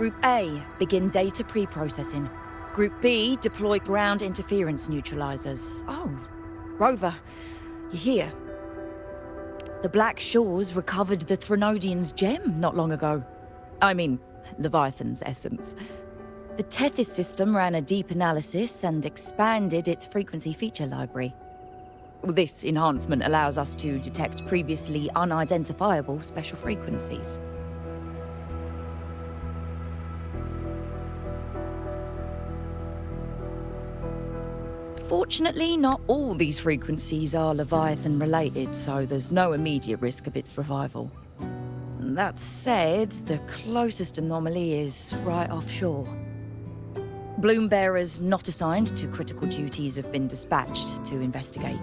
Group A, begin data pre-processing. Group B, deploy ground interference neutralizers. Oh, Rover, you're here. The Black Shores recovered the Threnodian's gem not long ago. I mean, Leviathan's essence. The Tethys system ran a deep analysis and expanded its frequency feature library. This enhancement allows us to detect previously unidentifiable special frequencies. Fortunately, not all these frequencies are Leviathan-related, so there's no immediate risk of its revival. That said, the closest anomaly is right offshore. Bloom bearers not assigned to critical duties have been dispatched to investigate.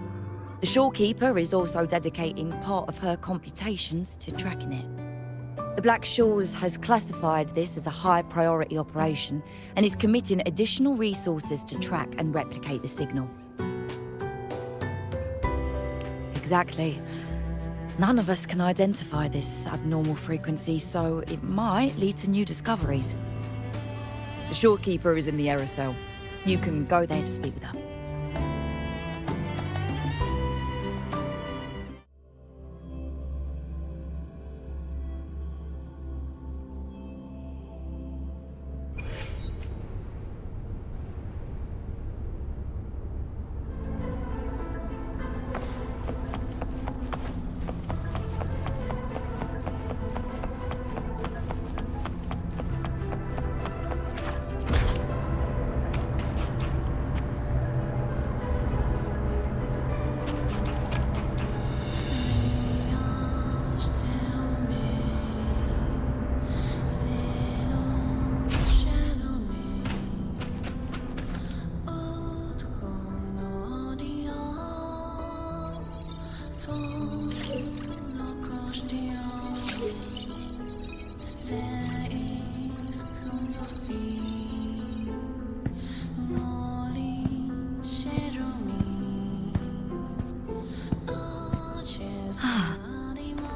The Shorekeeper is also dedicating part of her computations to tracking it. The Black Shores has classified this as a high-priority operation and is committing additional resources to track and replicate the signal. Exactly. None of us can identify this abnormal frequency, so it might lead to new discoveries. The Shorekeeper is in the aerosol. You can go there to speak with her.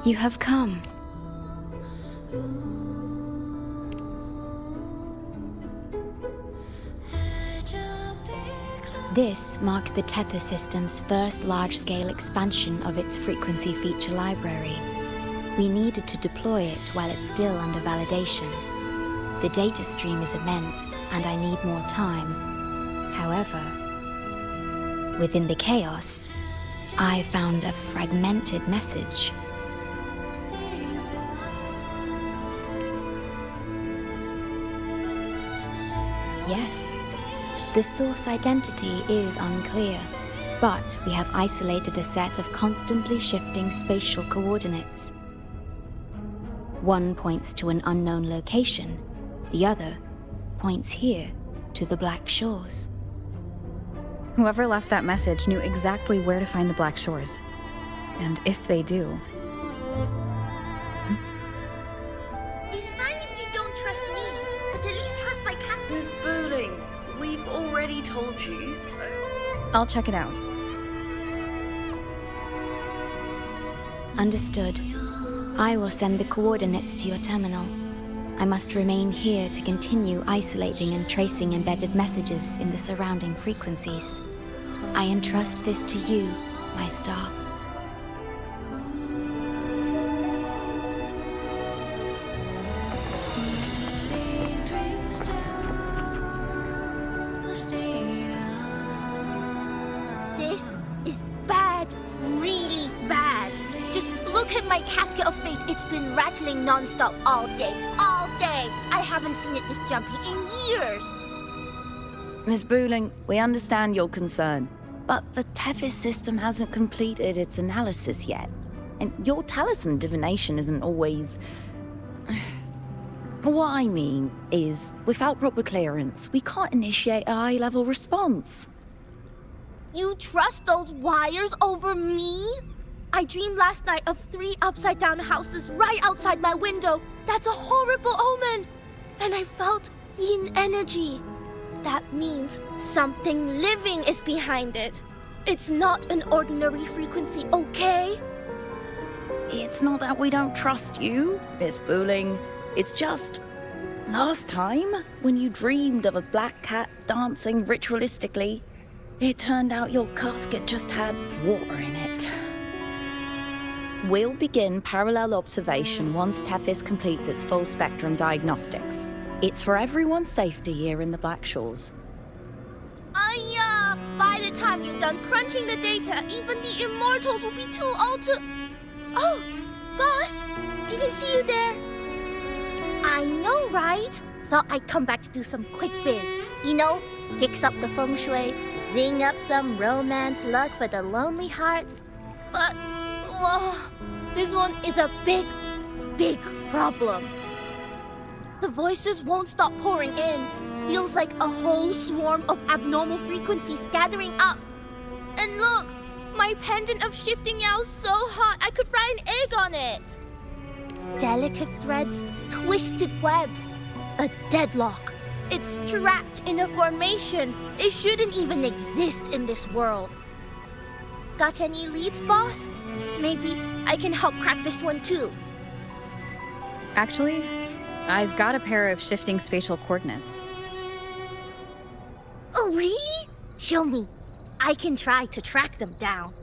You have come. This marks the Tethys system's first large-scale expansion of its frequency feature library. We needed to deploy it while it's still under validation. The data stream is immense, and I need more time. However, within the chaos, I found a fragmented message. Yes, the source identity is unclear, but we have isolated a set of constantly shifting spatial coordinates. One points to an unknown location, the other points here to the Black Shores. Whoever left that message knew exactly where to find the Black Shores. And if they do... It's fine if you don't trust me, but at least trust my captain. Miss Booling, we've already told you, so... I'll check it out. Understood. I will send the coordinates to your terminal. I must remain here to continue isolating and tracing embedded messages in the surrounding frequencies. I entrust this to you, my star. This is bad, really bad. Just look at my casket of fate. It's been rattling non-stop all day, all day. I haven't seen it this jumpy in years. Miss Booling, we understand your concern, but the Tethys system hasn't completed its analysis yet. And your talisman divination isn't always... What I mean is, without proper clearance, we can't initiate a high-level response. You trust those wires over me? I dreamed last night of 3 upside-down houses right outside my window. That's a horrible omen. And I felt yin energy. That means something living is behind it. It's not an ordinary frequency, okay? It's not that we don't trust you, Miss Booling. It's just... Last time, when you dreamed of a black cat dancing ritualistically, it turned out your casket just had water in it. We'll begin parallel observation once Tethys completes its full spectrum diagnostics. It's for everyone's safety here in the Black Shores. By the time you're done crunching the data, even the immortals will be too old to... Oh, boss, didn't see you there. I know, right? Thought I'd come back to do some quick biz. You know, fix up the feng shui, zing up some romance luck for the lonely hearts. But, whoa, this one is a big, big problem. The voices won't stop pouring in. Feels like a whole swarm of abnormal frequencies gathering up. And look, my pendant of shifting yow's so hot I could fry an egg on it. Delicate threads, twisted webs, a deadlock. It's trapped in a formation. It shouldn't even exist in this world. Got any leads, boss? Maybe I can help crack this one too. Actually, I've got a pair of shifting spatial coordinates. Oh, really? Show me. I can try to track them down.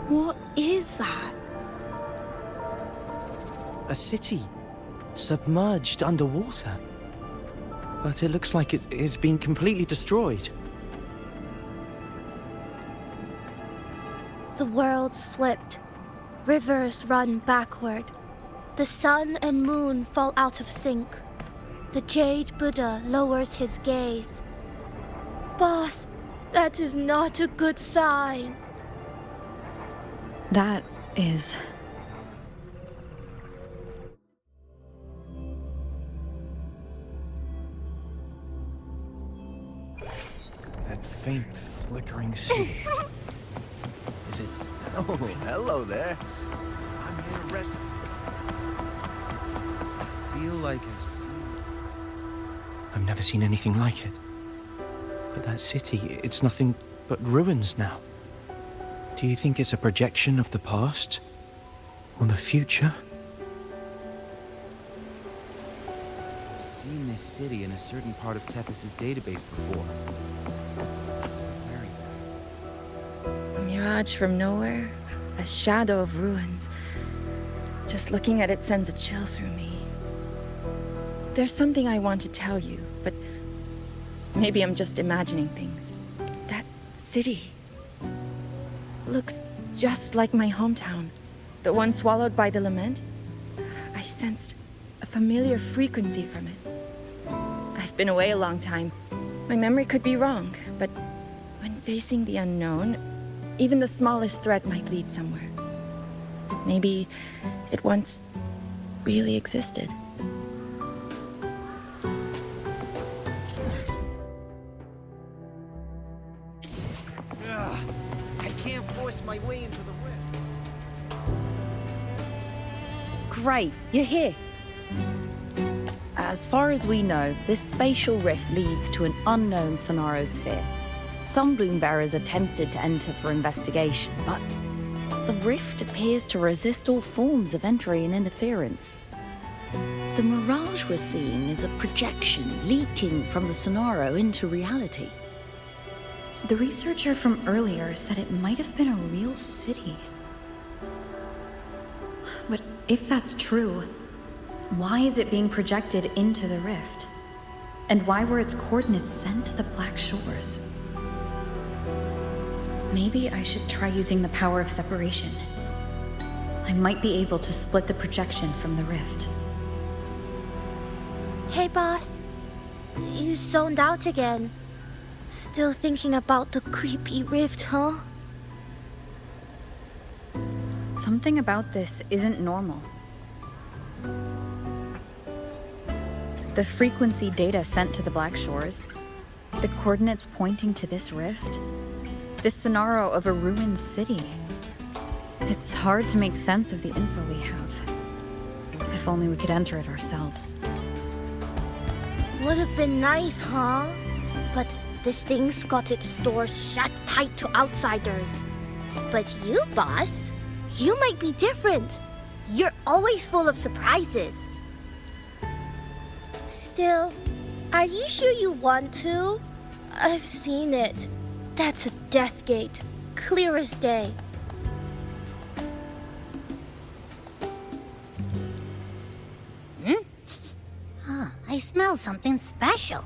What is that? A city, submerged underwater. But it looks like it's been completely destroyed. The world's flipped. Rivers run backward. The sun and moon fall out of sync. The Jade Buddha lowers his gaze. Boss, that is not a good sign. That is... That faint, flickering sea. Is it... Oh, hello there. I'm here to rescue. I feel like I've seen... I've never seen anything like it. But that city, it's nothing but ruins now. Do you think it's a projection of the past? Or the future? I've seen this city in a certain part of Tethys' database before. Where exactly? A mirage from nowhere, a shadow of ruins. Just looking at it sends a chill through me. There's something I want to tell you, but maybe I'm just imagining things. That city looks just like my hometown, the one swallowed by the lament. I sensed a familiar frequency from it. I've been away a long time. My memory could be wrong, but when facing the unknown, even the smallest thread might lead somewhere. Maybe it once really existed. I can't force my way into the rift. Great, you're here. As far as we know, this spatial rift leads to an unknown sonarosphere. Some bloom-bearers attempted to enter for investigation, but the rift appears to resist all forms of entry and interference. The mirage we're seeing is a projection leaking from the sonaro into reality. The researcher from earlier said it might have been a real city. But if that's true, why is it being projected into the rift? And why were its coordinates sent to the Black Shores? Maybe I should try using the power of separation. I might be able to split the projection from the rift. Hey, boss. You zoned out again. Still thinking about the creepy rift, huh? Something about this isn't normal. The frequency data sent to the Black Shores, the coordinates pointing to this rift, This scenario of a ruined city. It's hard to make sense of the info we have. If only we could enter it ourselves. Would have been nice, huh? But this thing's got its doors shut tight to outsiders. But you, boss, you might be different. You're always full of surprises. Still, are you sure you want to? I've seen it. That's a death gate, clear as day. I smell something special.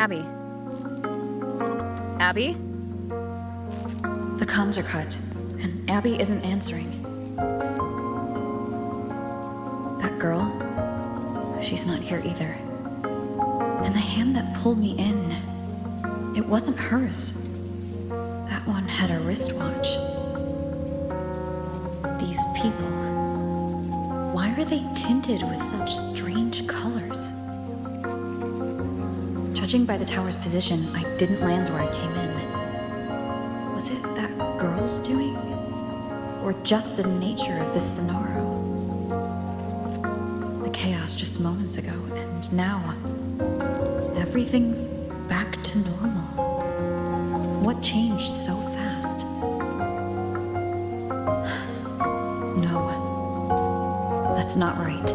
Abby? Abby? The comms are cut, and Abby isn't answering. That girl, she's not here either. And the hand that pulled me in, it wasn't hers. That one had a wristwatch. These people, why are they tinted with such strange colors? Judging by the tower's position, I didn't land where I came in. Was it that girl's doing? Or just the nature of this scenario? The chaos just moments ago, and now everything's back to normal. What changed so fast? No, that's not right.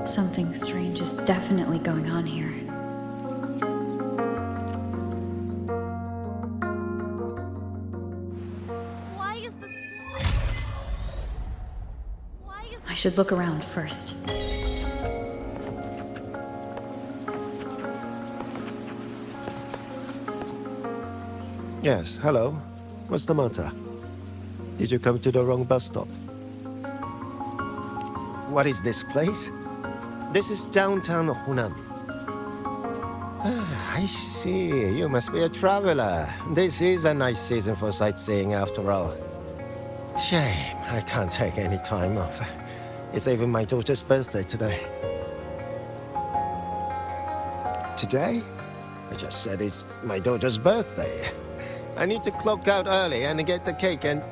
Something strange is definitely going on here. I should look around first. Yes, hello. What's the matter? Did you come to the wrong bus stop? What is this place? This is downtown Honami. I see. You must be a traveler. This is a nice season for sightseeing after all. Shame, I can't take any time off. It's even my daughter's birthday today. Today? I just said it's my daughter's birthday. I need to clock out early and get the cake and...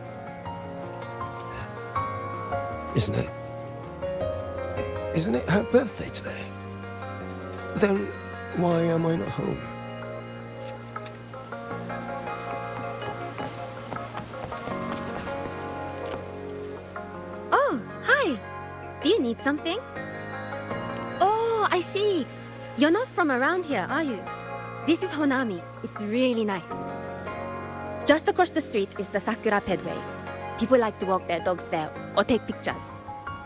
Isn't it her birthday today? Then why am I not home? Oh, hi. Do you need something? Oh, I see. You're not from around here, are you? This is Honami. It's really nice. Just across the street is the Sakura Pedway. People like to walk their dogs there or take pictures.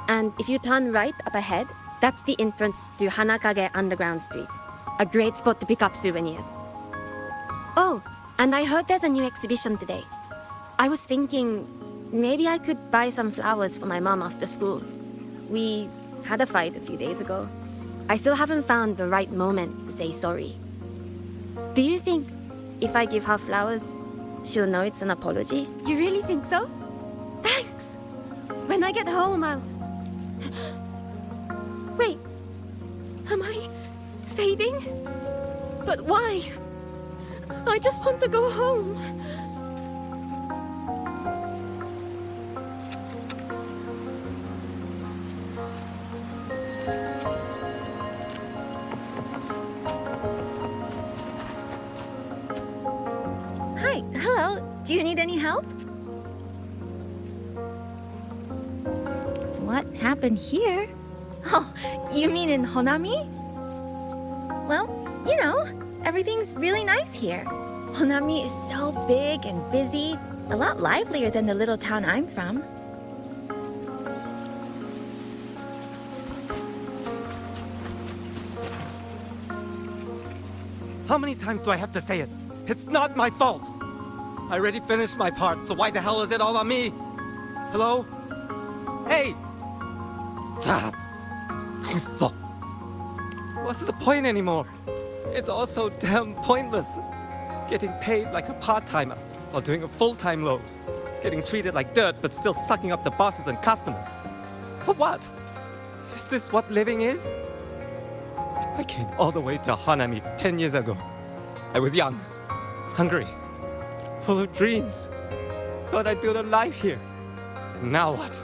And if you turn right up ahead, that's the entrance to Hanakage Underground Street. A great spot to pick up souvenirs. Oh, and I heard there's a new exhibition today. I was thinking maybe I could buy some flowers for my mom after school. We had a fight a few days ago. I still haven't found the right moment to say sorry. Do you think if I give her flowers, she'll know it's an apology? You really think so? Thanks! When I get home, I'll... Wait, am I fading? But why? I just want to go home. Hi, hello. Do you need any help? What happened here? Oh, you mean in Honami? Well, you know, everything's really nice here. Honami is so big and busy, a lot livelier than the little town I'm from. How many times do I have to say it? It's not my fault! I already finished my part, so why the hell is it all on me? Hello? Hey! What's the point anymore? It's all so damn pointless. Getting paid like a part-timer while doing a full-time load. Getting treated like dirt but still sucking up the bosses and customers. For what? Is this what living is? I came all the way to Hanami 10 years ago. I was young, hungry, full of dreams. Thought I'd build a life here. Now what?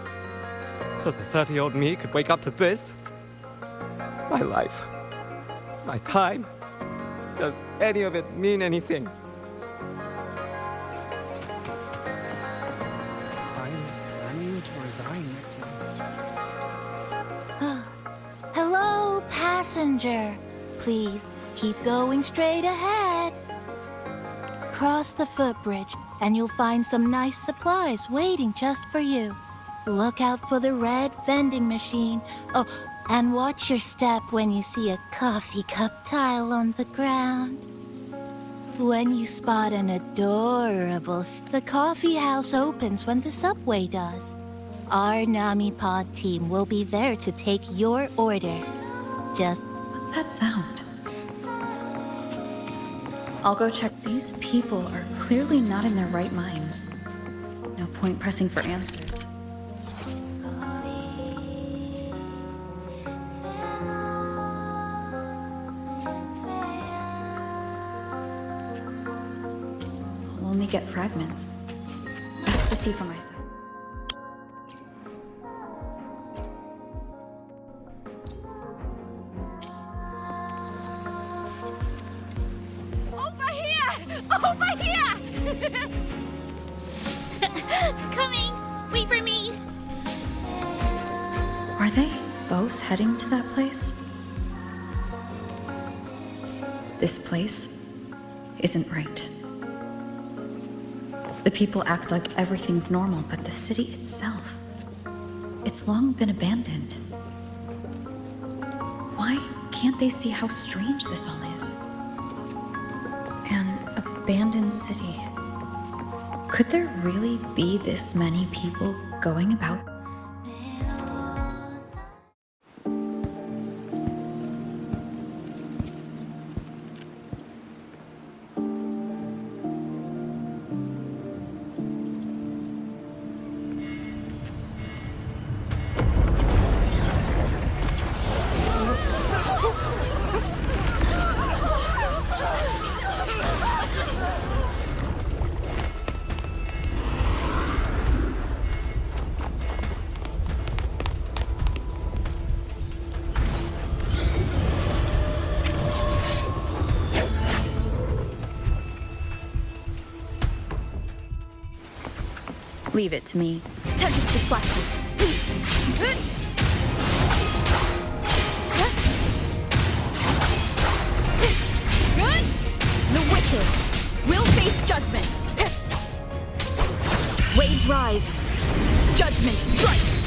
So the 30-year-old me could wake up to this? My life, my time, does any of it mean anything? I'm aiming to resign next month. Hello, passenger. Please keep going straight ahead. Cross the footbridge, and you'll find some nice supplies waiting just for you. Look out for the red vending machine. Oh, and watch your step when you see a coffee cup tile on the ground. When you spot an adorable... The coffee house opens when the subway does. Our Nami Pod team will be there to take your order. Just... What's that sound? I'll go check. These people are clearly not in their right minds. No point pressing for answers. I'll only get fragments. Best to see for myself. Over here! Coming! Wait for me! Are they both heading to that place? This place isn't right. The people act like everything's normal, but the city itself, it's long been abandoned. Why can't they see how strange this all is? An abandoned city Could there really be this many people going about? Leave it to me. Tempest flashes. The wicked will face judgment. Waves rise. Judgment strikes.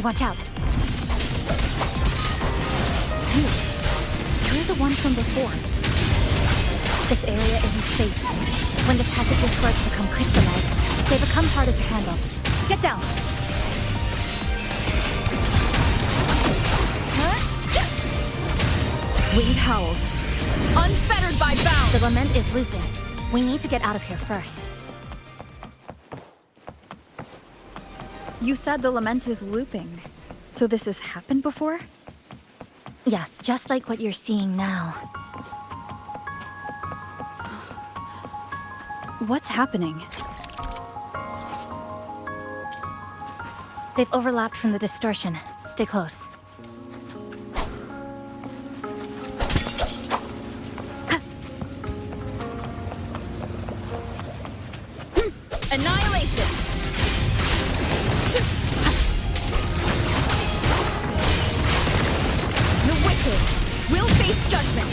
Watch out. You're the one from before. This area isn't safe. When the tacit discords become crystallized, they become harder to handle. Get down. Wind howls. Unfettered by bounds. The lament is looping. We need to get out of here first. You said the lament is looping. So this has happened before? Yes, just like what you're seeing now. What's happening? They've overlapped from the distortion. Stay close. Annihilation! The wicked will face judgment.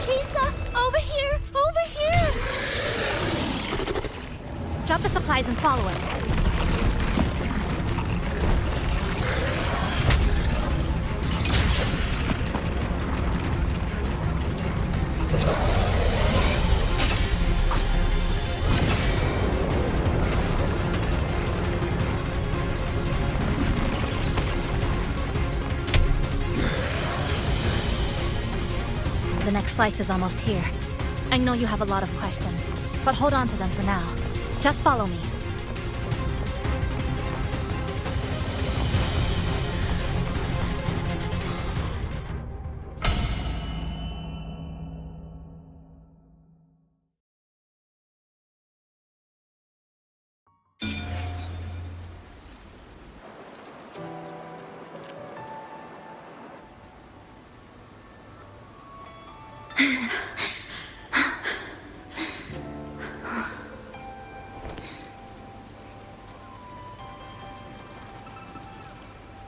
Chisa, over here! Over here! Drop the supplies and follow it. The next slice is almost here. I know you have a lot of questions, but hold on to them for now. Just follow me.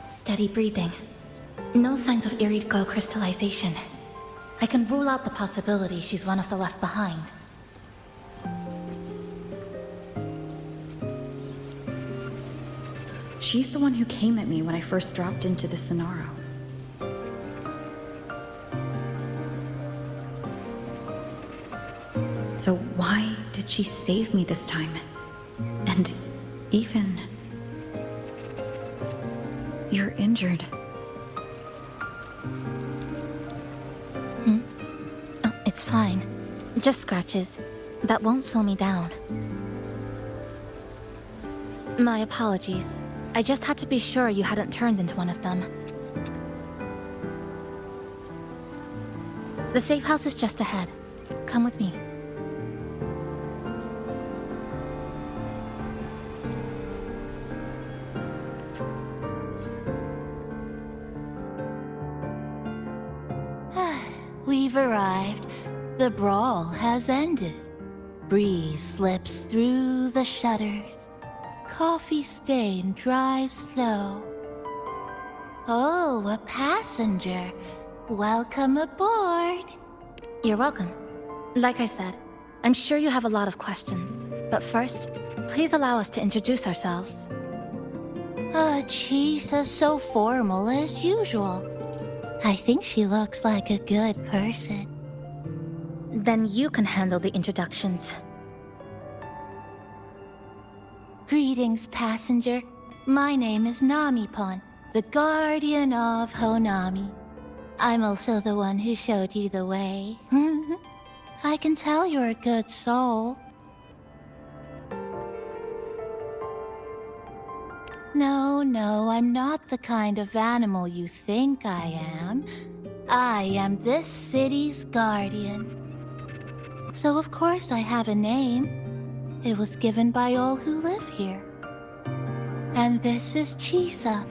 Steady breathing. No signs of Irid glow crystallization. I can rule out the possibility she's one of the left behind. She's the one who came at me when I first dropped into the Sonaro. So why did she save me this time? And even... You're injured. Oh, it's fine. Just scratches. That won't slow me down. My apologies. I just had to be sure you hadn't turned into one of them. The safe house is just ahead. Come with me. We've arrived. The brawl has ended. Breeze slips through the shutters. coffee stain dries slow. Oh, a passenger. Welcome aboard. You're welcome. Like I said, I'm sure you have a lot of questions. But first, please allow us to introduce ourselves. Chisa's so formal as usual. I think she looks like a good person. Then you can handle the introductions. Greetings, passenger. My name is Namipon, the guardian of Honami. I'm also the one who showed you the way. I can tell you're a good soul. No, I'm not the kind of animal you think I am. I am this city's guardian. So of course I have a name. It was given by all who live here. And this is Chisa,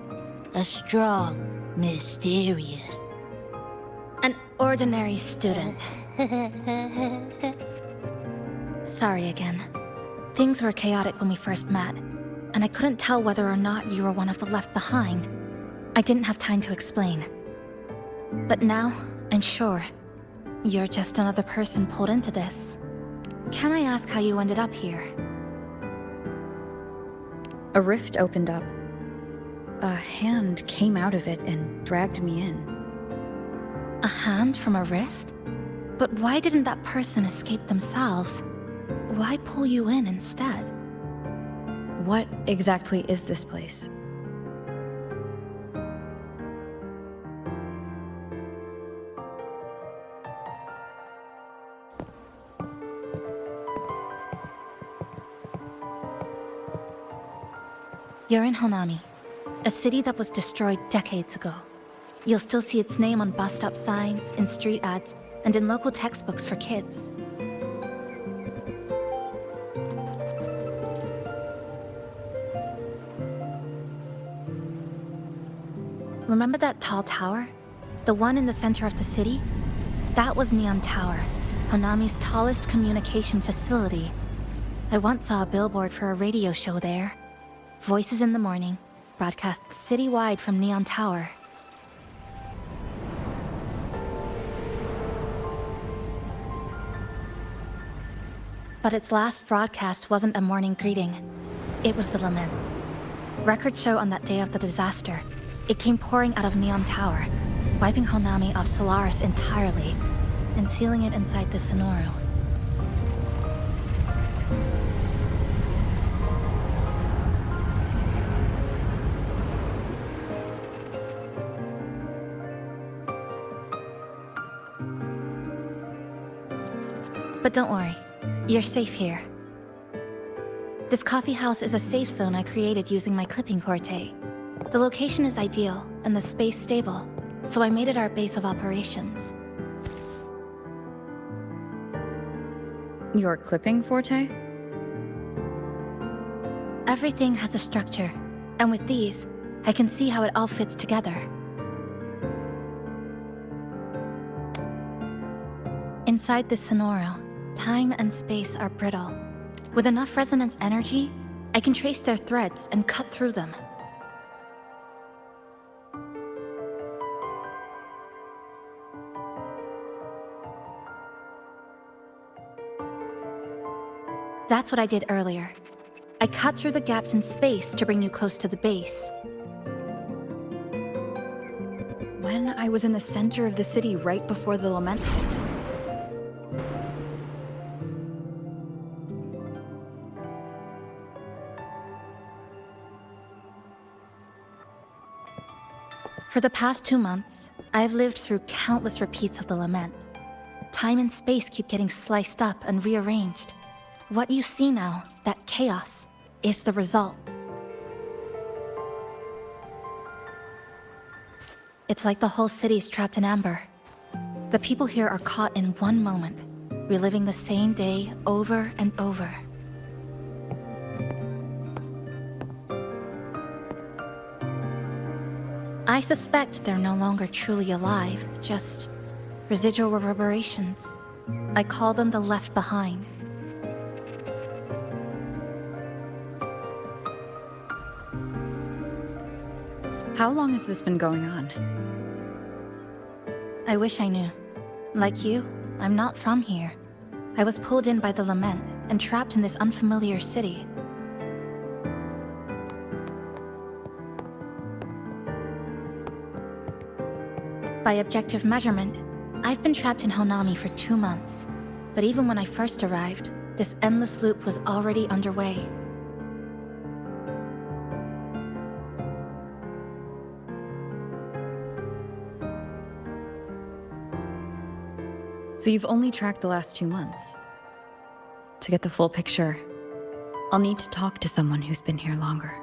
a strong, mysterious... An ordinary student. Sorry again. Things were chaotic when we first met, and I couldn't tell whether or not you were one of the left behind. I didn't have time to explain. But now, I'm sure. You're just another person pulled into this. Can I ask how you ended up here? A rift opened up. A hand came out of it and dragged me in. A hand from a rift? But why didn't that person escape themselves? Why pull you in instead? What exactly is this place? You're in Honami, a city that was destroyed decades ago. You'll still see its name on bus stop signs, in street ads, and in local textbooks for kids. Remember that tall tower? The one in the center of the city? That was Neon Tower, Honami's tallest communication facility. I once saw a billboard for a radio show there. Voices in the morning, broadcast citywide from Neon Tower. But its last broadcast wasn't a morning greeting. It was the lament. Records show on that day of the disaster, it came pouring out of Neon Tower, wiping Honami off Solaris entirely, and sealing it inside the Sonoru. But don't worry, you're safe here. This coffee house is a safe zone I created using my clipping forte. The location is ideal, and the space stable, so I made it our base of operations. Your clipping forte? Everything has a structure, and with these, I can see how it all fits together. Inside this Sonoru, time and space are brittle. With enough resonance energy, I can trace their threads and cut through them. That's what I did earlier. I cut through the gaps in space to bring you close to the base. When I was in the center of the city right before the lament hit. For the past 2 months, I've lived through countless repeats of the lament. Time and space keep getting sliced up and rearranged. What you see now, that chaos, is the result. It's like the whole city's trapped in amber. The people here are caught in one moment, reliving the same day over and over. I suspect they're no longer truly alive, just residual reverberations. I call them the left behind. How long has this been going on? I wish I knew. Like you, I'm not from here. I was pulled in by the lament and trapped in this unfamiliar city. By objective measurement, I've been trapped in Honami for 2 months. But even when I first arrived, this endless loop was already underway. So you've only tracked the last 2 months. To get the full picture, I'll need to talk to someone who's been here longer.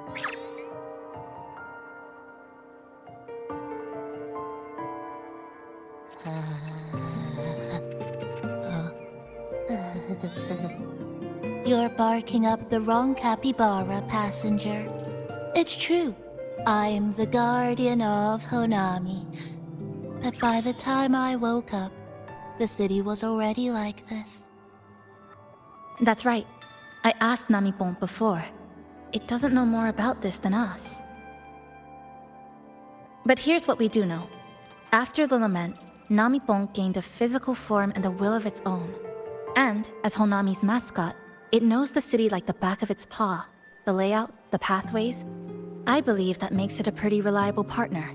You're barking up the wrong capybara, passenger. It's true. I'm the guardian of Honami. But by the time I woke up, the city was already like this. That's right. I asked Namipon before. It doesn't know more about this than us. But here's what we do know. After the lament, Namipon gained a physical form and a will of its own. And, as Honami's mascot, it knows the city like the back of its paw. The layout, the pathways. I believe that makes it a pretty reliable partner.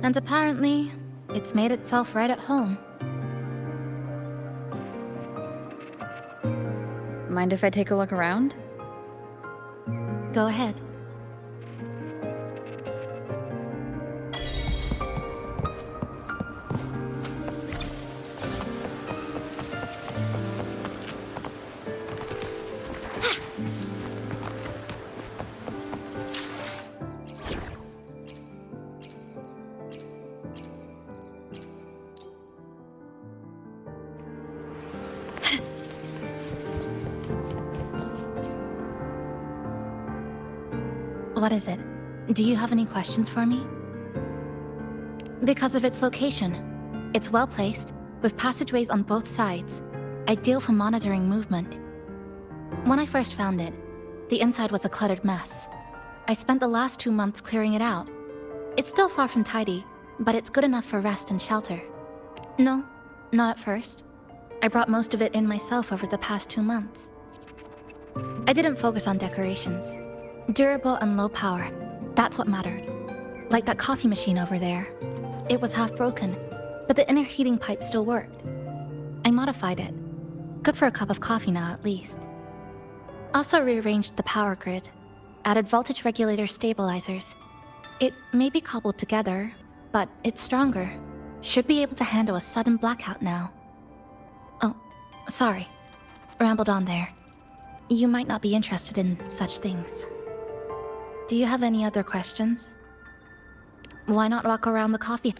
And apparently, it's made itself right at home. Mind if I take a look around? Go ahead. What is it? Do you have any questions for me? Because of its location. It's well placed, with passageways on both sides, ideal for monitoring movement. When I first found it, the inside was a cluttered mess. I spent the last 2 months clearing it out. It's still far from tidy, but it's good enough for rest and shelter. No, not at first. I brought most of it in myself over the past 2 months. I didn't focus on decorations. Durable and low power, that's what mattered. Like that coffee machine over there. It was half broken, but the inner heating pipe still worked. I modified it. Good for a cup of coffee now, at least. Also rearranged the power grid, added voltage regulator stabilizers. It may be cobbled together, but it's stronger. Should be able to handle a sudden blackout now. Oh, sorry. Rambled on there. You might not be interested in such things. Do you have any other questions? Why not walk around the coffee?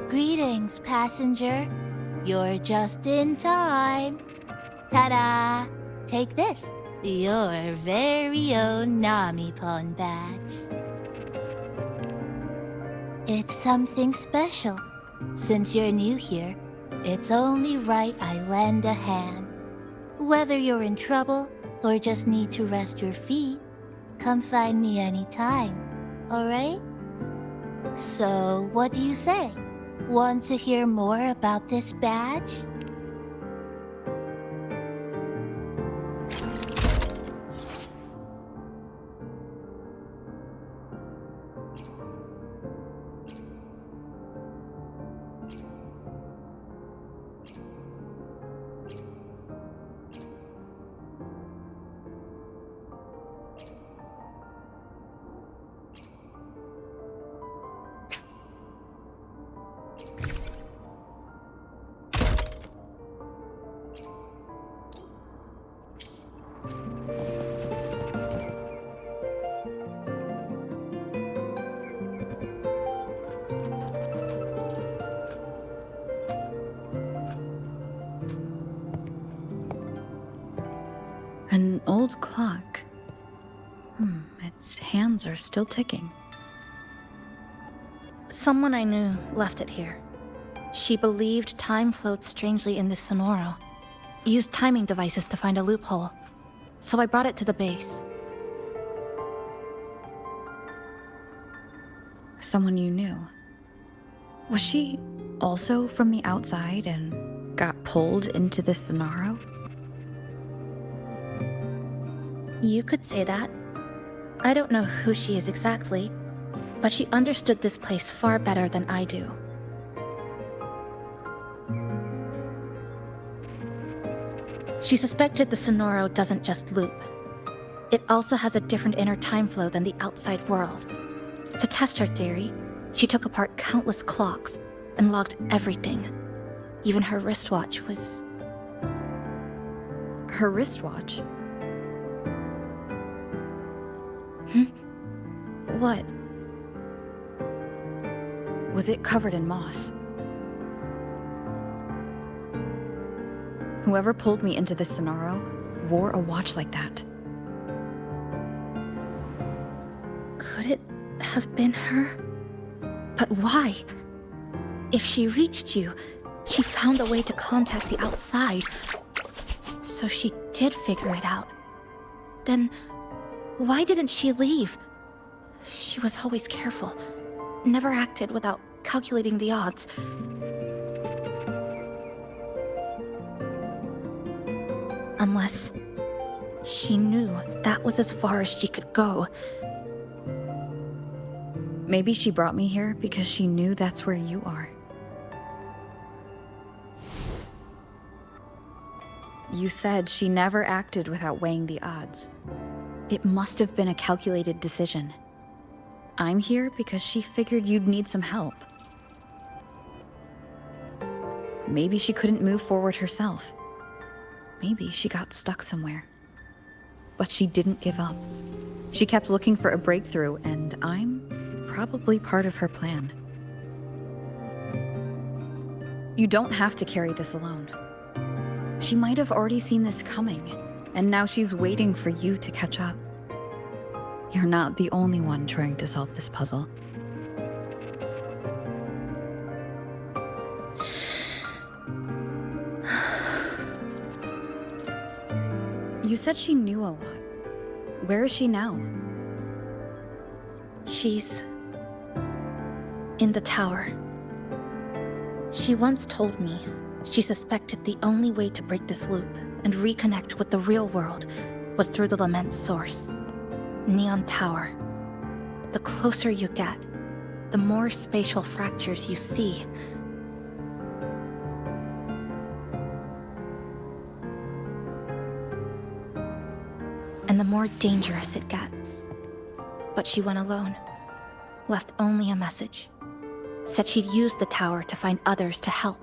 Greetings, passenger. You're just in time. Ta-da! Take this, your very own Namipon badge. It's something special. Since you're new here, it's only right I lend a hand. Whether you're in trouble or just need to rest your feet, come find me anytime, alright? So, what do you say? Want to hear more about this badge? An old clock. Its hands are still ticking. Someone I knew left it here. She believed time flowed strangely in this Sonoro. Used timing devices to find a loophole. So I brought it to the base. Someone you knew. Was she also from the outside and got pulled into this Sonoro? You could say that. I don't know who she is exactly, but she understood this place far better than I do. She suspected the Sonoro doesn't just loop. It also has a different inner time flow than the outside world. To test her theory, she took apart countless clocks and logged everything. Even her wristwatch was... Her wristwatch? What? Was it covered in moss? Whoever pulled me into this Sonoro wore a watch like that. Could it have been her? But why? If she reached you, she found a way to contact the outside. So she did figure it out. Then, why didn't she leave? She was always careful. Never acted without calculating the odds. Unless she knew that was as far as she could go. Maybe she brought me here because she knew that's where you are. You said she never acted without weighing the odds. It must have been a calculated decision. I'm here because she figured you'd need some help. Maybe she couldn't move forward herself. Maybe she got stuck somewhere. But she didn't give up. She kept looking for a breakthrough, and I'm probably part of her plan. You don't have to carry this alone. She might have already seen this coming, and now she's waiting for you to catch up. You're not the only one trying to solve this puzzle. You said she knew a lot. Where is she now? She's in the tower. She once told me she suspected the only way to break this loop and reconnect with the real world was through the lament's source, Neon Tower. The closer you get, the more spatial fractures you see. And the more dangerous it gets. But she went alone, left only a message. Said she'd use the tower to find others to help,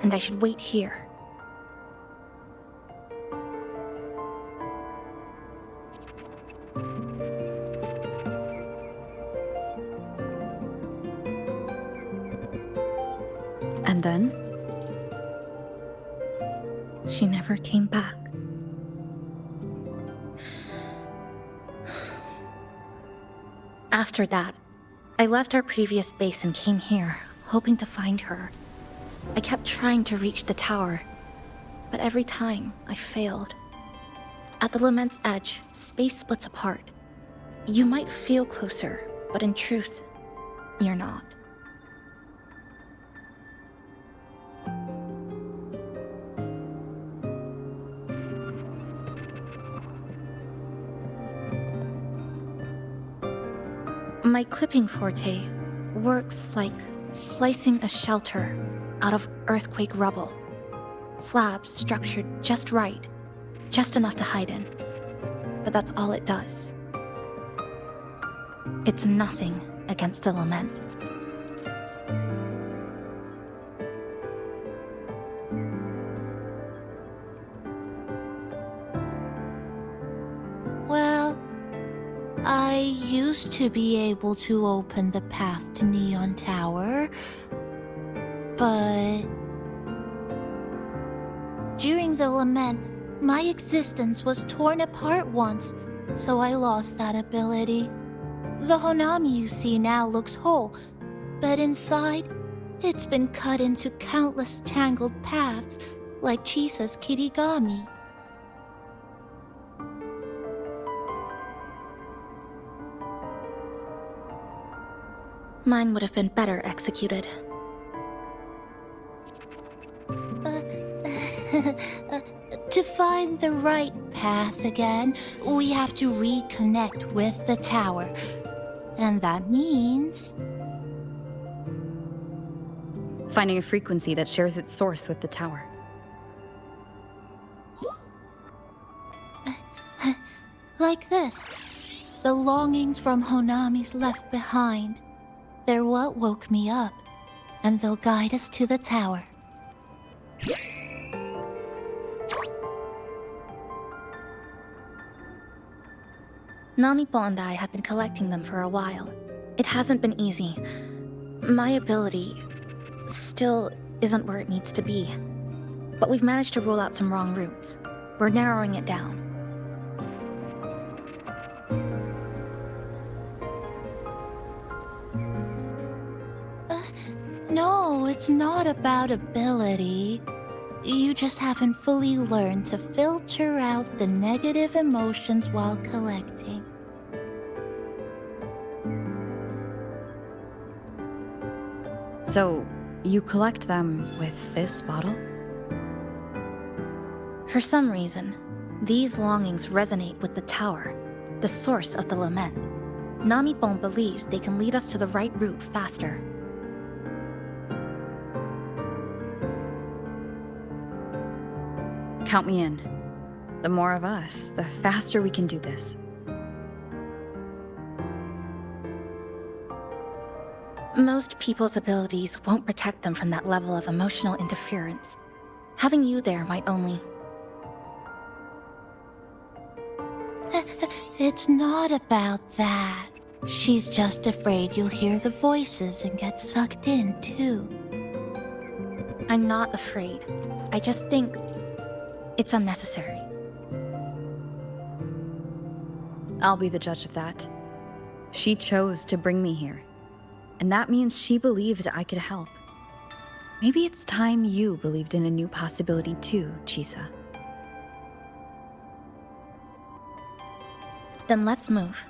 and I should wait here. And then? She never came back. After that, I left our previous base and came here, hoping to find her. I kept trying to reach the tower, but every time I failed. At the lament's edge, space splits apart. You might feel closer, but in truth, you're not. My clipping forte works like slicing a shelter out of earthquake rubble. Slabs structured just right, just enough to hide in. But that's all it does. It's nothing against the lament. Well, I used to be able to open the path to Neon Tower, but during the lament, my existence was torn apart once, so I lost that ability. The Honami you see now looks whole, but inside, It's been cut into countless tangled paths, like Chisa's kirigami. Mine would have been better executed. To find the right path again, we have to reconnect with the tower. And that means... Finding a frequency that shares its source with the tower. Like this. The longings from Honami's left behind. They're what woke me up, and they'll guide us to the tower. Namipo and I have been collecting them for a while. It hasn't been easy. My ability still isn't where it needs to be. But we've managed to rule out some wrong routes. We're narrowing it down. No, it's not about ability. You just haven't fully learned to filter out the negative emotions while collecting. So, you collect them with this bottle? For some reason, these longings resonate with the tower, the source of the lament. Namipon believes they can lead us to the right route faster. Count me in. The more of us, the faster we can do this. Most people's abilities won't protect them from that level of emotional interference. Having you there might only... It's not about that. She's just afraid you'll hear the voices and get sucked in, too. I'm not afraid. I just think it's unnecessary. I'll be the judge of that. She chose to bring me here. And that means she believed I could help. Maybe it's time you believed in a new possibility too, Chisa. Then let's move.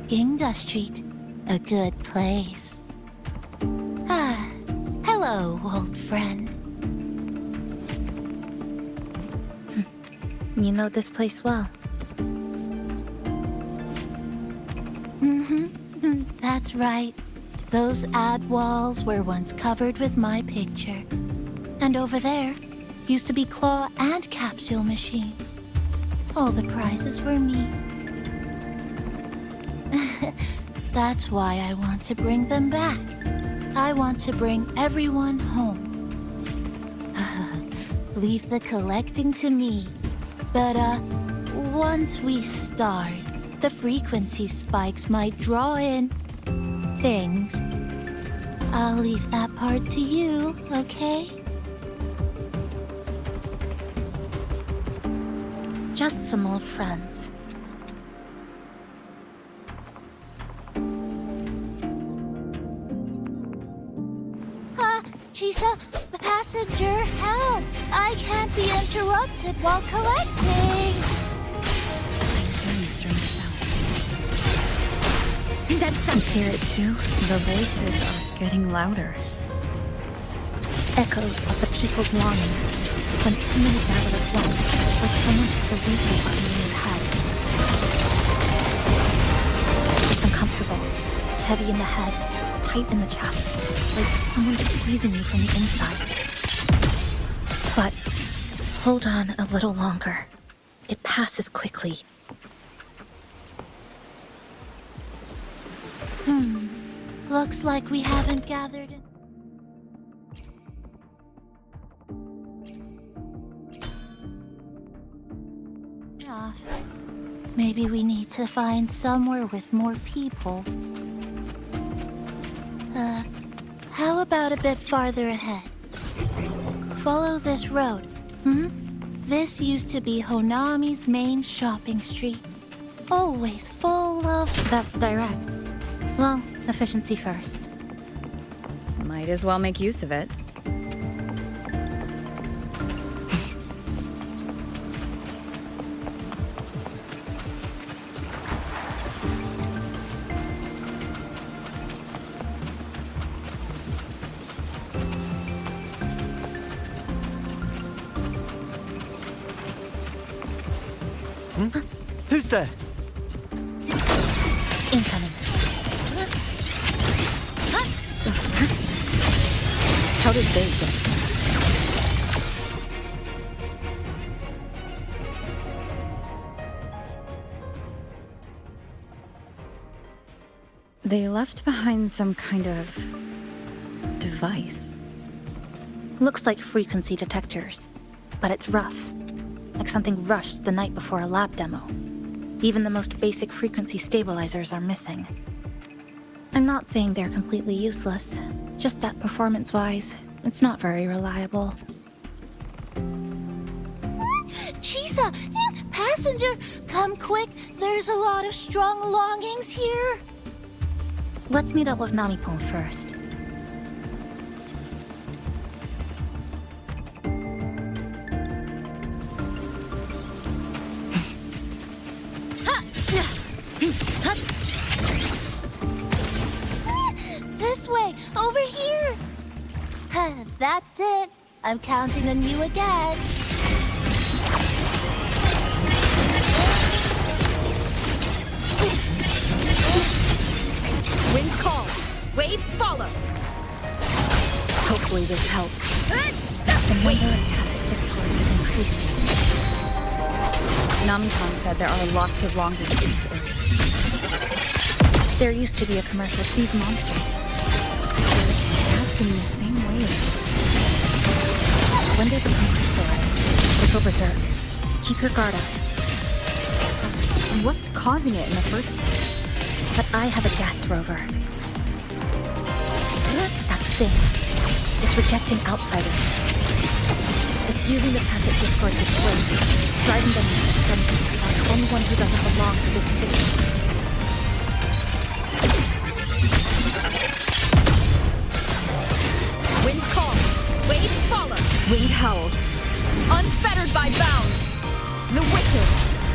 Ginga Street, a good place. Hello, old friend. You know this place well. That's right. Those ad walls were once covered with my picture. And over there used to be claw and capsule machines. All the prizes were me. That's why I want to bring them back. I want to bring everyone home. Leave the collecting to me. But, once we start, the frequency spikes might draw in things. I'll leave that part to you, okay? Just some old friends. Chisa, passenger, help! I can't be interrupted while collecting! Very strange sounds. That's I hear it too. The voices are getting louder. echoes of the people's longing. When too many gather at once, it's like someone hits a replay button in your head. It's uncomfortable, heavy in the head, tight in the chest. like someone squeezing you from the inside. But hold on a little longer. It passes quickly. Looks like we haven't gathered in. Maybe we need to find somewhere with more people. How about a bit farther ahead? Follow this road. This used to be Honami's main shopping street. Always full of... That's direct. Well, efficiency first. Might as well make use of it. Who's there? Incoming. How did they get? They left behind some kind of device. Looks like frequency detectors, but it's rough. Like something rushed the night before a lab demo. Even the most basic frequency stabilizers are missing. I'm not saying they're completely useless, just that performance-wise, it's not very reliable. Chisa! Passenger! Come quick! There's a lot of strong longings here! Let's meet up with Namipon first. This way! Over here! That's it! I'm counting on you again! Wind calls. Waves follow. Hopefully this helps. The number of tacit discords is increasing. Namipon said there are lots of longings in this area. There used to be a commercial for these monsters. They're tapped in the same way as when they become crystallized, they go berserk. Keep your guard up. What's causing it in the first place? But I have a gas rover. That thing. It's rejecting outsiders. It's using the tacit discords as slaves, driving them into a frenzy like anyone who doesn't belong to this city. Wind calls. Waves follow. Wind howls. Unfettered by bounds. The wicked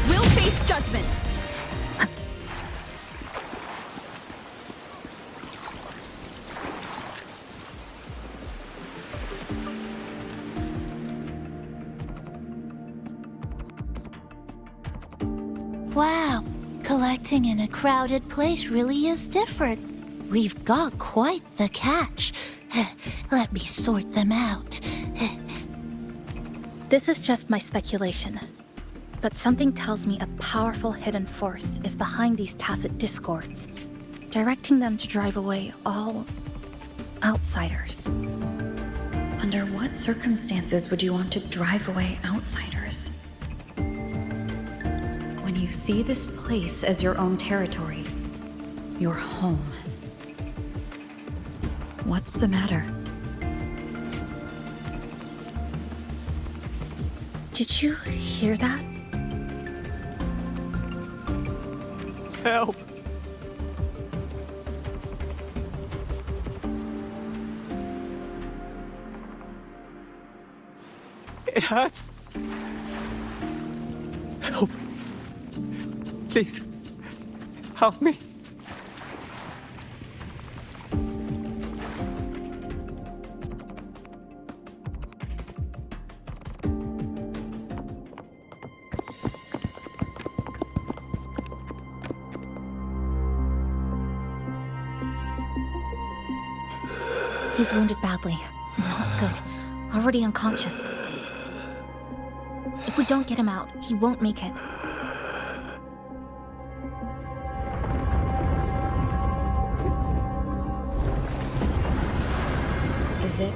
will face judgment. Wow, collecting in a crowded place really is different. We've got quite the catch. Let me sort them out. This is just my speculation, but something tells me a powerful hidden force is behind these tacit discords, directing them to drive away all outsiders. Under what circumstances would you want to drive away outsiders? When you see this place as your own territory, your home. What's the matter? Did you hear that? Help! It hurts. Help. Please, help me. He's wounded badly. Not good. Already unconscious. If we don't get him out, he won't make it. Is it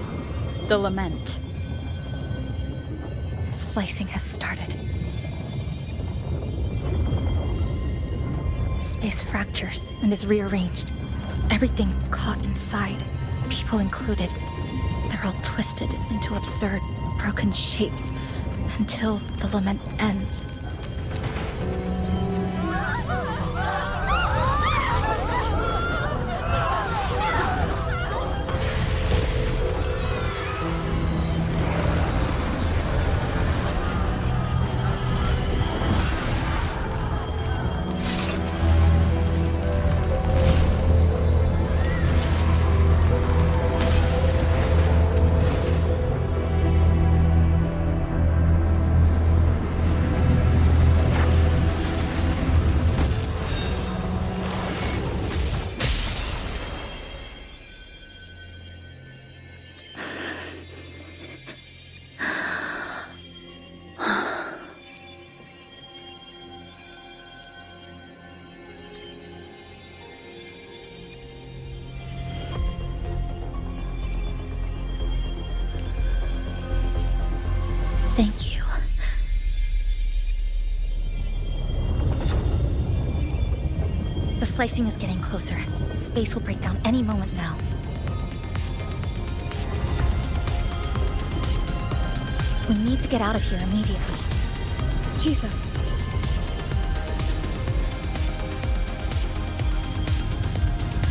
the lament? Slicing has started. Space fractures and is rearranged. Everything caught inside, people included. They're all twisted into absurd, broken shapes until the lament ends. Thank you. The slicing is getting closer. Space will break down any moment now. We need to get out of here immediately. Chisa.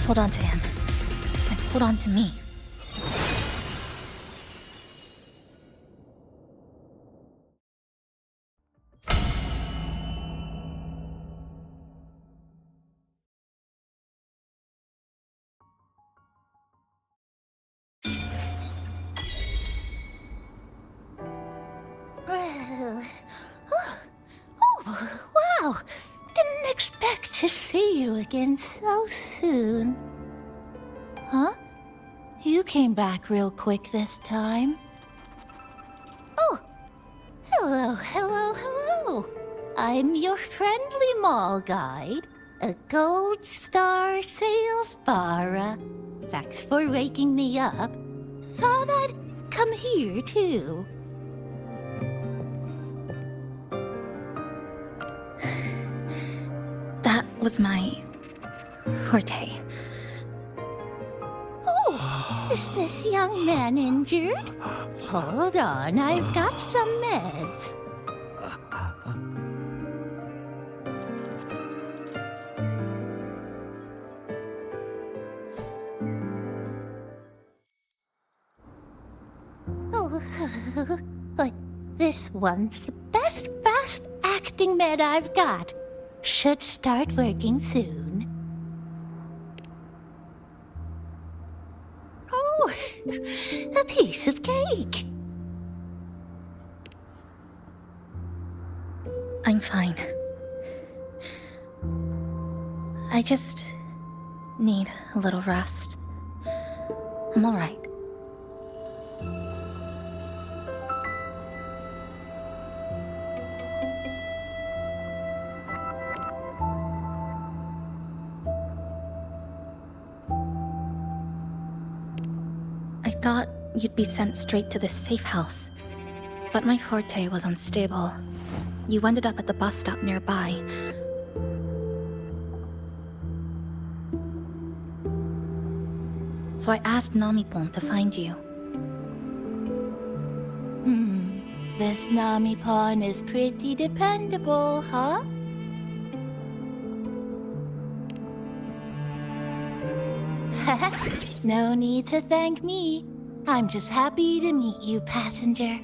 Hold on to him. And hold on to me. Wow! Didn't expect to see you again so soon. Huh? You came back real quick this time. Oh! Hello. I'm your friendly mall guide, a gold star sales barra. Thanks for waking me up. Thought I'd come here too. That was my forte. Oh, is this young man injured? Hold on, I've got some meds. Oh, but this one's the best acting med I've got. Should start working soon. Oh, a piece of cake. I'm fine. I just need a little rest. I'm all right. I thought you'd be sent straight to this safe house, but my forte was unstable. You ended up at the bus stop nearby. So I asked Namipon to find you. This Namipon is pretty dependable, huh? No need to thank me. I'm just happy to meet you, passenger.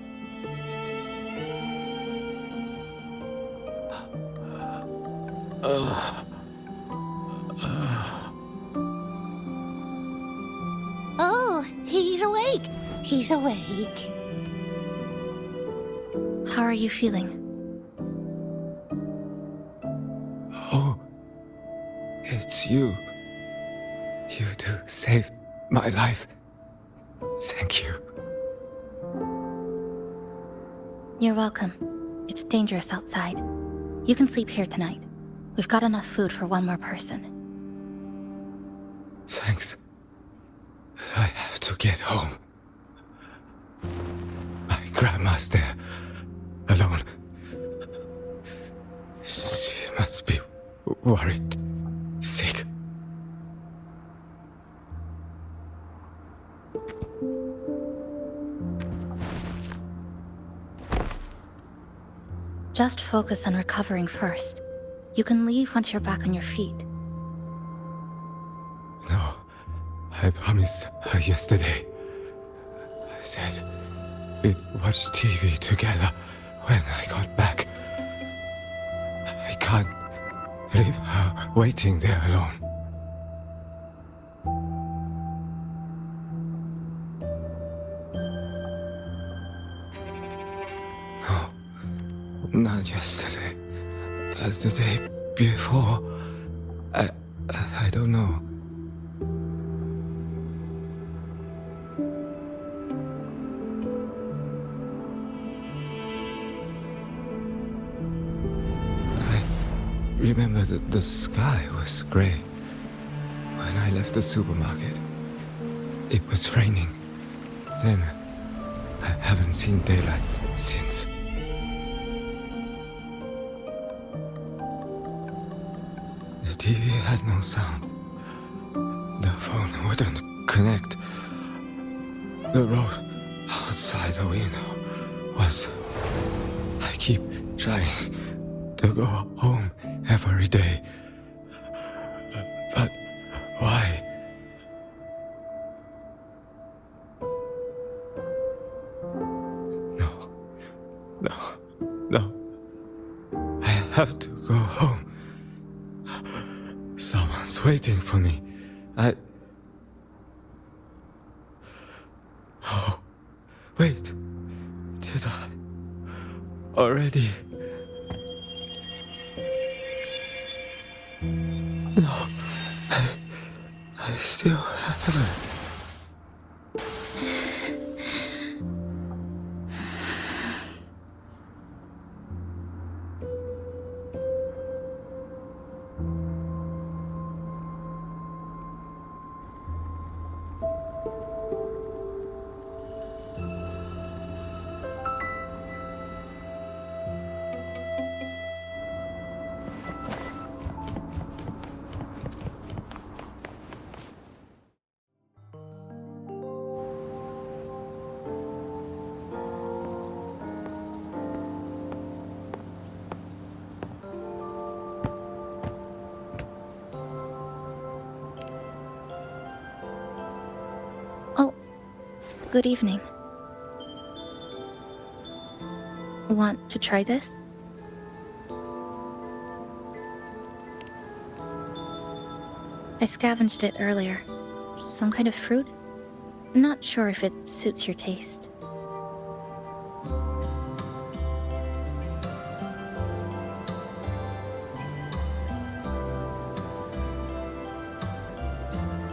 Oh, he's awake. He's awake. How are you feeling? Oh, it's you. You two saved my life. Thank you. You're welcome. It's dangerous outside. You can sleep here tonight. We've got enough food for one more person. Thanks. I have to get home. My grandma's there, alone. She must be worried, sick. Just focus on recovering first. You can leave once you're back on your feet. No, I promised her yesterday. I said we'd watch TV together when I got back. I can't leave her waiting there alone. No, not yesterday. The day before. I don't know. Remember that the sky was gray. When I left the supermarket, it was raining. Then, I haven't seen daylight since. The TV had no sound. The phone wouldn't connect. The road outside the window was... I keep trying to go home every day. But why? No. I have to go home. Someone's waiting for me. Oh, wait. Did I already? No, I still haven't. Good evening. Want to try this? I scavenged it earlier. Some kind of fruit? Not sure if it suits your taste.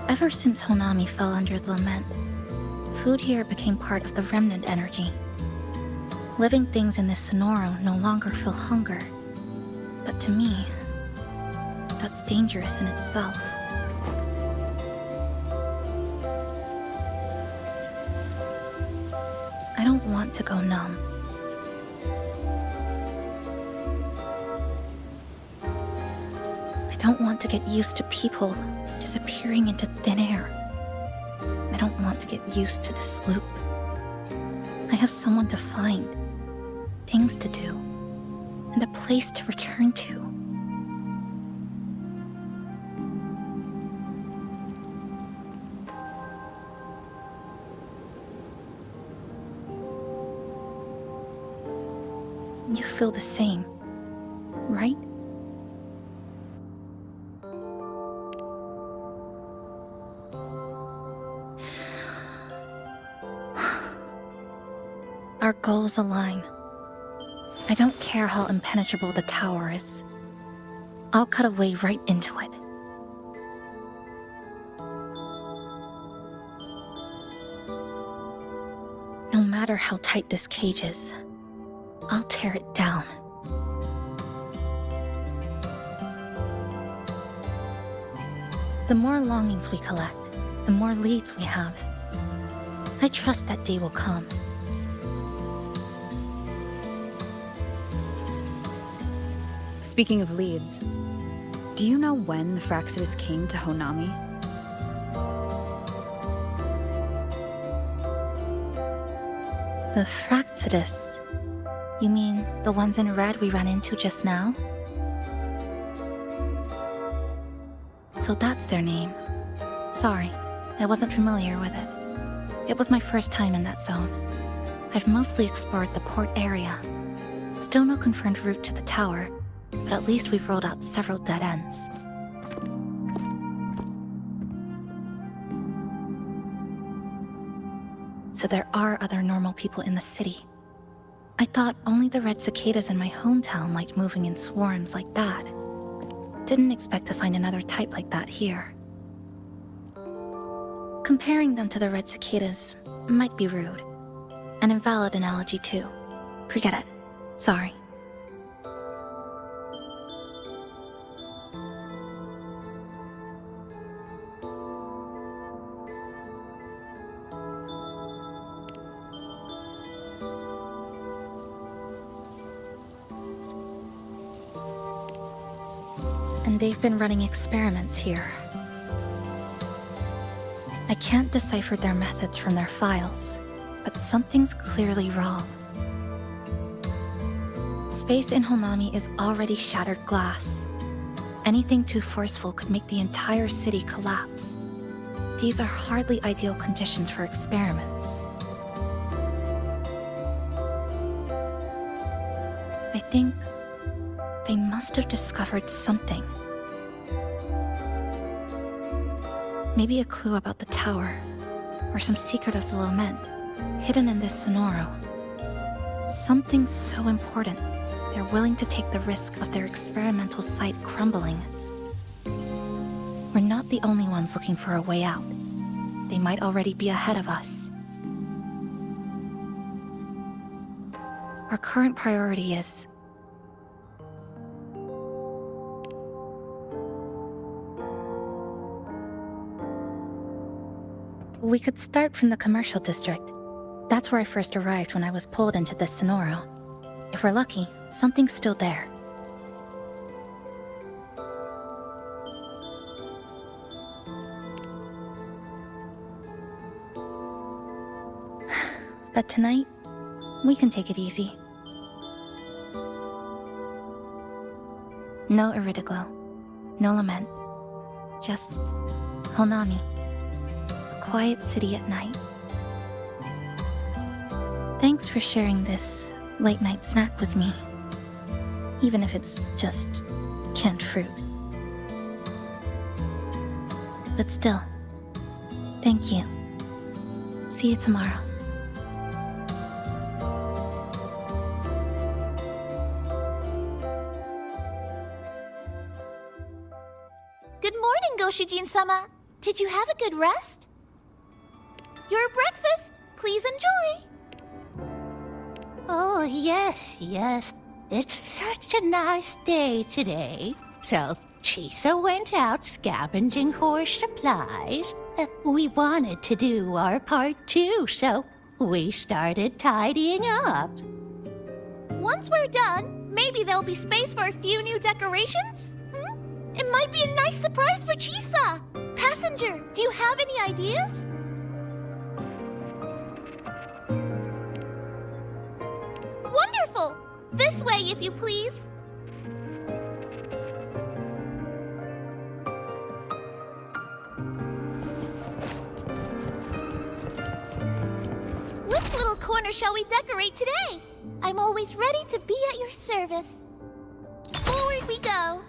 Ever since Honami fell under the lament, food here became part of the remnant energy. Living things in this Sonoro no longer feel hunger. But to me, that's dangerous in itself. I don't want to go numb. I don't want to get used to people disappearing into thin air. I don't want to get used to this loop. I have someone to find, things to do, and a place to return to. You feel the same, right? Our goals align. I don't care how impenetrable the tower is. I'll cut a way right into it. matter how tight this cage is, I'll tear it down. The more longings we collect, the more leads we have. I trust that day will come. Speaking of leads, do you know when the Fractsidus came to Honami? The Fractsidus? You mean the ones in red we ran into just now? So that's their name. Sorry, I wasn't familiar with it. It was my first time in that zone. I've mostly explored the port area. Still no confirmed route to the tower, but at least we've rolled out several dead ends. So there are other normal people in the city. I thought only the red cicadas in my hometown liked moving in swarms like that. Didn't expect to find another type like that here. Comparing them to the red cicadas might be rude. An invalid analogy too. Forget it. Sorry. And they've been running experiments here. I can't decipher their methods from their files, but something's clearly wrong. Space in Honami is already shattered glass. Anything too forceful could make the entire city collapse. These are hardly ideal conditions for experiments. I think they must have discovered something. Maybe a clue about the tower, or some secret of the lament, hidden in this Sonoro. Something so important, they're willing to take the risk of their experimental site crumbling. We're not the only ones looking for a way out. They might already be ahead of us. Our current priority is we could start from the commercial district. That's where I first arrived when I was pulled into this Sonoro. If we're lucky, something's still there. But tonight, we can take it easy. No Iridoglow, no lament, just Honami. Quiet city at night. Thanks for sharing this late-night snack with me, even if it's just canned fruit. But still, thank you. See you tomorrow. Good morning, Goshijin-sama. Did you have a good rest? Your breakfast, please enjoy. Oh, yes. It's such a nice day today. So, Chisa went out scavenging for supplies. We wanted to do our part too, so we started tidying up. Once we're done, maybe there'll be space for a few new decorations? It might be a nice surprise for Chisa. Passenger, do you have any ideas? Wonderful! This way, if you please. Which little corner shall we decorate today? I'm always ready to be at your service. Forward we go.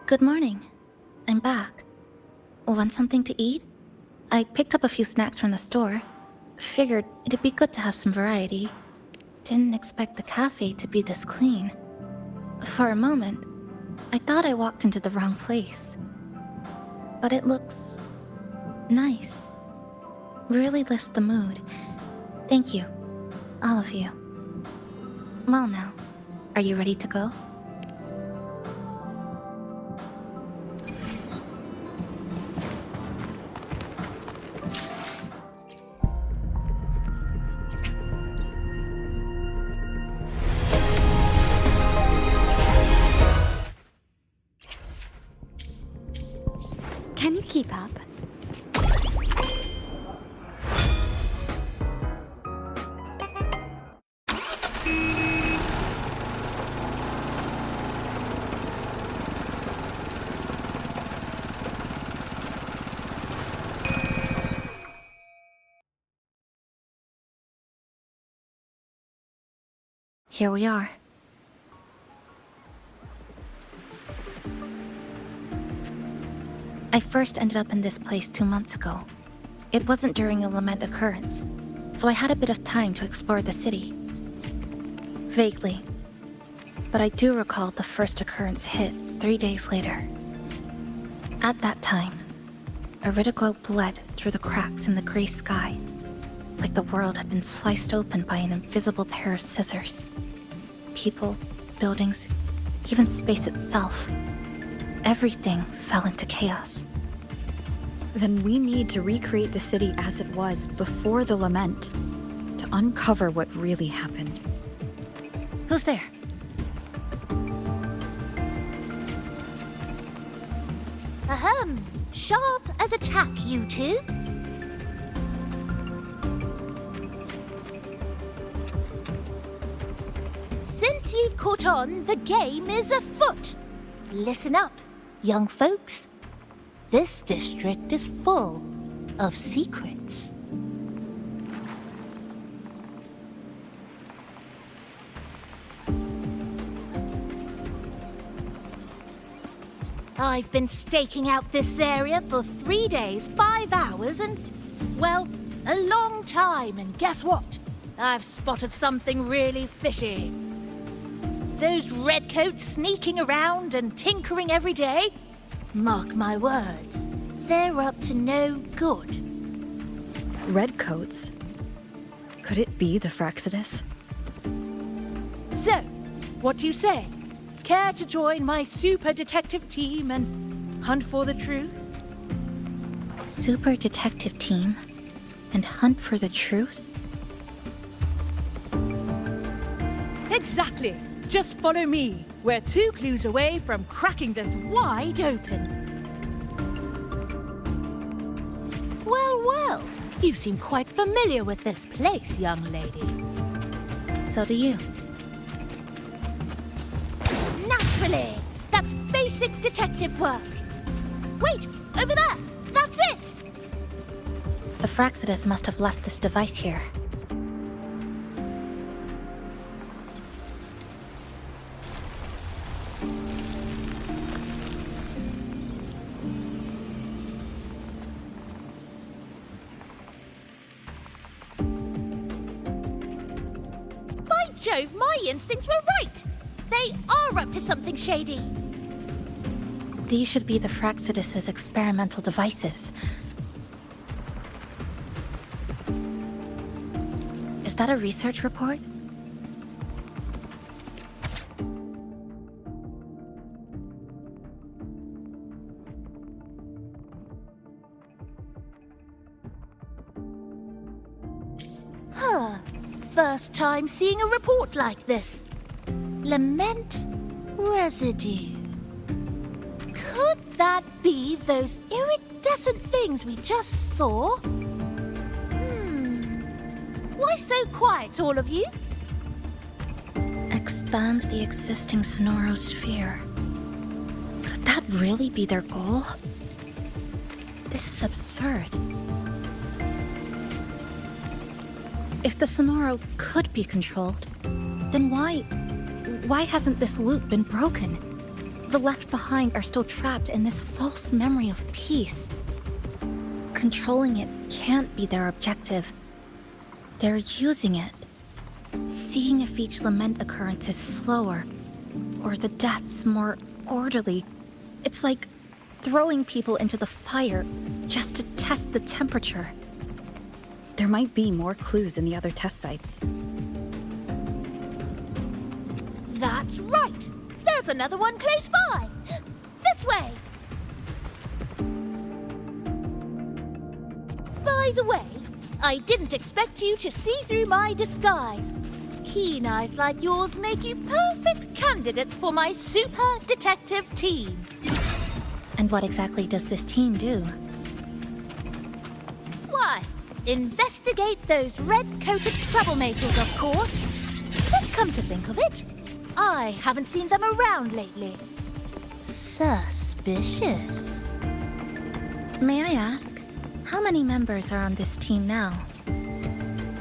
Good morning. I'm back. Want something to eat? I picked up a few snacks from the store. Figured it'd be good to have some variety. Didn't expect the cafe to be this clean. For a moment, I thought I walked into the wrong place. But it looks nice. Really lifts the mood. Thank you, all of you. Well now, are you ready to go? Can you keep up? Here we are. I first ended up in this place 2 months ago. It wasn't during a lament occurrence, so I had a bit of time to explore the city. Vaguely. But I do recall the first occurrence hit 3 days later. At that time, Iridoglow bled through the cracks in the gray sky, like the world had been sliced open by an invisible pair of scissors. People, buildings, even space itself. Everything fell into chaos. Then we need to recreate the city as it was before the lament, to uncover what really happened. Who's there? Ahem. Sharp as a tack, you two. Since you've caught on, the game is afoot. Listen up, young folks. This district is full of secrets. I've been staking out this area for 3 days, 5 hours, and, well, a long time. And guess what? I've spotted something really fishy. Those redcoats sneaking around and tinkering every day, mark my words, they're up to no good. Redcoats? Could it be the Fraxidus? So, what do you say? Care to join my super detective team and hunt for the truth? Super detective team and hunt for the truth? Exactly. Just follow me. We're 2 clues away from cracking this wide open. Well, well. You seem quite familiar with this place, young lady. So do you. Naturally. That's basic detective work. Wait, over there. That's it. The Fraxidus must have left this device here. Jove, my instincts were right! They are up to something shady! These should be the Fraxidus's experimental devices. Is that a research report? First time seeing a report like this. Lament residue. Could that be those iridescent things we just saw? Why so quiet, all of you? Expand the existing sonorosphere. Could that really be their goal? This is absurd. If the Sonoro could be controlled, then why hasn't this loop been broken? the left behind are still trapped in this false memory of peace. Controlling it can't be their objective. They're using it. Seeing if each lament occurrence is slower, or the deaths more orderly. It's like throwing people into the fire just to test the temperature. There might be more clues in the other test sites. That's right! There's another one close by! This way! By the way, I didn't expect you to see through my disguise. Keen eyes like yours make you perfect candidates for my super detective team. And what exactly does this team do? Why, investigate those red-coated troublemakers, of course. But come to think of it, I haven't seen them around lately. Suspicious. May I ask, how many members are on this team now?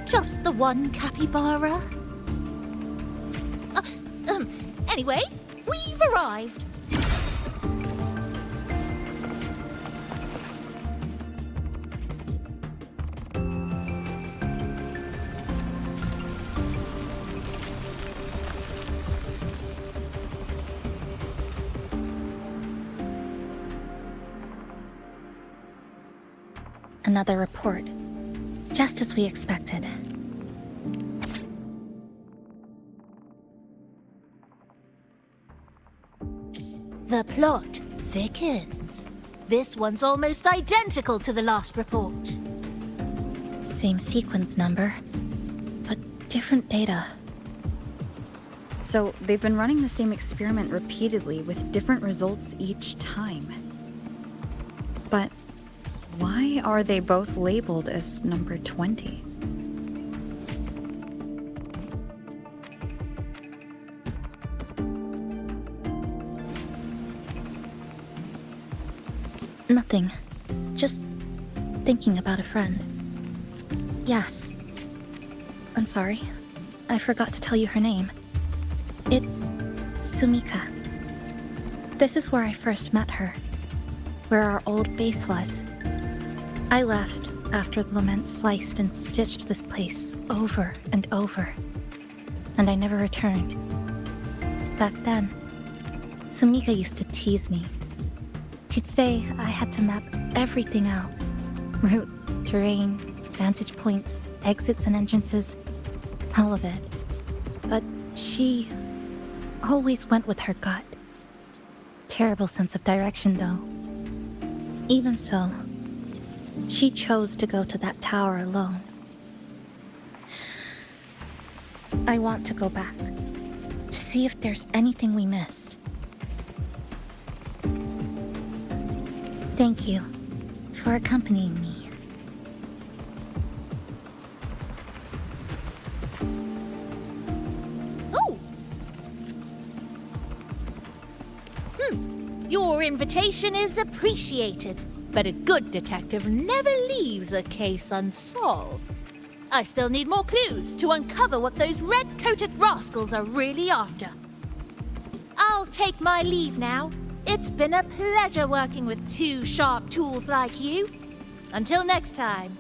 Just the one capybara? Anyway, we've arrived. Another report. Just as we expected. The plot thickens. This one's almost identical to the last report. Same sequence number, but different data. So they've been running the same experiment repeatedly with different results each time. But why are they both labeled as number 20? Nothing. Just thinking about a friend. Yes. I'm sorry. I forgot to tell you her name. It's Sumika. This is where I first met her. Where our old base was. I left after the lament sliced and stitched this place over and over. And I never returned. Back then, Sumika used to tease me. She'd say I had to map everything out. Route, terrain, vantage points, exits and entrances. All of it. But she always went with her gut. Terrible sense of direction, though. Even so, she chose to go to that tower alone. I want to go back, to see if there's anything we missed. Thank you for accompanying me. Oh! Your invitation is appreciated, but a good detective never leaves a case unsolved. I still need more clues to uncover what those red-coated rascals are really after. I'll take my leave now. It's been a pleasure working with two sharp tools like you. Until next time.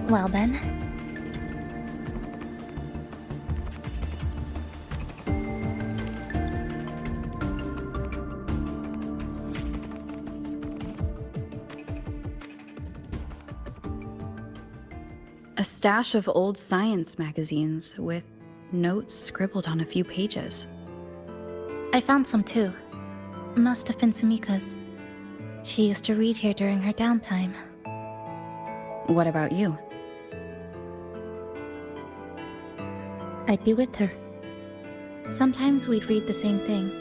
Well then. A stash of old science magazines with notes scribbled on a few pages. I found some too. Must have been Sumika's. She used to read here during her downtime. What about you? I'd be with her. Sometimes we'd read the same thing.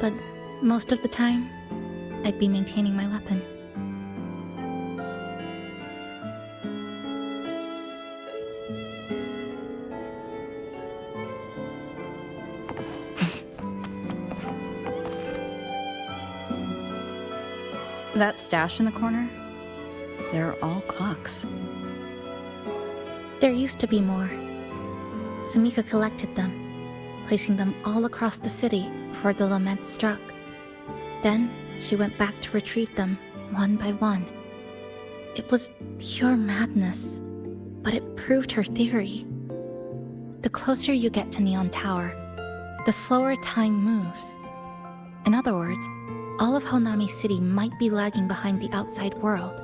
But most of the time, I'd be maintaining my weapon. That stash in the corner? They're all clocks. There used to be more. Sumika collected them. placing them all across the city before the lament struck. Then she went back to retrieve them, one by one. It was pure madness, but it proved her theory. The closer you get to Neon Tower, the slower time moves. In other words, all of Honami City might be lagging behind the outside world.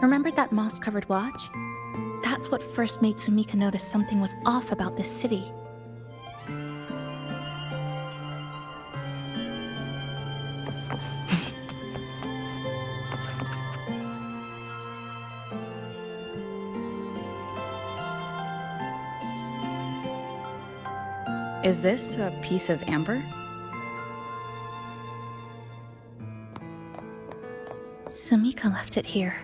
Remember that moss-covered watch? That's what first made Sumika notice something was off about this city. Is this a piece of amber? Sumika left it here.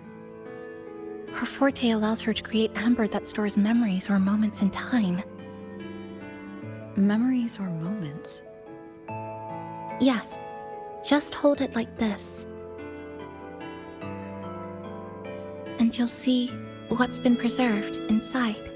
Her forte allows her to create amber that stores memories or moments in time. Memories or moments? Yes, just hold it like this. And you'll see what's been preserved inside.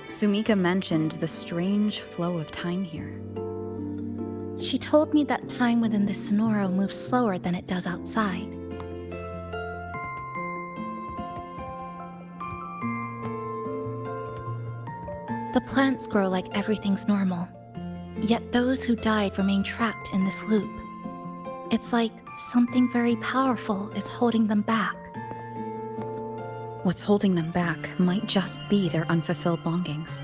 Sumika mentioned the strange flow of time here. She told me that time within the Sonoro moves slower than it does outside. The plants grow like everything's normal, yet those who died remain trapped in this loop. It's like something very powerful is holding them back. What's holding them back might just be their unfulfilled longings.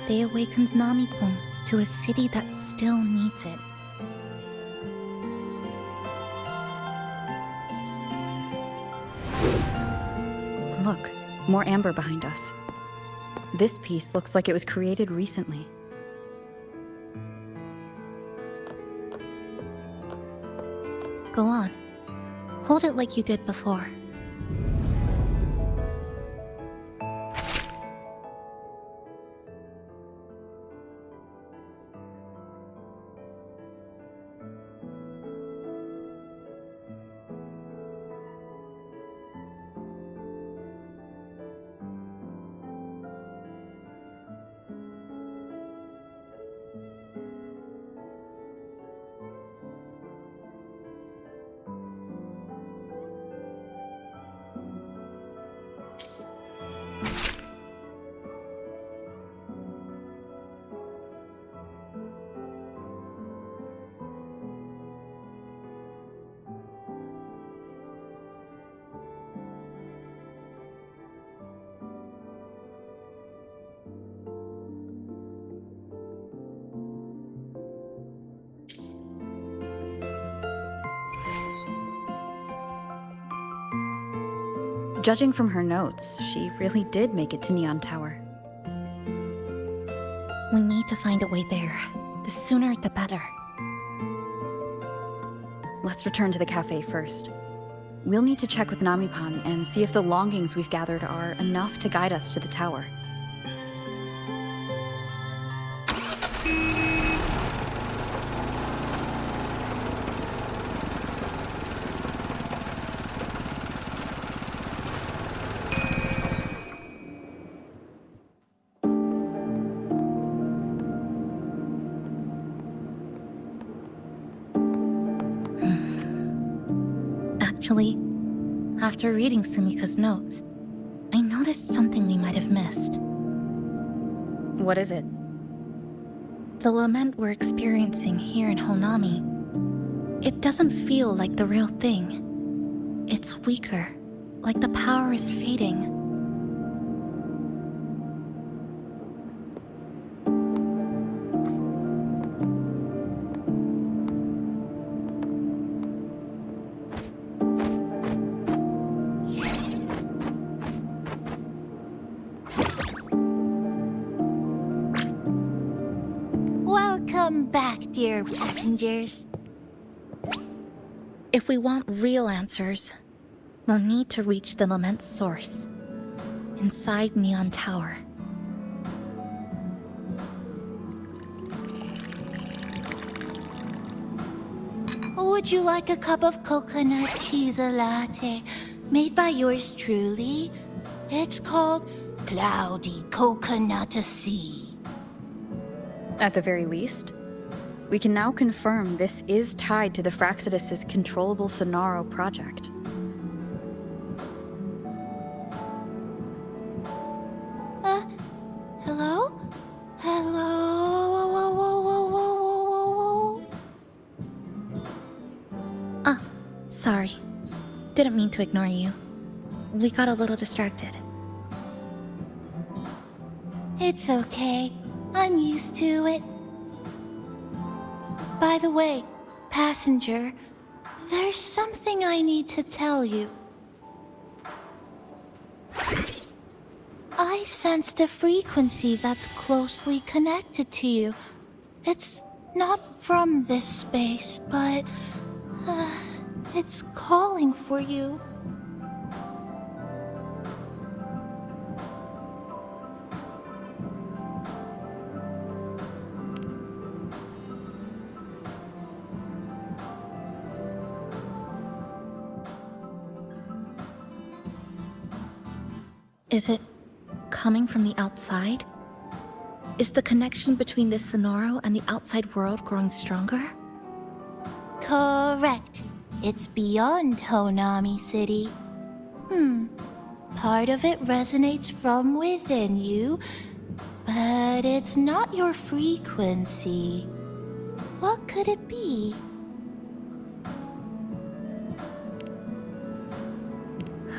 They awakened Namipon to a city that still needs it. Look, more amber behind us. This piece looks like it was created recently. Go on. Hold it like you did before. Judging from her notes, she really did make it to Neon Tower. We need to find a way there. The sooner, the better. Let's return to the cafe first. We'll need to check with Namipon and see if the longings we've gathered are enough to guide us to the tower. Actually, after reading Sumika's notes, I noticed something we might have missed. What is it? The lament we're experiencing here in Honami. It doesn't feel like the real thing. It's weaker, like the power is fading. Welcome back, dear passengers. If we want real answers, we'll need to reach the lament's source, inside Neon Tower. Would you like a cup of coconut Chisa latte made by yours truly? It's called Cloudy Coconut Sea. At the very least, we can now confirm this is tied to the Fraxidus' controllable Sonaro project. Hello? Hello? Whoa, whoa, whoa, whoa, whoa, whoa, whoa. Ah, sorry. Didn't mean to ignore you. We got a little distracted. It's okay. I'm used to it. By the way, passenger, there's something I need to tell you. I sensed a frequency that's closely connected to you. It's not from this space, but it's calling for you. Is it coming from the outside? Is the connection between this Sonaro and the outside world growing stronger? Correct. It's beyond Honami City. Part of it resonates from within you, but it's not your frequency. What could it be?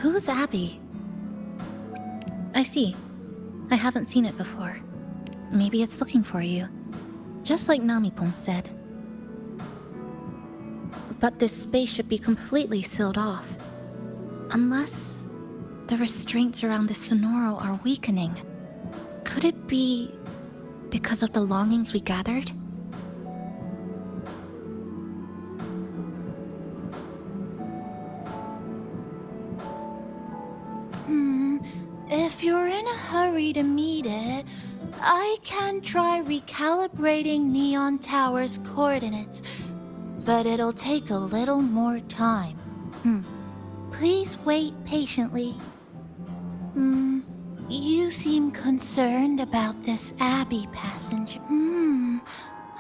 Who's Abby? I see. I haven't seen it before. Maybe it's looking for you. Just like Namipon said. But this space should be completely sealed off. Unless the restraints around the Sonaro are weakening. Could it be because of the longings we gathered? If you're in a hurry to meet it, I can try recalibrating Neon Tower's coordinates, but it'll take a little more time. Please wait patiently. You seem concerned about this Abby passenger.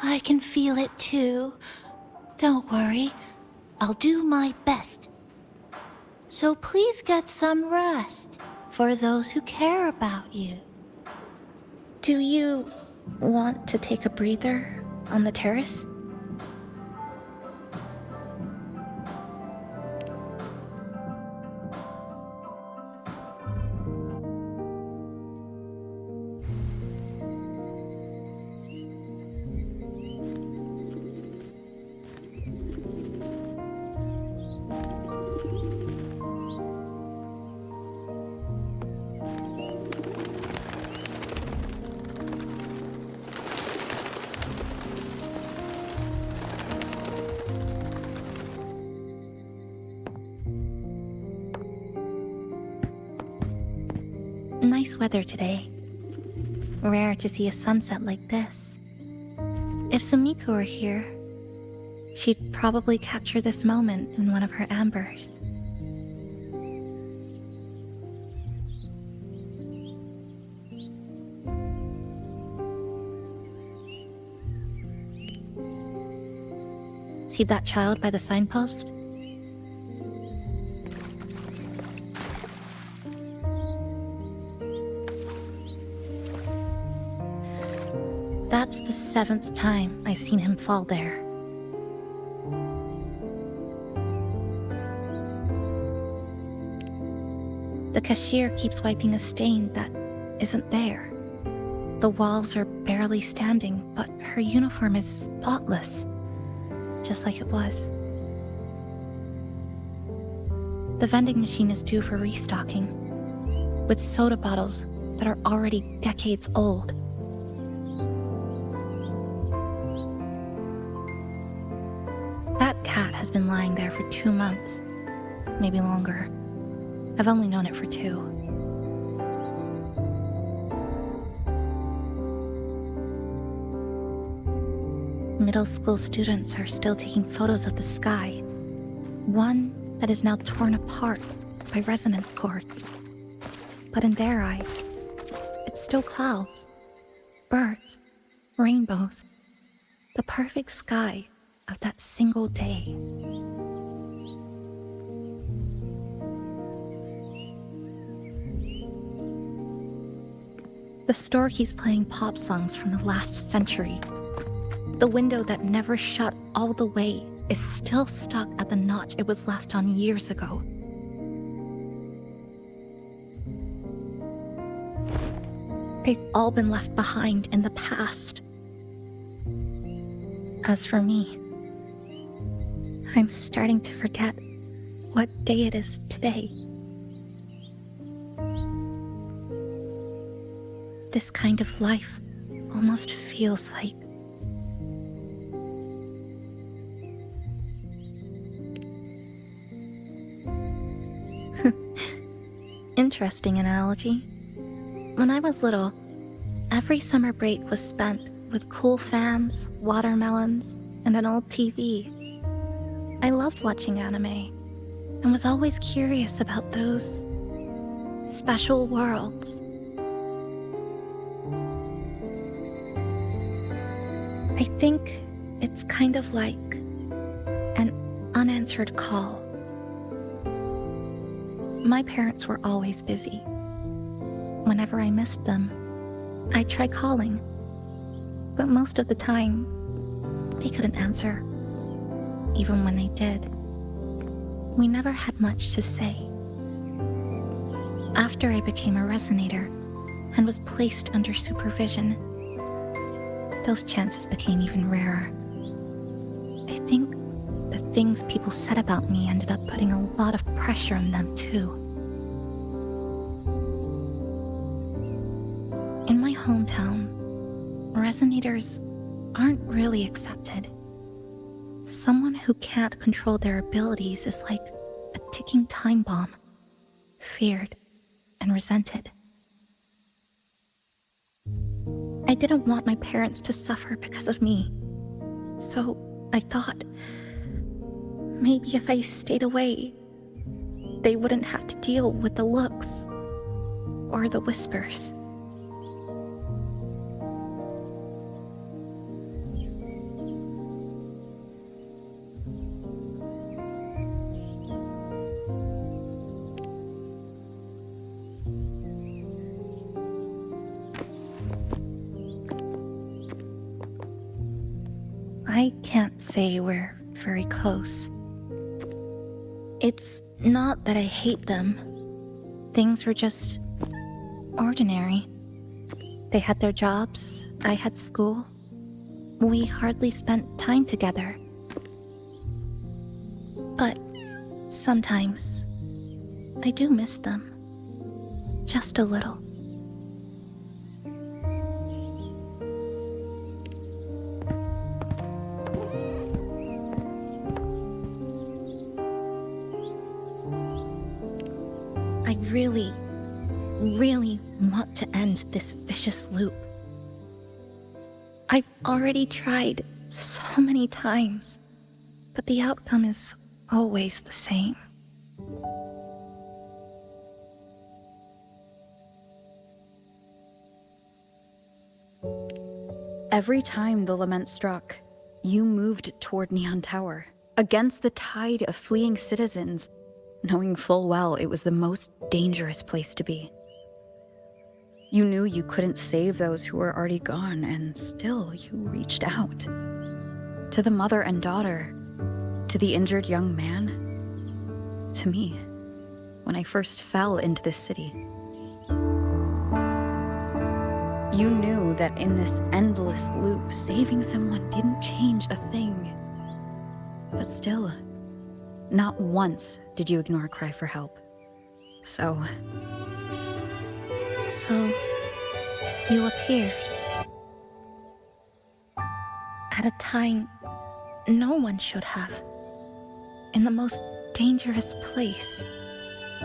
I can feel it too. Don't worry, I'll do my best. So please get some rest for those who care about you. Do you want to take a breather on the terrace? Nice weather today. Rare to see a sunset like this. If Sumiko were here, she'd probably capture this moment in one of her ambers. See that child by the signpost? That's the 7th time I've seen him fall there. The cashier keeps wiping a stain that isn't there. The walls are barely standing, but her uniform is spotless, just like it was. The vending machine is due for restocking, with soda bottles that are already decades old. has been lying there for 2 months, maybe longer. I've only known it for 2. Middle school students are still taking photos of the sky. One that is now torn apart by resonance cords. But in their eye, it's still clouds, birds, rainbows, the perfect sky of that single day. The store keeps playing pop songs from the last century. The window that never shut all the way is still stuck at the notch it was left on years ago. They've all been left behind in the past. As for me, I'm starting to forget what day it is today. This kind of life almost feels like interesting analogy. When I was little, every summer break was spent with cool fans, watermelons, and an old TV. I loved watching anime and was always curious about those special worlds. I think it's kind of like an unanswered call. My parents were always busy. Whenever I missed them, I'd try calling, but most of the time, they couldn't answer. Even when they did, we never had much to say. After I became a resonator and was placed under supervision, those chances became even rarer. I think the things people said about me ended up putting a lot of pressure on them too. In my hometown, resonators aren't really accepted. Someone who can't control their abilities is like a ticking time bomb, feared and resented. I didn't want my parents to suffer because of me, so I thought maybe if I stayed away, they wouldn't have to deal with the looks or the whispers. I can't say we're very close. It's not that I hate them. Things were just ordinary. They had their jobs, I had school. We hardly spent time together. But sometimes I do miss them. Just a little. I really want to end this vicious loop. I've already tried so many times, but the outcome is always the same. Every time the lament struck, you moved toward Neon Tower, against the tide of fleeing citizens, knowing full well it was the most dangerous place to be. You knew you couldn't save those who were already gone, and still you reached out. To the mother and daughter, to the injured young man, to me, when I first fell into this city. You knew that in this endless loop, saving someone didn't change a thing. But still, not once did you ignore a cry for help. So you appeared. At a time no one should have. in the most dangerous place,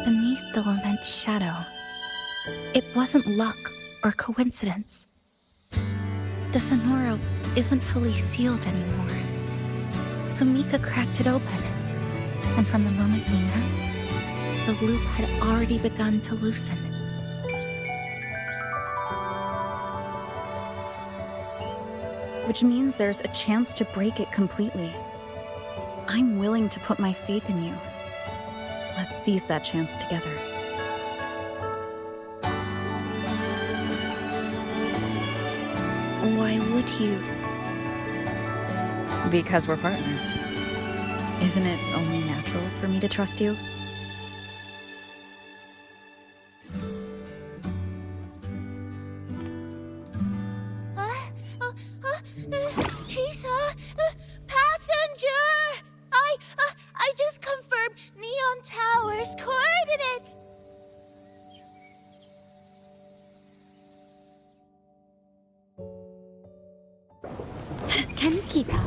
beneath the lament shadow. It wasn't luck or coincidence. The Sonoro isn't fully sealed anymore. Sumika cracked it open, and from the moment we met, the loop had already begun to loosen. Which means there's a chance to break it completely. I'm willing to put my faith in you. Let's seize that chance together. Why would you? Because we're partners. Isn't it only natural for me to trust you? Chisa! Passenger! I just confirmed Neon Tower's coordinates! Can you keep up?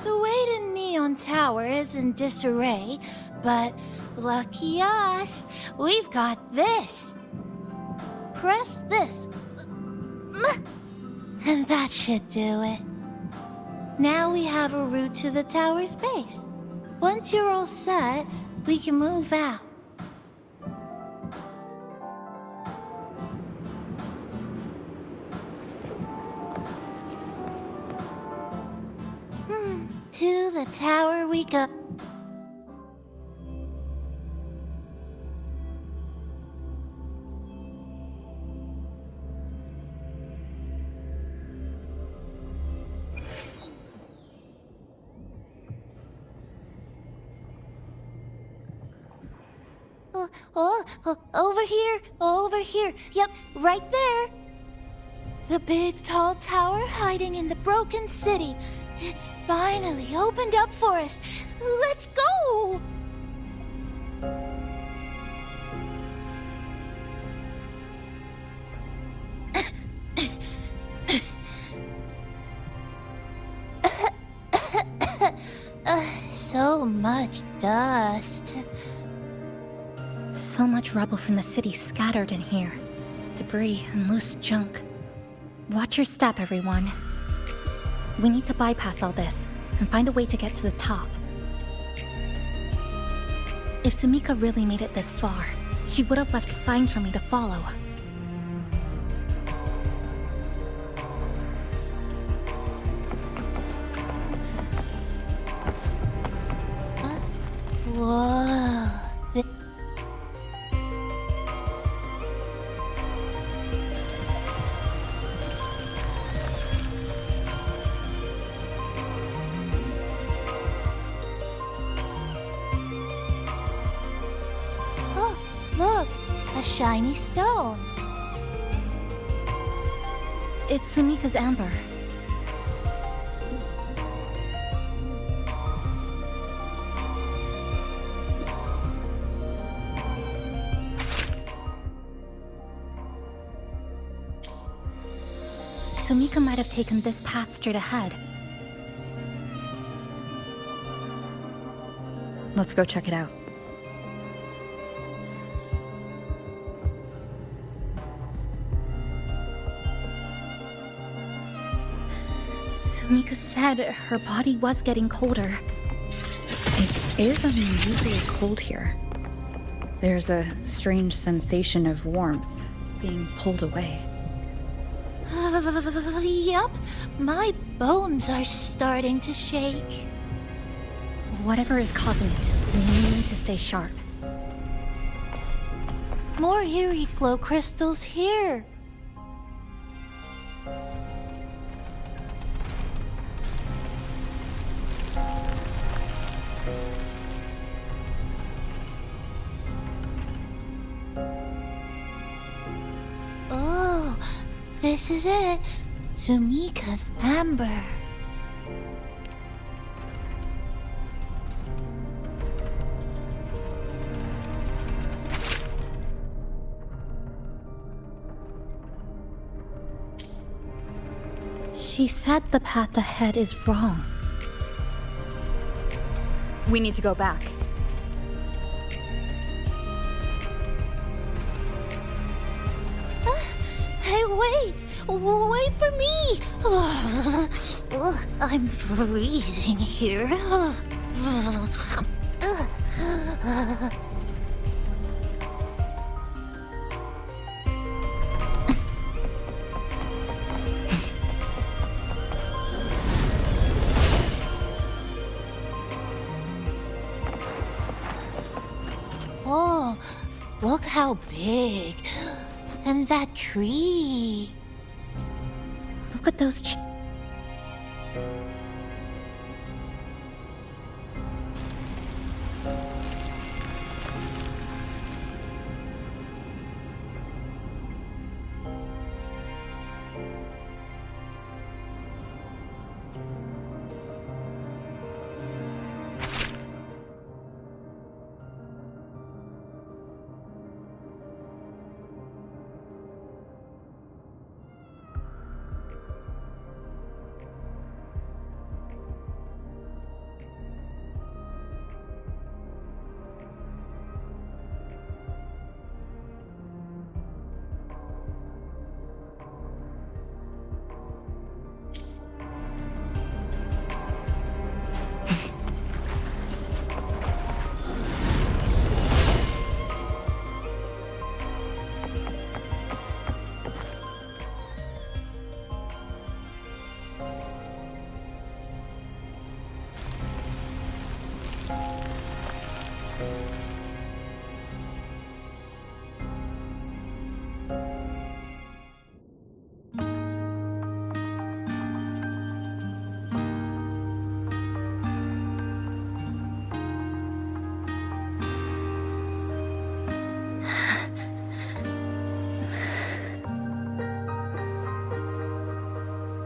The way to Neon Tower is in disarray, but lucky us, we've got this. Press this. And that should do it. Now we have a route to the tower's base. Once you're all set, we can move out. To the tower we go. Over here. Yep, right there. The big tall tower hiding in the broken city. It's finally opened up for us. Let's go! So much dust. So much rubble from the city scattered in here. Debris and loose junk. Watch your step, everyone. We need to bypass all this and find a way to get to the top. If Sumika really made it this far, she would have left signs for me to follow. Whoa. Oh, look, a shiny stone. It's Sumika's amber. Sumika might have taken this path straight ahead. Let's go check it out. Sumika said her body was getting colder. It is unusually cold here. There's a strange sensation of warmth being pulled away. Yup, my bones are starting to shake. Whatever is causing it, we need to stay sharp. More eerie glow crystals here. Oh, this is it. Sumika's amber. She said the path ahead is wrong. We need to go back. Hey, wait! Wait for me! I'm freezing here. Oh, look how big. And that tree. Look at those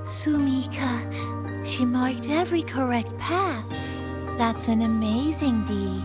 Sumika, she marked every correct path. That's an amazing deed.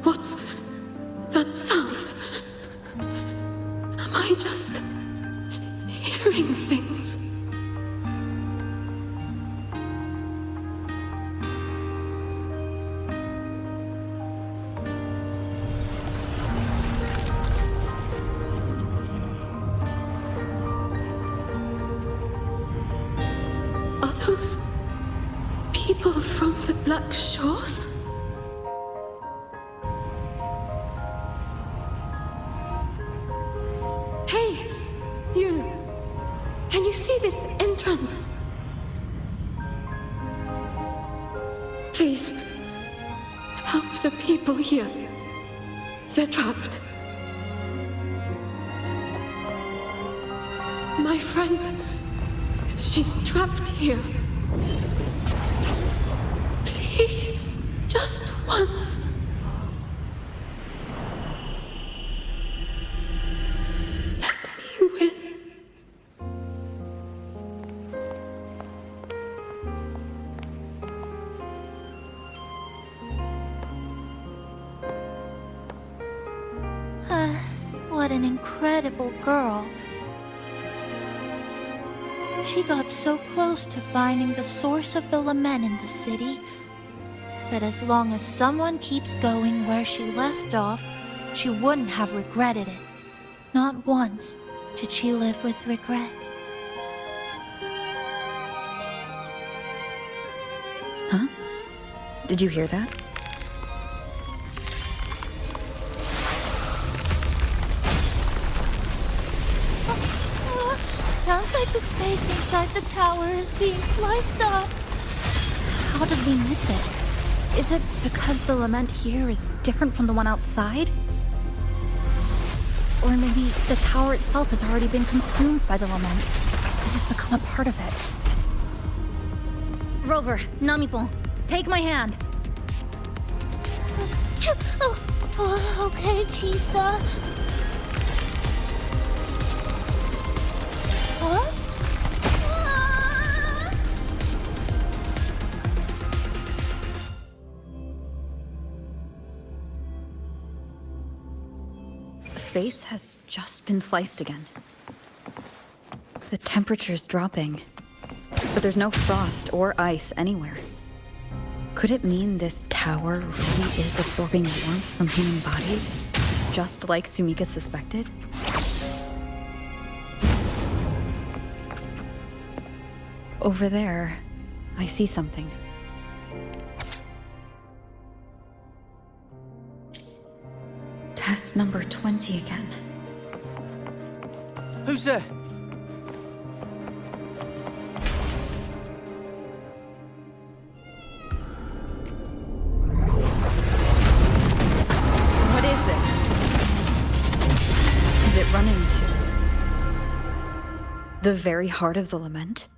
What's that sound? Am I just hearing things? Are those people from the Black Shores? Hey, you! Can you see this entrance? Please, help the people here. They're trapped. My friend, she's trapped here. Please, just once. Let me win. What an incredible girl. She got so close to finding the source of the lament in the city. But as long as someone keeps going where she left off, she wouldn't have regretted it. Not once did she live with regret. Huh? Did you hear that? Sounds like the space inside the tower is being sliced up. How did we miss it? Is it because the lament here is different from the one outside? Or maybe the tower itself has already been consumed by the lament. It has become a part of it. Rover, Namipon, take my hand. Okay, Chisa. Huh? Space has just been sliced again. The temperature's dropping, but there's no frost or ice anywhere. Could it mean this tower really is absorbing warmth from human bodies, just like Sumika suspected? Over there, I see something. Test number 20 again. Who's there? What is this? Is it running to the very heart of the lament?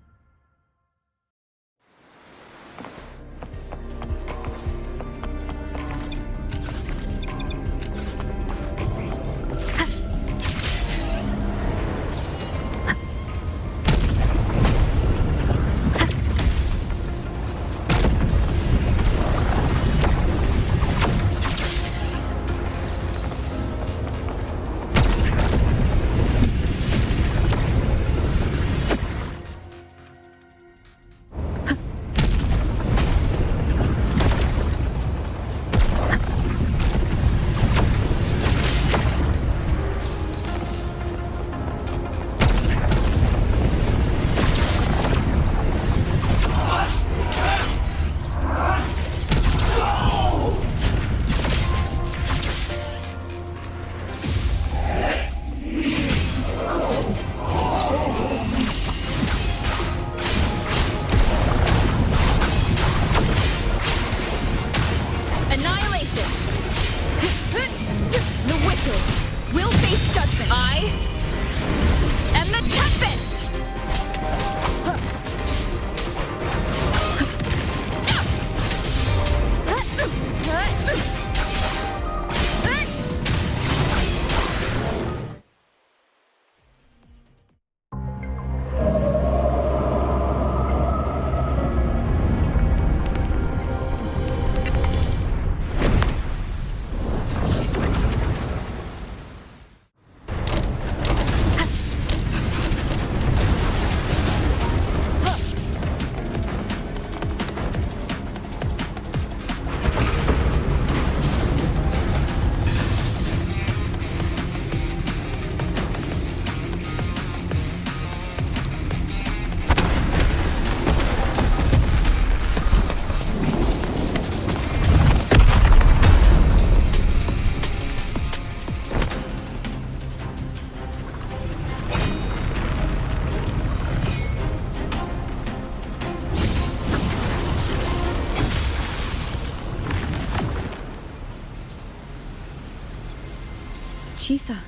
Chisa.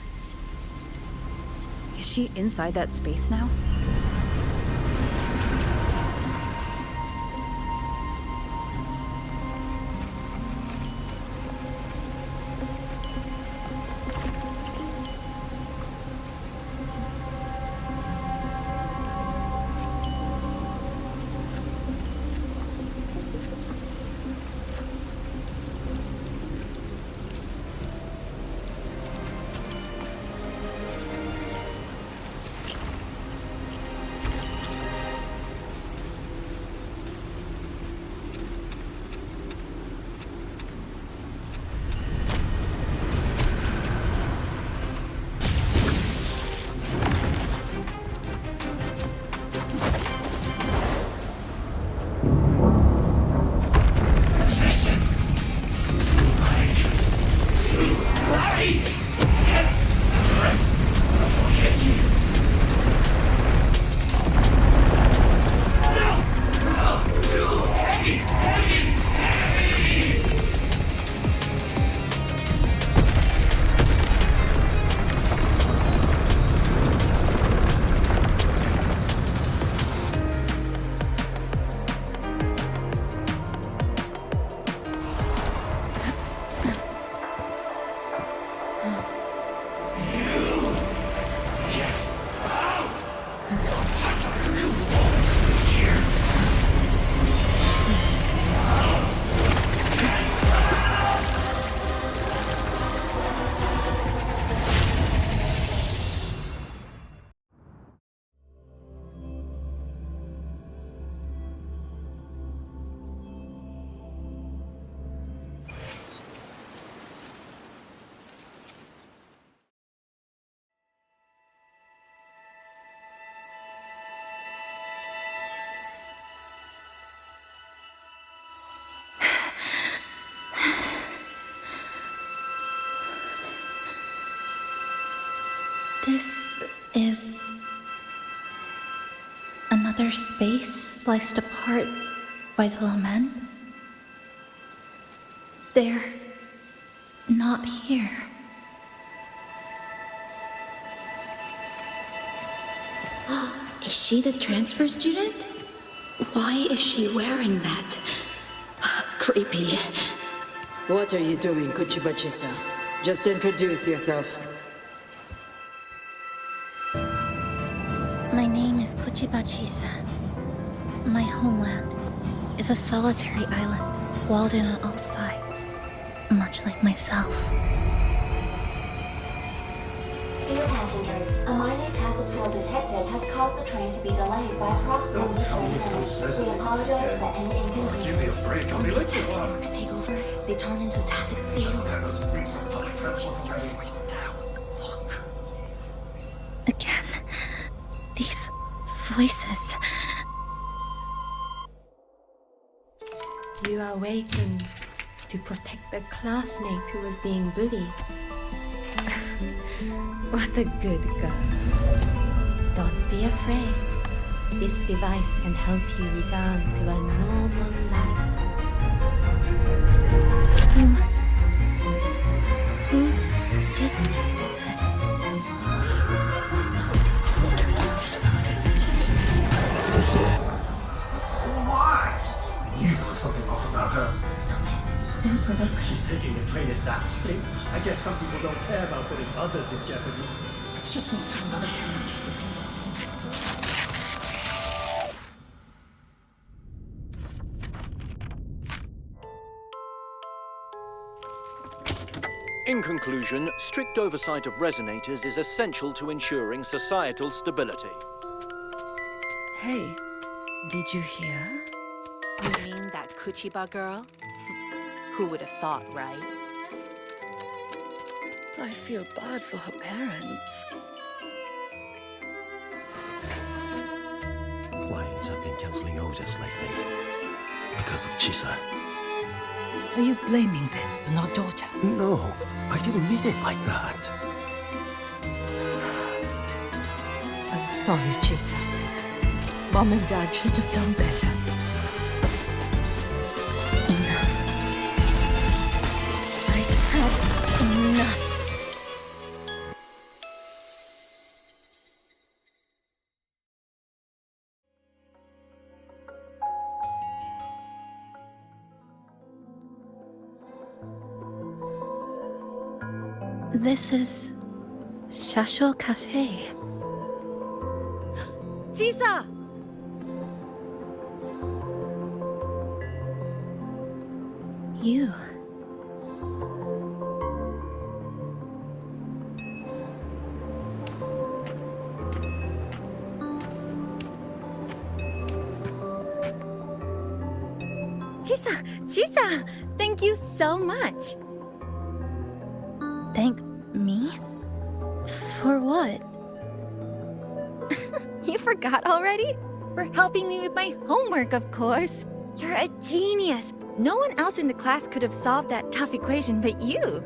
Is she inside that space now? This is another space sliced apart by the lament. They're not here. Is she the transfer student? Why is she wearing that? Creepy. What are you doing, Chisa? Just introduce yourself. My name is Chisa. My homeland is a solitary island, walled in on all sides, much like myself. Dear passengers, a minor task fuel detected has caused the train to be delayed by approximately 30 minutes. We apologize for any inconvenience. Give me a break, I'll be late. Task networks take over, they turn into tacit fields. Again, these voices. You awakened to protect the classmate who was being bullied. What a good girl. Don't be afraid. This device can help you return to a normal life. Who did this? Why? You got something off about her. Stop it. Don't provoke me. She's thinking the train is that steep. I guess some people don't care about putting others in jeopardy. Let's just move to another house. In conclusion, strict oversight of resonators is essential to ensuring societal stability. Hey, did you hear? You mean that Kuchiba girl? Who would have thought, right? I feel bad for her parents. Clients have been cancelling orders lately because of Chisa. Are you blaming this on our daughter? No, I didn't mean it like that. I'm sorry, Chisa. Mom and Dad should have done better. Enough. I have enough. This is Shasho Cafe. Chisa! You. Chisa! Thank you so much. Thank me? For what? You forgot already? For helping me with my homework, of course. You're a genius. No one else in the class could have solved that tough equation but you.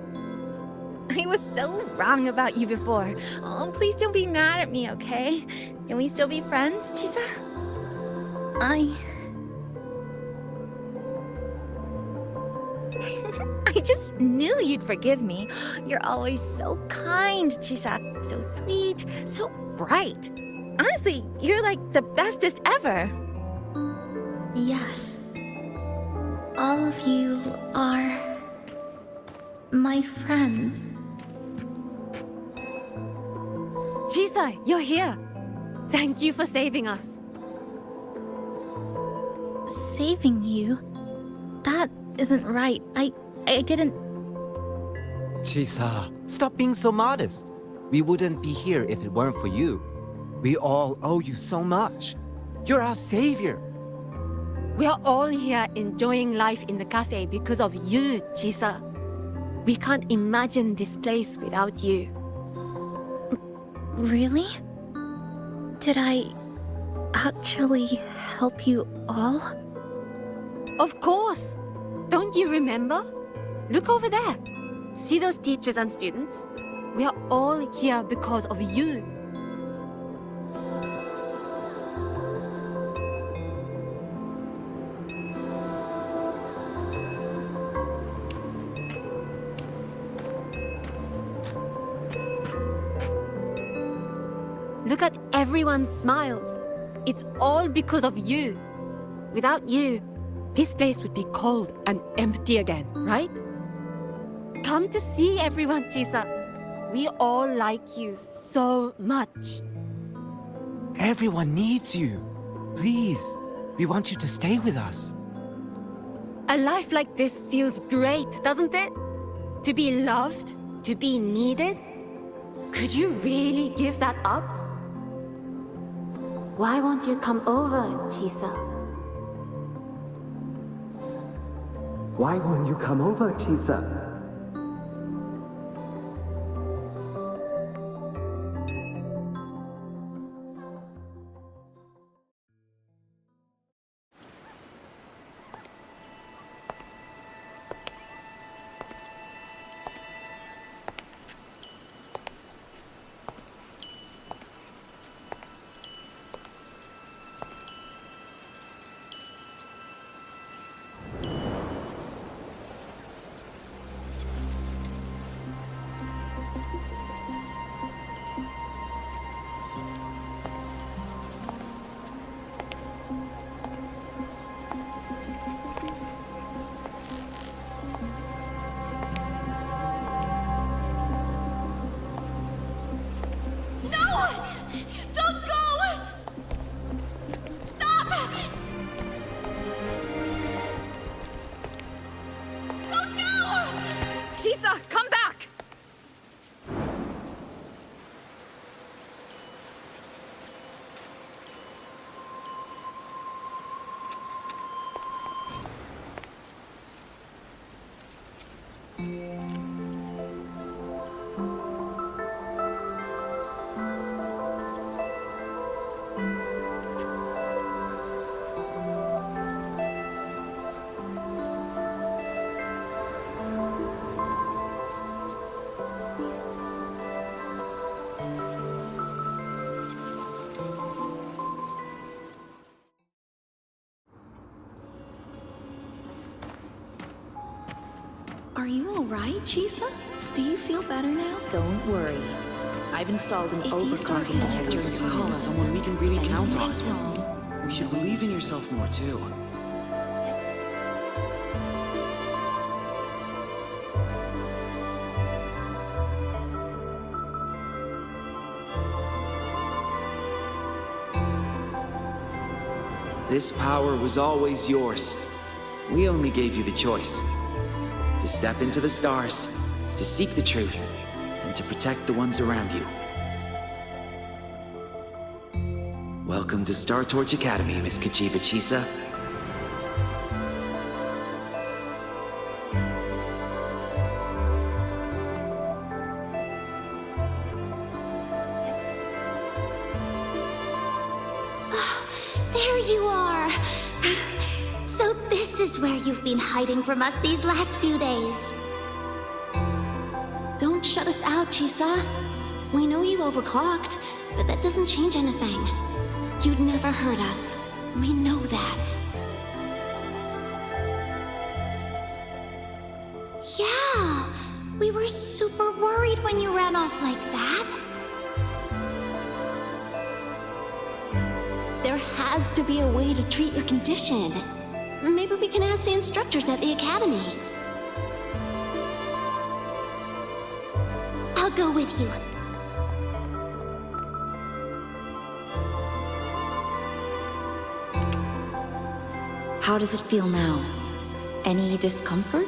I was so wrong about you before. Oh, please don't be mad at me, okay? Can we still be friends, Chisa? I just knew you'd forgive me. You're always so kind, Chisa. So sweet, so bright. Honestly, you're like the bestest ever. Yes. All of you are my friends. Chisa, you're here. Thank you for saving us. Saving you? That isn't right. I didn't... Chisa, stop being so modest. We wouldn't be here if it weren't for you. We all owe you so much. You're our savior. We are all here enjoying life in the cafe because of you, Chisa. We can't imagine this place without you. Really? Did I actually help you all? Of course! Don't you remember? Look over there. See those teachers and students? We are all here because of you. Look at everyone's smiles. It's all because of you. Without you, this place would be cold and empty again, right? Come to see everyone, Chisa. We all like you so much. Everyone needs you. Please, we want you to stay with us. A life like this feels great, doesn't it? To be loved, to be needed. Could you really give that up? Why won't you come over, Chisa? Why won't you come over, Chisa? Chisa, come back! Are you alright, Chisa? Do you feel better now? Don't worry. I've installed an overclocking detector in your car. Someone we can really If count on. anything's wrong, You should believe in yourself more, too. This power was always yours. We only gave you the choice. To step into the stars, to seek the truth, and to protect the ones around you. Welcome to Star Torch Academy, Miss Kachiba Chisa. There you are! So this is where you've been hiding from us these last few days. Don't shut us out, Chisa. We know you overclocked, but that doesn't change anything. You'd never hurt us. We know that. Yeah, we were super worried when you ran off like that. There has to be a way to treat your condition. Maybe we can ask the instructors at the academy. I'll go with you. how does it feel now? Any discomfort?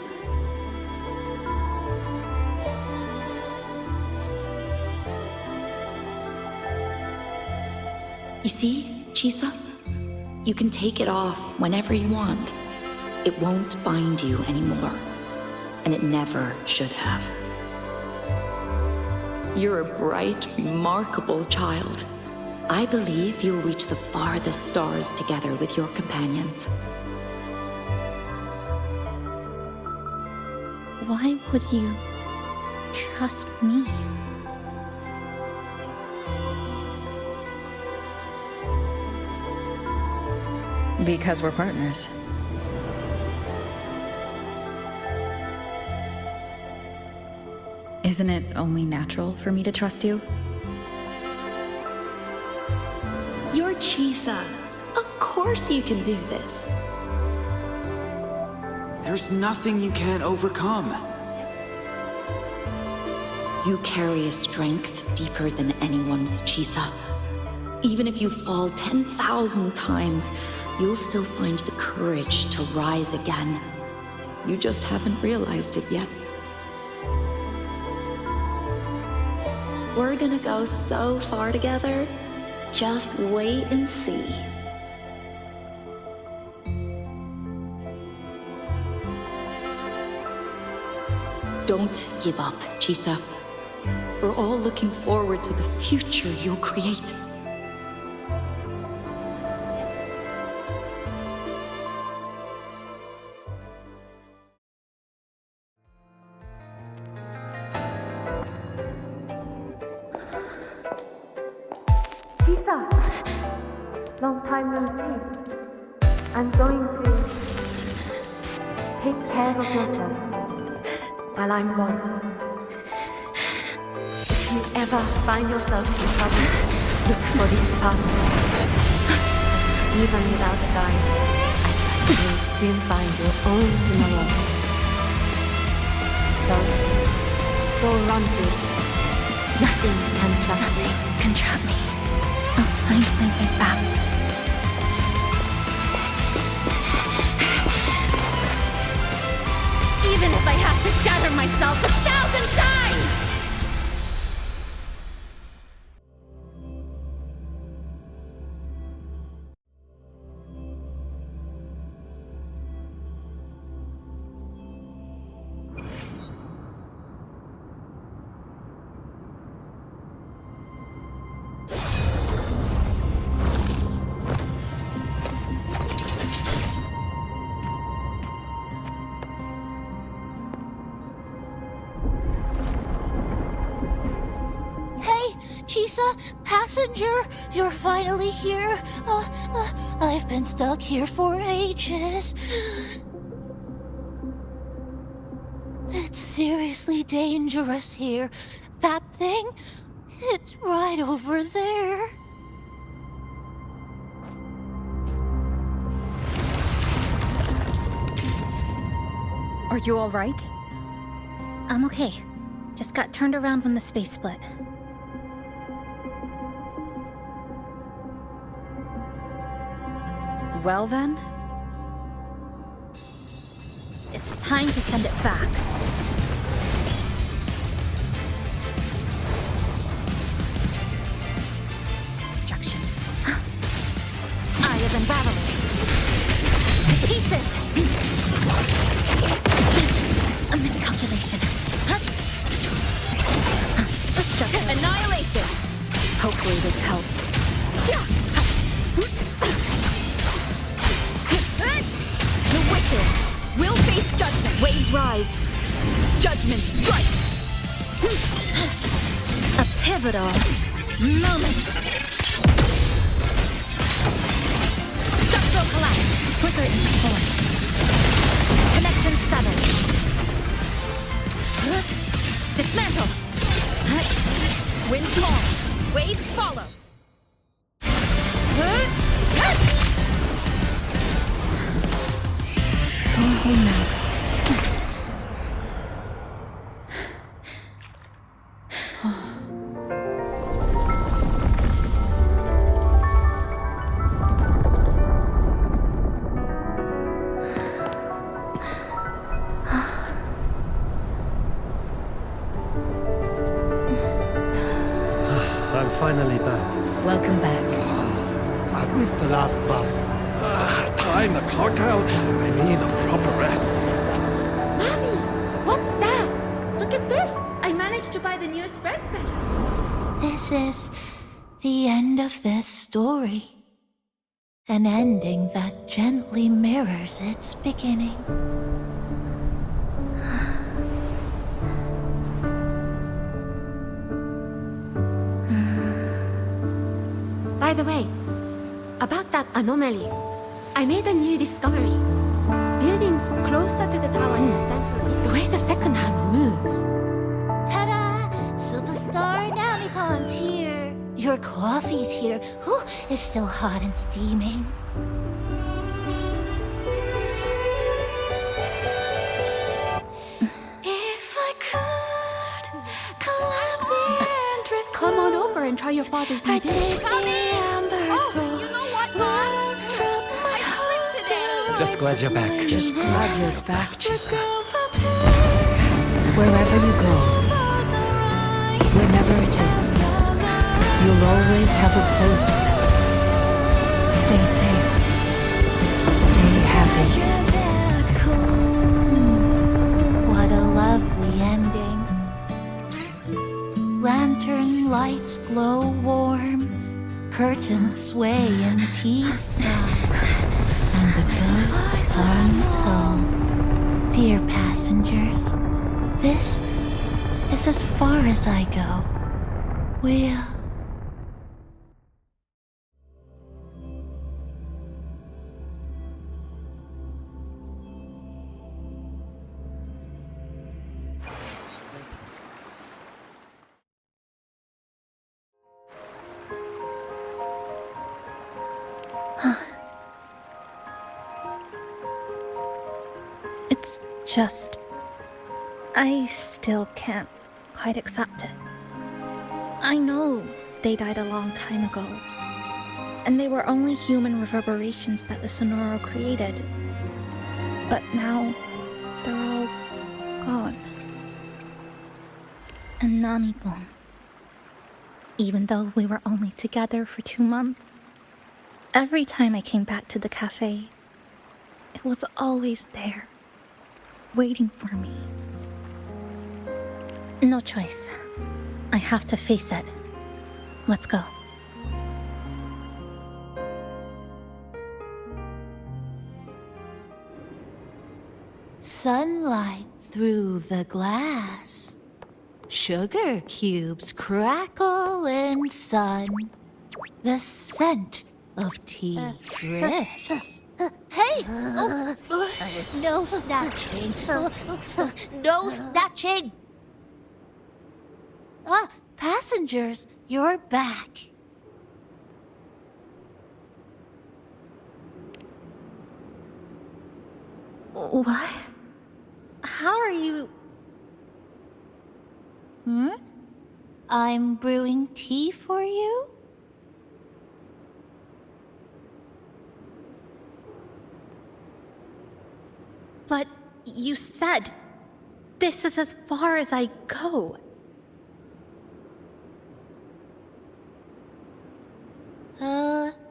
You see, Chisa? You can take it off whenever you want. It won't bind you anymore. And it never should have. You're a bright, remarkable child. I believe you'll reach the farthest stars together with your companions. Why would you trust me? Because we're partners. Isn't it only natural for me to trust you? You're Chisa. Of course you can do this. There's nothing you can't overcome. You carry a strength deeper than anyone's, Chisa. Even if you fall 10,000 times, you'll still find the courage to rise again. You just haven't realized it yet. We're gonna go so far together. Just wait and see. Don't give up, Chisa. We're all looking forward to the future you'll create. Chisa! Long time no see. I'm going to take care of yourself while I'm gone. If you ever find yourself in trouble, look for these passages. Even without a guide, you'll still find your own tomorrow. So, go run to it. Nothing can trap you. Nothing can trap me. I'll find my way back. Even if I have to shatter myself 1,000 times! Chisa, passenger, you're finally here. I've been stuck here for ages. It's seriously dangerous here. That thing, it's right over there. Are you all right? I'm okay. Just got turned around when the space split. Well then? It's time to send it back. Destruction. Eye of Unraveling. To pieces! A miscalculation. Annihilation! Hopefully this helps. The wicked will face judgment. Waves rise. Judgment strikes. A pivotal moment. Structural collapse. Flicker into form. Connection severed. Dismantle. Winds fall. Waves follow. Going home now. I'm finally back. Welcome back. I missed the last bus. Time to clock out. I need a proper rest. Mommy! What's that? Look at this! I managed to buy the newest bread special. This is the end of this story. An ending that gently mirrors its beginning. By the way, about that anomaly, I made a new discovery. Buildings closer to the tower in the center. The way the second hand moves. Ta-da! Superstar Namipon's here. Your coffee's here. Whew, it's still hot and steaming. If I could climb the endless Come on over and try your father's new dish. Just glad you're back. Just glad you're back, Chisa. Wherever you go, whenever it is, you'll always have a place with us. Stay safe. Stay happy. What a lovely ending. Lantern lights glow warm, curtains sway in Chisa, and the boat turns home. Dear passengers, this is as far as I go. We'll... It's just... I still can't quite accept it. I know they died a long time ago, and they were only human reverberations that the Sonoro created. But now, they're all gone. And Namipon. Even though we were only together for 2 months, every time I came back to the cafe, it was always there, waiting for me. No choice. I have to face it. Let's go. Sunlight through the glass. Sugar cubes crackle in sun. The scent of tea drifts. Hey! No snatching. No snatching! Ah, passengers, you're back. What? How are you... I'm brewing tea for you? But you said this is as far as I go.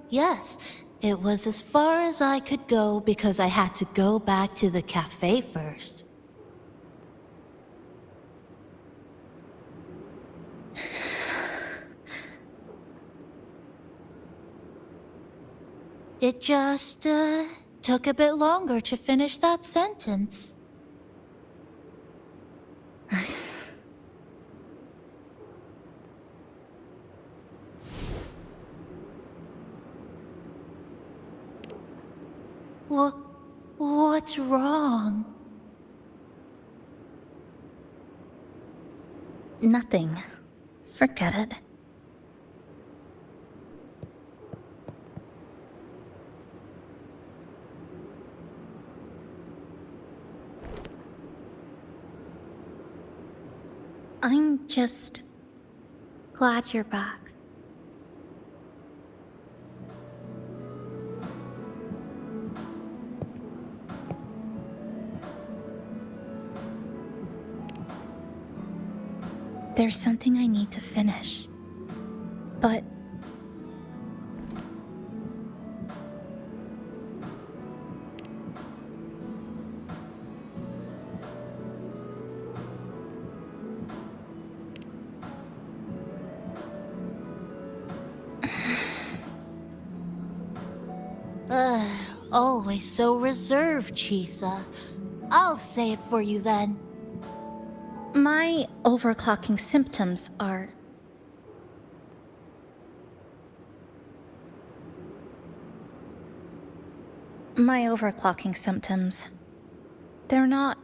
Yes. It was as far as I could go because I had to go back to the cafe first. It just, took a bit longer to finish that sentence. What's wrong? Nothing. Forget it. I'm just glad you're back. There's something I need to finish, but... Always so reserved, Chisa. I'll say it for you then. My overclocking symptoms are... My overclocking symptoms. They're not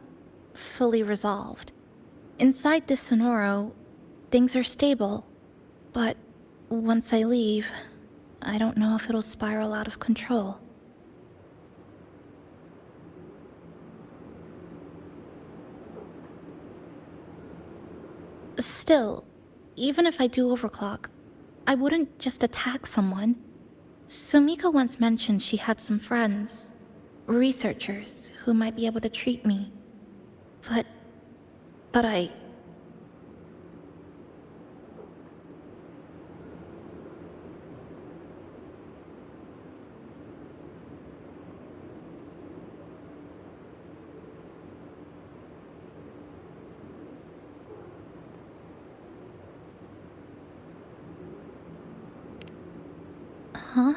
fully resolved. Inside the Sonoro, things are stable, but once I leave, I don't know if it'll spiral out of control. Still, even if I do overclock, I wouldn't just attack someone. Sumika once mentioned she had some friends, researchers, who might be able to treat me. But I... Huh?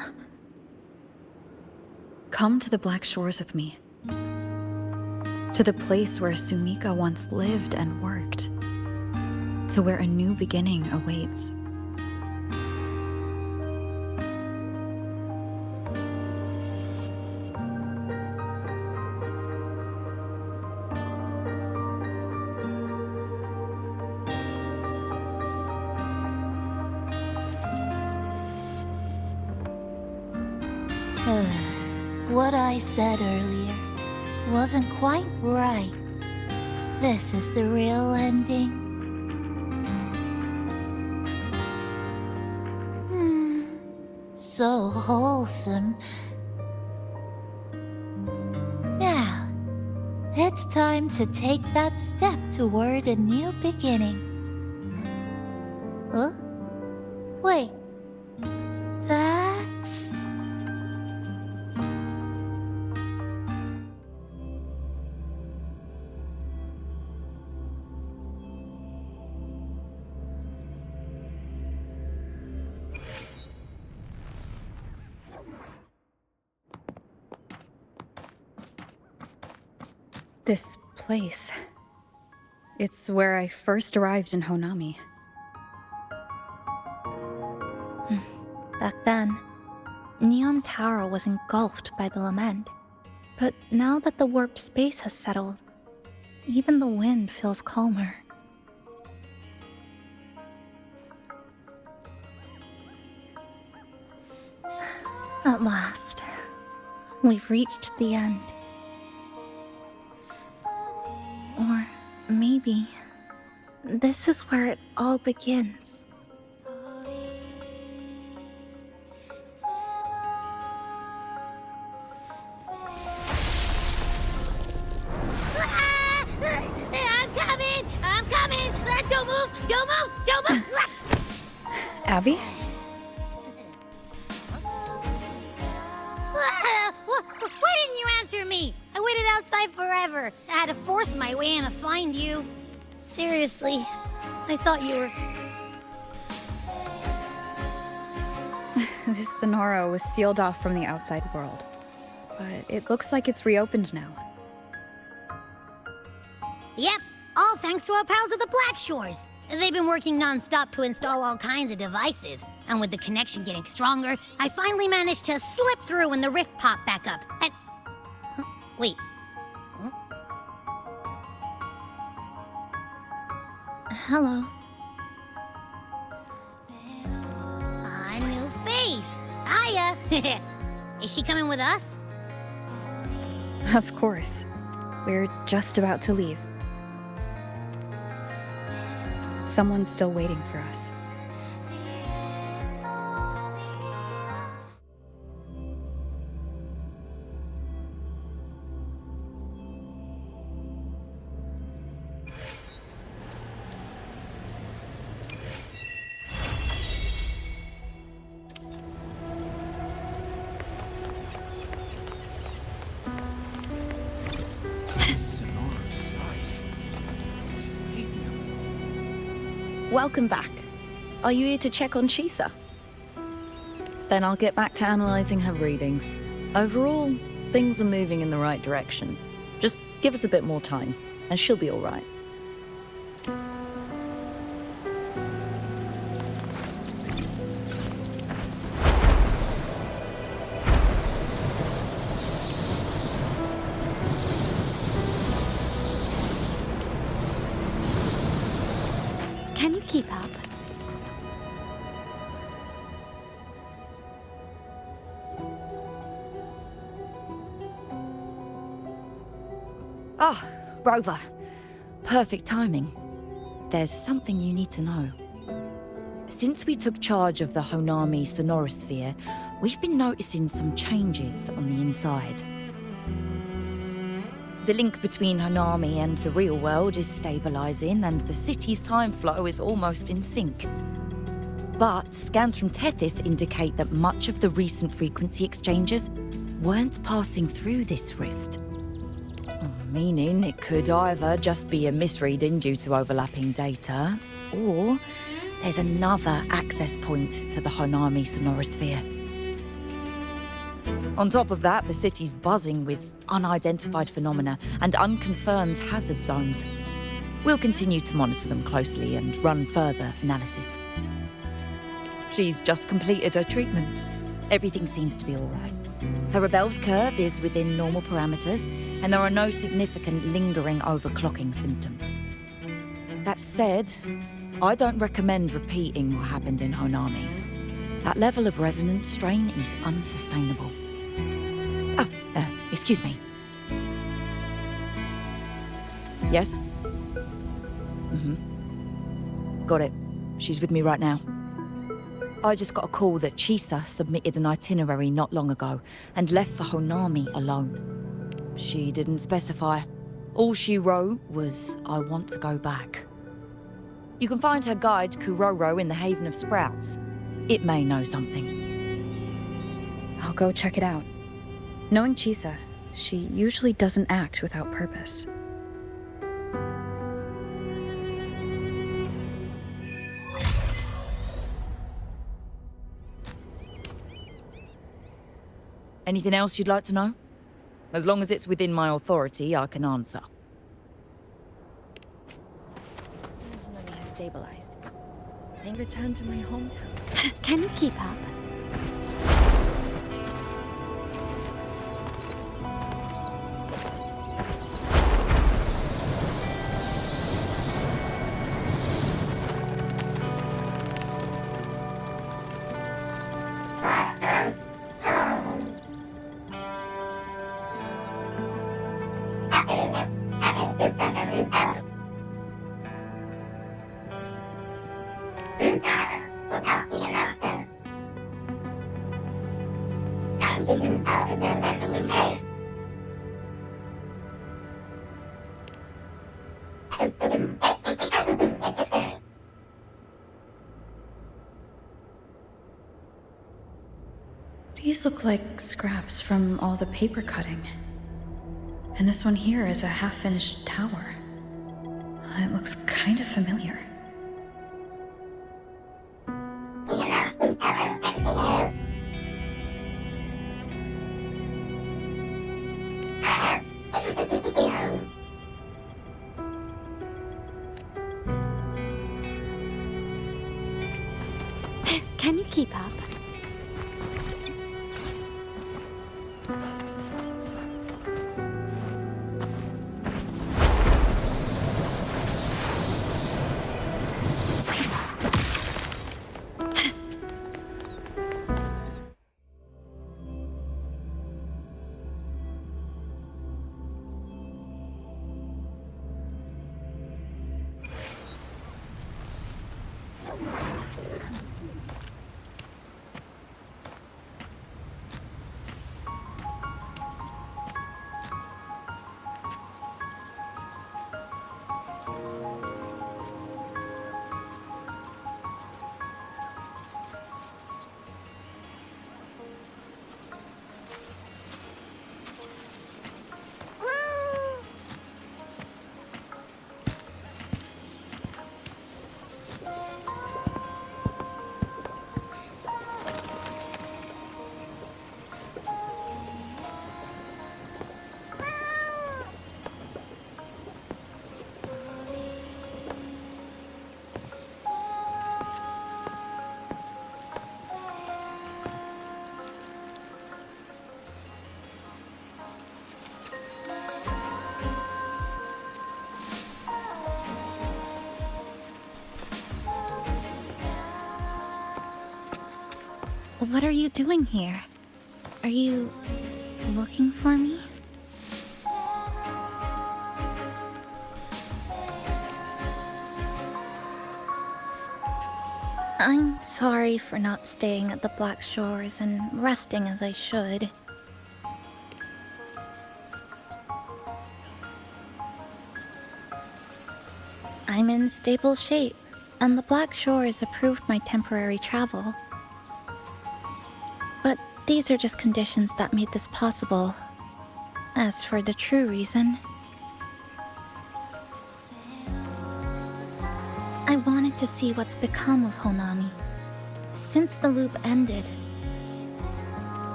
Come to the Black Shores with me. To the place where Sumika once lived and worked. To where a new beginning awaits. What I said earlier wasn't quite right. This is the real ending. So wholesome. Now, it's time to take that step toward a new beginning. Huh? Wait. That's... This place. It's where I first arrived in Honami. Back then, Neon Tower was engulfed by the lament. But now that the warped space has settled, even the wind feels calmer. At last, we've reached the end. Or maybe this is where it all begins. I'm coming! Don't move! Don't move! Don't move! Abby? Why didn't you answer me? I waited outside forever. I had to force my way in to find you. Seriously, I thought you were... This Sonoro was sealed off from the outside world. But it looks like it's reopened now. Yep, all thanks to our pals at the Black Shores. They've been working non-stop to install all kinds of devices. And with the connection getting stronger, I finally managed to slip through when the rift popped back up. And... Wait. Huh? Hello. A new face. Hiya. Is she coming with us? Of course. We're just about to leave. Someone's still waiting for us. Welcome back. Are you here to check on Chisa? Then I'll get back to analyzing her readings. Overall, things are moving in the right direction. Just give us a bit more time, and she'll be all right. Ah, Rover. Perfect timing. There's something you need to know. Since we took charge of the Honami sonorosphere, we've been noticing some changes on the inside. The link between Honami and the real world is stabilizing, and the city's time flow is almost in sync. But scans from Tethys indicate that much of the recent frequency exchanges weren't passing through this rift. Meaning it could either just be a misreading due to overlapping data, or there's another access point to the Honami sonorosphere. On top of that, the city's buzzing with unidentified phenomena and unconfirmed hazard zones. We'll continue to monitor them closely and run further analysis. She's just completed her treatment. Everything seems to be all right. Her rebel's curve is within normal parameters, and there are no significant lingering overclocking symptoms. That said, I don't recommend repeating what happened in Honami. That level of resonance strain is unsustainable. Oh, excuse me. Yes? Got it. She's with me right now. I just got a call that Chisa submitted an itinerary not long ago and left for Honami alone. She didn't specify. All she wrote was, "I want to go back." You can find her guide, Kuroro, in the Haven of Sprouts. It may know something. I'll go check it out. Knowing Chisa, she usually doesn't act without purpose. Anything else you'd like to know? As long as it's within my authority, I can answer. Money has stabilized. Then return to my hometown. Can you keep up? These look like scraps from all the paper cutting. And this one here is a half-finished tower. It looks kind of familiar. Can you keep up? What are you doing here? Are you looking for me? I'm sorry for not staying at the Black Shores and resting as I should. I'm in stable shape, and the Black Shores approved my temporary travel. But these are just conditions that made this possible. As for the true reason, I wanted to see what's become of Honami. Since the loop ended,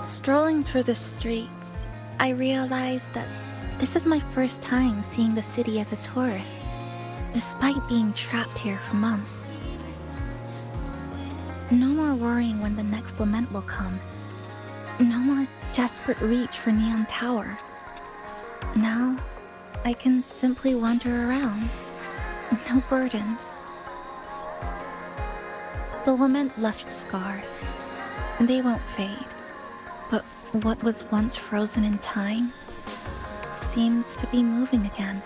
strolling through the streets, I realized that this is my first time seeing the city as a tourist, despite being trapped here for months. No more worrying when the next lament will come. No more desperate reach for Neon Tower. Now, I can simply wander around. No burdens. The lament left scars. They won't fade. But what was once frozen in time seems to be moving again.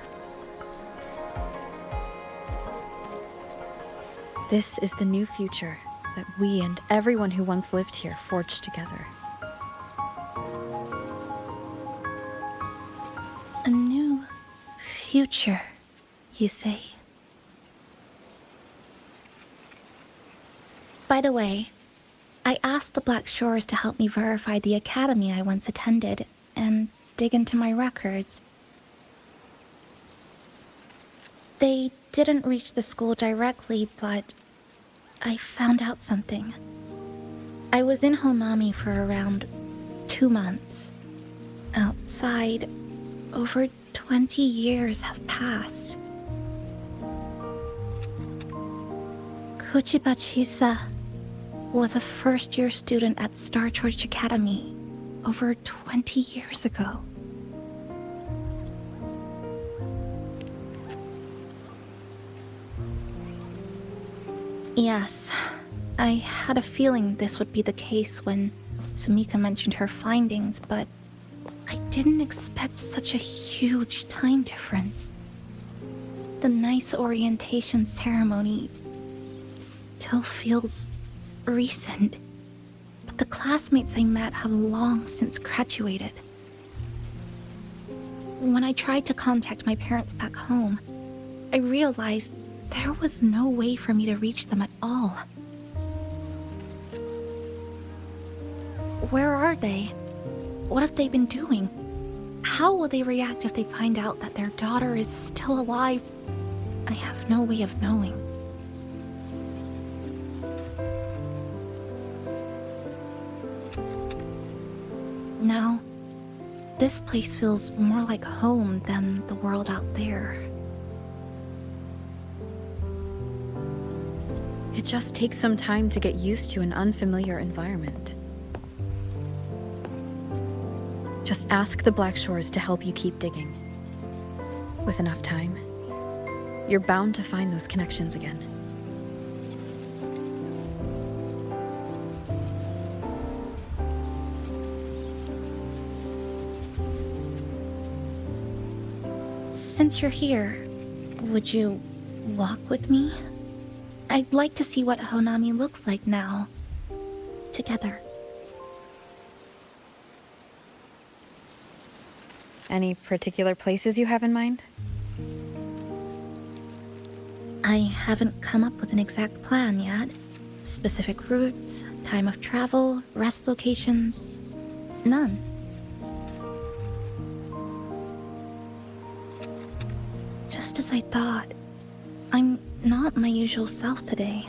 This is the new future that we and everyone who once lived here forged together. A new future, you say? By the way, I asked the Black Shores to help me verify the academy I once attended and dig into my records. They didn't reach the school directly, but I found out something. I was in Honami for around 2 months. Outside, over 20 years have passed. Chisa was a first-year student at Star Church Academy over 20 years ago. Yes, I had a feeling this would be the case when Sumika mentioned her findings, but I didn't expect such a huge time difference. The nice orientation ceremony still feels recent, but the classmates I met have long since graduated. When I tried to contact my parents back home, I realized there was no way for me to reach them at all. Where are they? What have they been doing? How will they react if they find out that their daughter is still alive? I have no way of knowing. Now, this place feels more like home than the world out there. It just takes some time to get used to an unfamiliar environment. Just ask the Black Shores to help you keep digging. With enough time, you're bound to find those connections again. Since you're here, would you walk with me? I'd like to see what Honami looks like now. Together. Any particular places you have in mind? I haven't come up with an exact plan yet. Specific routes, time of travel, rest locations, none. Just as I thought, I'm not my usual self today.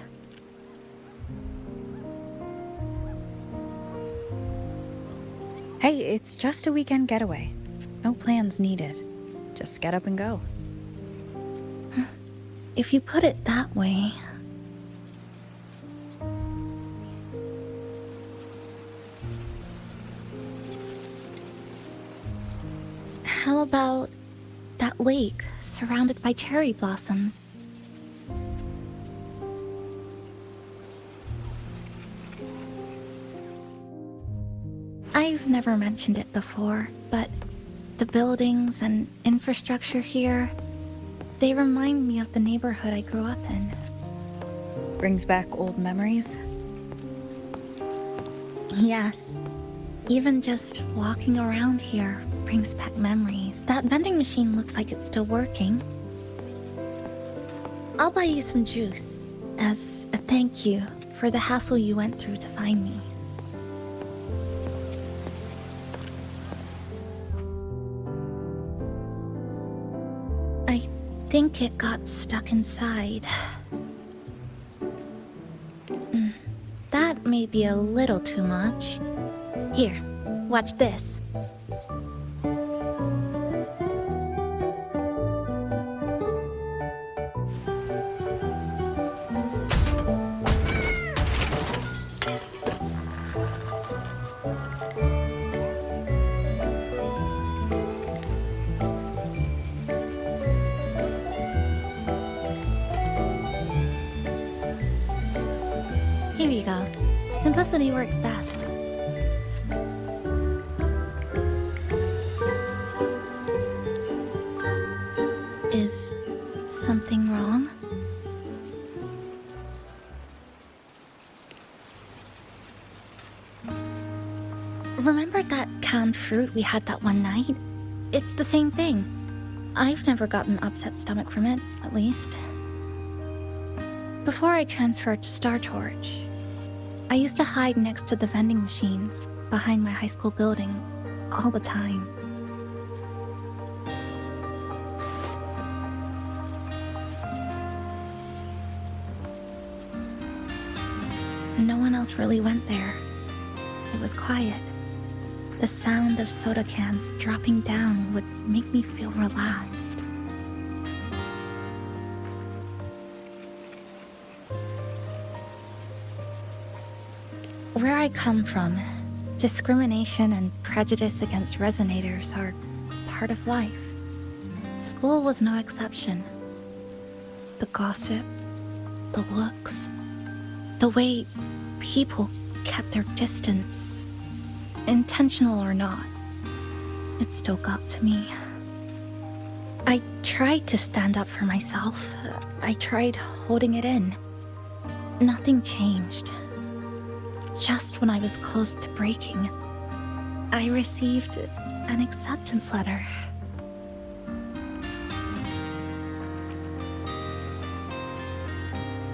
Hey, it's just a weekend getaway. No plans needed. Just get up and go. If you put it that way... How about that lake surrounded by cherry blossoms? I've never mentioned it before, but the buildings and infrastructure here, they remind me of the neighborhood I grew up in. Brings back old memories? Yes. Even just walking around here brings back memories. That vending machine looks like it's still working. I'll buy you some juice as a thank you for the hassle you went through to find me. I think it got stuck inside. That may be a little too much. Here, watch this. Here you go. Simplicity works best. Is something wrong? Remember that canned fruit we had that one night? It's the same thing. I've never gotten upset stomach from it, at least. Before I transferred to Star Torch, I used to hide next to the vending machines behind my high school building all the time. No one else really went there. It was quiet. The sound of soda cans dropping down would make me feel relaxed. Where I come from, discrimination and prejudice against resonators are part of life. School was no exception. The gossip, the looks, the way people kept their distance, intentional or not, it still got to me. I tried to stand up for myself. I tried holding it in. Nothing changed. Just when I was close to breaking, I received an acceptance letter.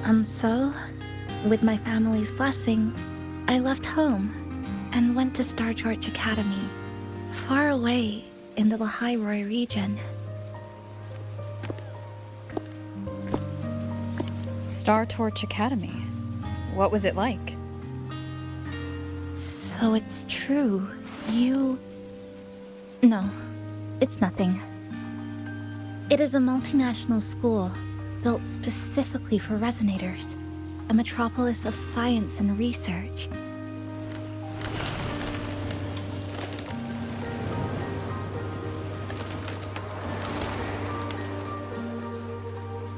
And so, with my family's blessing, I left home and went to Star Torch Academy, far away in the Lahairoi region. Star Torch Academy. What was it like? So it's true. No, it's nothing. It is a multinational school built specifically for resonators, a metropolis of science and research.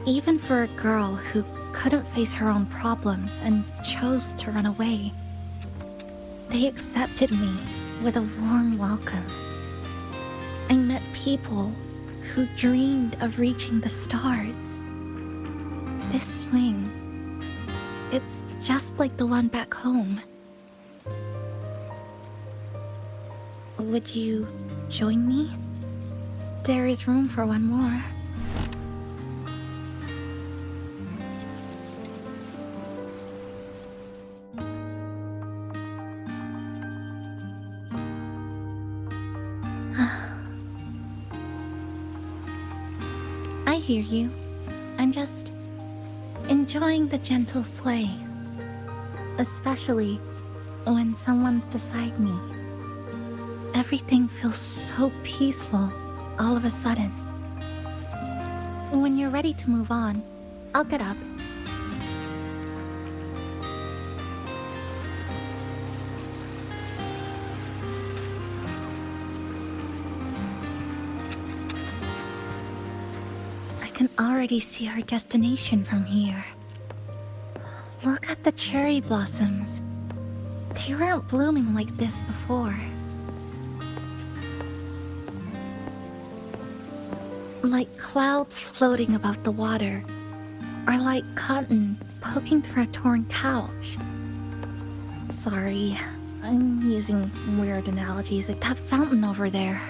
Even for a girl who couldn't face her own problems and chose to run away, they accepted me with a warm welcome. I met people who dreamed of reaching the stars. This swing, it's just like the one back home. Would you join me? There is room for one more. I hear you. I'm just enjoying the gentle sway, especially when someone's beside me. Everything feels so peaceful all of a sudden. When you're ready to move on, I'll get up. I can already see our destination from here. Look at the cherry blossoms. They weren't blooming like this before. Like clouds floating above the water, or like cotton poking through a torn couch. Sorry, I'm using weird analogies. Like that fountain over there.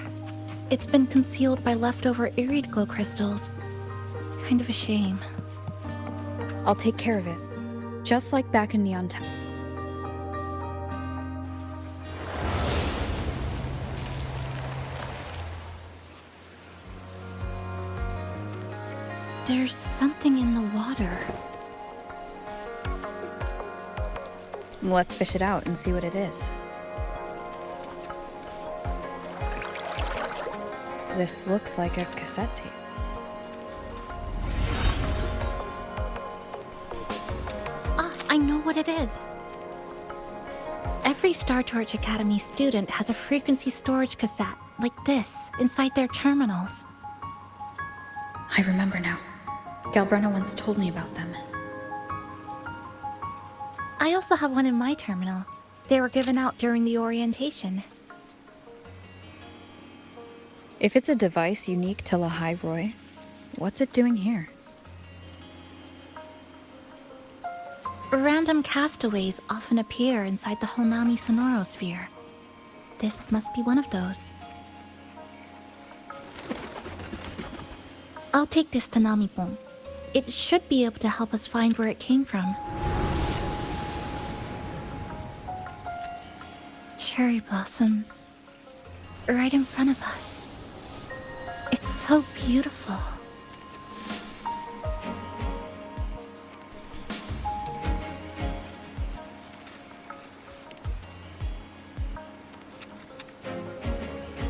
It's been concealed by leftover irid glow crystals. Kind of a shame. I'll take care of it. Just like back in Neon Town. There's something in the water. Let's fish it out and see what it is. This looks like a cassette tape. I know what it is. Every Star Torch Academy student has a frequency storage cassette, like this, inside their terminals. I remember now. Galbrena once told me about them. I also have one in my terminal. They were given out during the orientation. If it's a device unique to Lahai Roy, what's it doing here? Random castaways often appear inside the Honami sonorosphere. This must be one of those. I'll take this to Namipon. It should be able to help us find where it came from. Cherry blossoms. Right in front of us. It's so beautiful.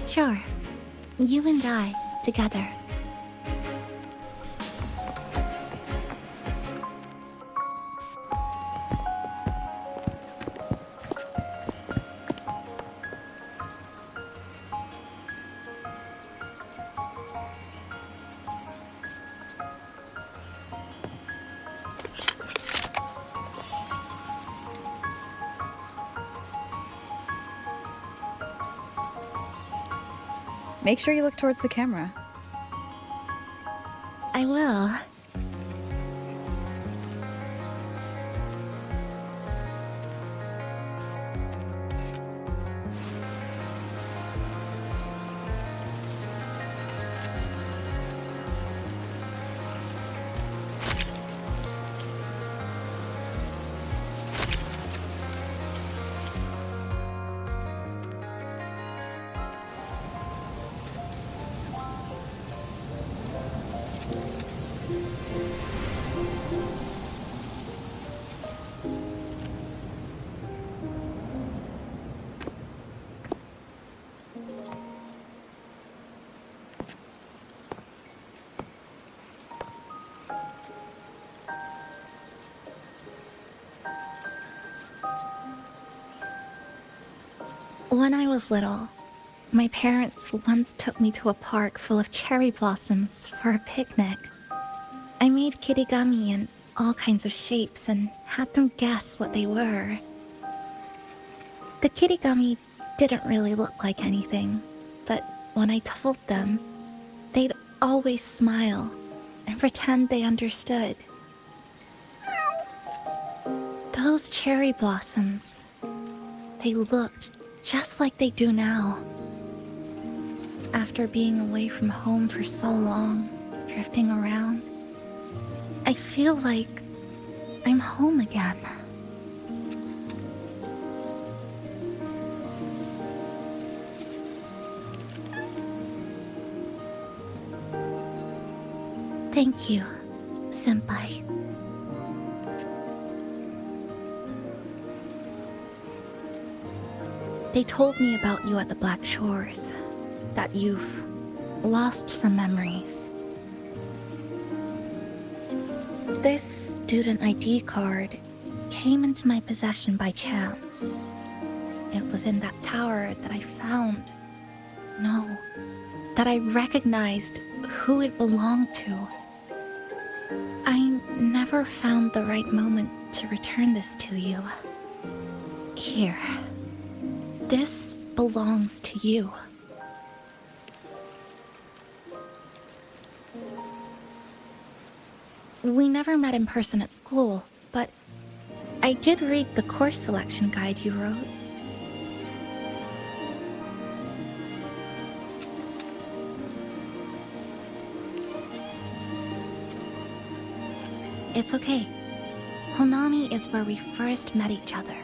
Sure. You and I, together. Make sure you look towards the camera. I will. When I was little, my parents once took me to a park full of cherry blossoms for a picnic. I made kirigami in all kinds of shapes and had them guess what they were. The kirigami didn't really look like anything, but when I told them, they'd always smile and pretend they understood. Those cherry blossoms, they looked just like they do now. After being away from home for so long, drifting around, I feel like I'm home again. Thank you, Senpai. They told me about you at the Black Shores, that you've lost some memories. This student ID card came into my possession by chance. It was in that tower that I found. No, that I recognized who it belonged to. I never found the right moment to return this to you. Here. This belongs to you. We never met in person at school, but I did read the course selection guide you wrote. It's okay. Honami is where we first met each other.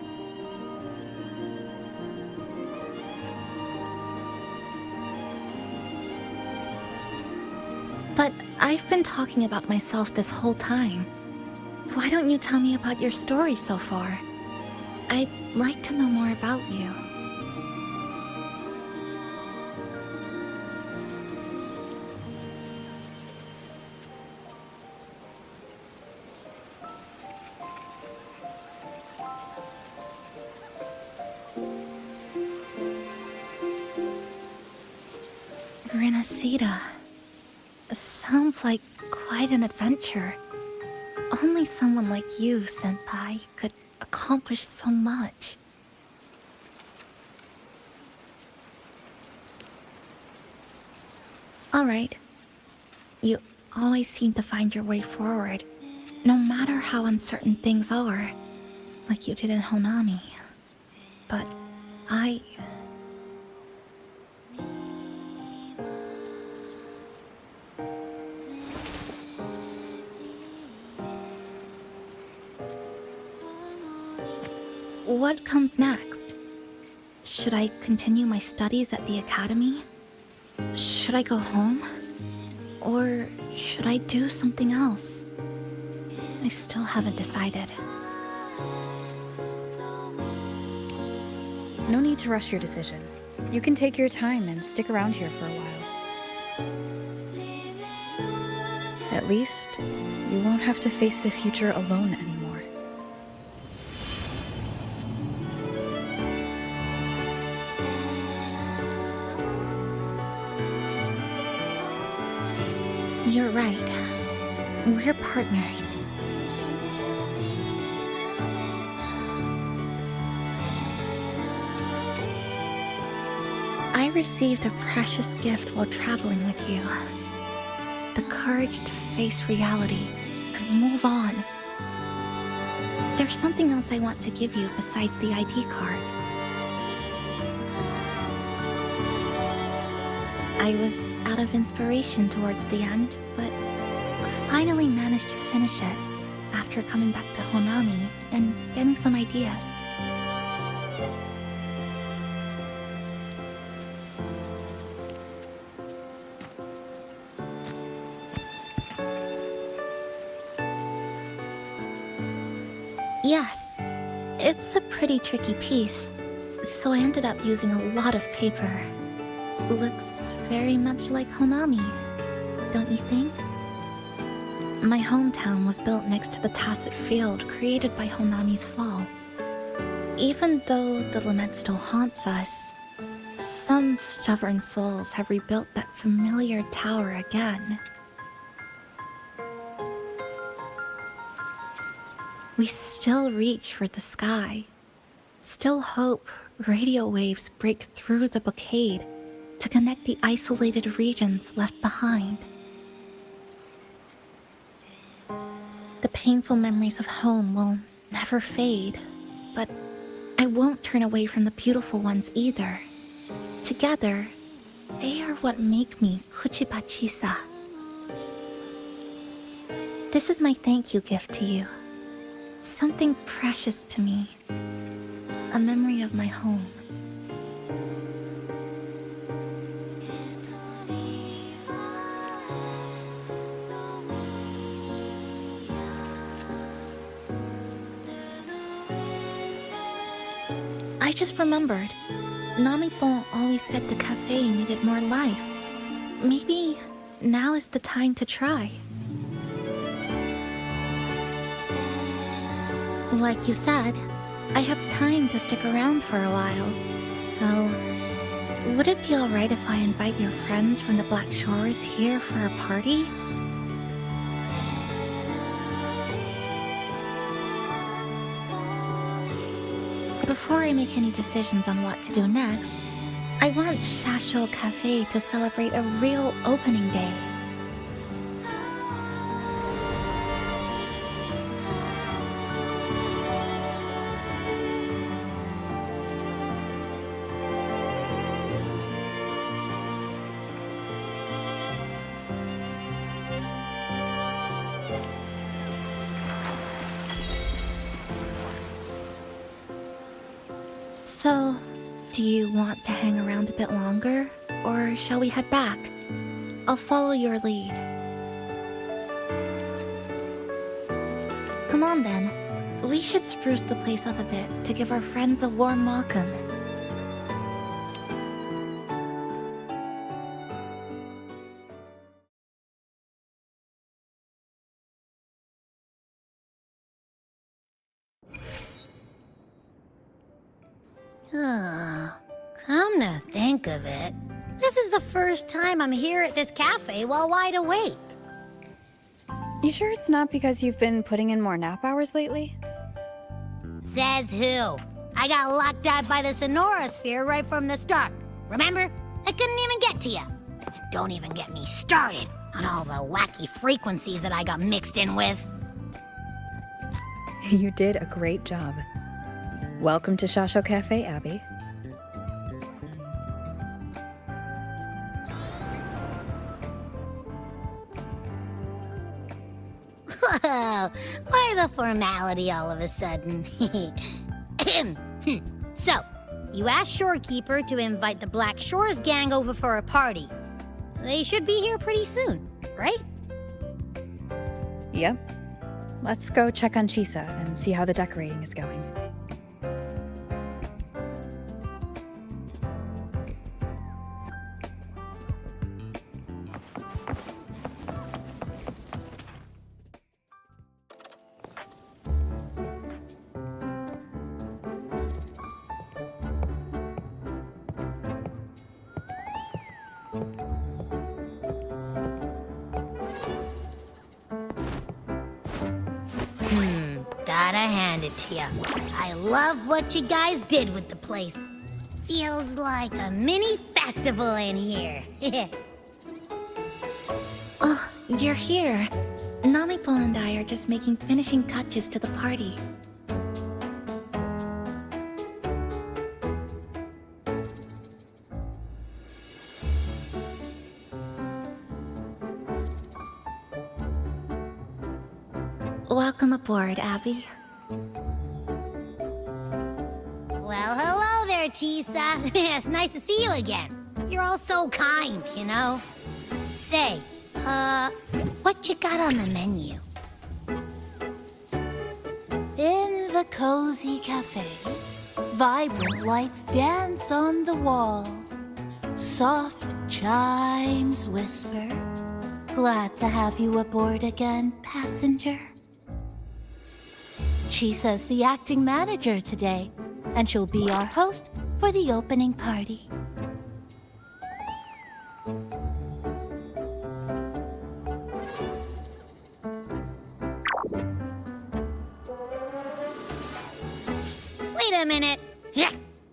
But I've been talking about myself this whole time. Why don't you tell me about your story so far? I'd like to know more about you. Renacida. Sounds like quite an adventure. Only someone like you, Senpai, could accomplish so much. Alright. You always seem to find your way forward, no matter how uncertain things are, like you did in Honami. But I... What comes next? Should I continue my studies at the academy? Should I go home? Or should I do something else? I still haven't decided. No need to rush your decision. You can take your time and stick around here for a while. At least, you won't have to face the future alone anymore. You're right. We're partners. I received a precious gift while traveling with you. The courage to face reality and move on. There's something else I want to give you besides the ID card. I was out of inspiration towards the end, but finally managed to finish it after coming back to Honami and getting some ideas. Yes, it's a pretty tricky piece, so I ended up using a lot of paper. Looks very much like Honami, don't you think? My hometown was built next to the tacit field created by Honami's fall. Even though the lament still haunts us, some stubborn souls have rebuilt that familiar tower again. We still reach for the sky, still hope radio waves break through the blockade to connect the isolated regions left behind. The painful memories of home will never fade, but I won't turn away from the beautiful ones either. Together, they are what make me Chisa. This is my thank you gift to you. Something precious to me. A memory of my home. I just remembered. Namipon always said the cafe needed more life. Maybe now is the time to try. Like you said, I have time to stick around for a while. So, would it be alright if I invite your friends from the Black Shores here for a party? Before I make any decisions on what to do next, I want Shasho Cafe to celebrate a real opening day. So, do you want to hang around a bit longer, or shall we head back? I'll follow your lead. Come on then. We should spruce the place up a bit to give our friends a warm welcome. Come to think of it, this is the first time I'm here at this cafe while wide awake. You sure it's not because you've been putting in more nap hours lately? Says who? I got locked out by the Sonorosphere right from the start. Remember? I couldn't even get to you. And don't even get me started on all the wacky frequencies that I got mixed in with. You did a great job. Welcome to Shasho Cafe, Abby. Whoa, why the formality all of a sudden? So, you asked Shorekeeper to invite the Black Shores gang over for a party. They should be here pretty soon, right? Yep. Let's go check on Chisa and see how the decorating is going. Gotta hand it to you. I love what you guys did with the place. Feels like a mini festival in here. Oh, you're here. Namipo and I are just making finishing touches to the party. Welcome aboard, Abby. Well, hello there, Chisa. It's nice to see you again. You're all so kind, you know? Say, what you got on the menu? In the cozy cafe, vibrant lights dance on the walls. Soft chimes whisper. Glad to have you aboard again, passenger. Chisa's the acting manager today, and she'll be our host for the opening party. Wait a minute.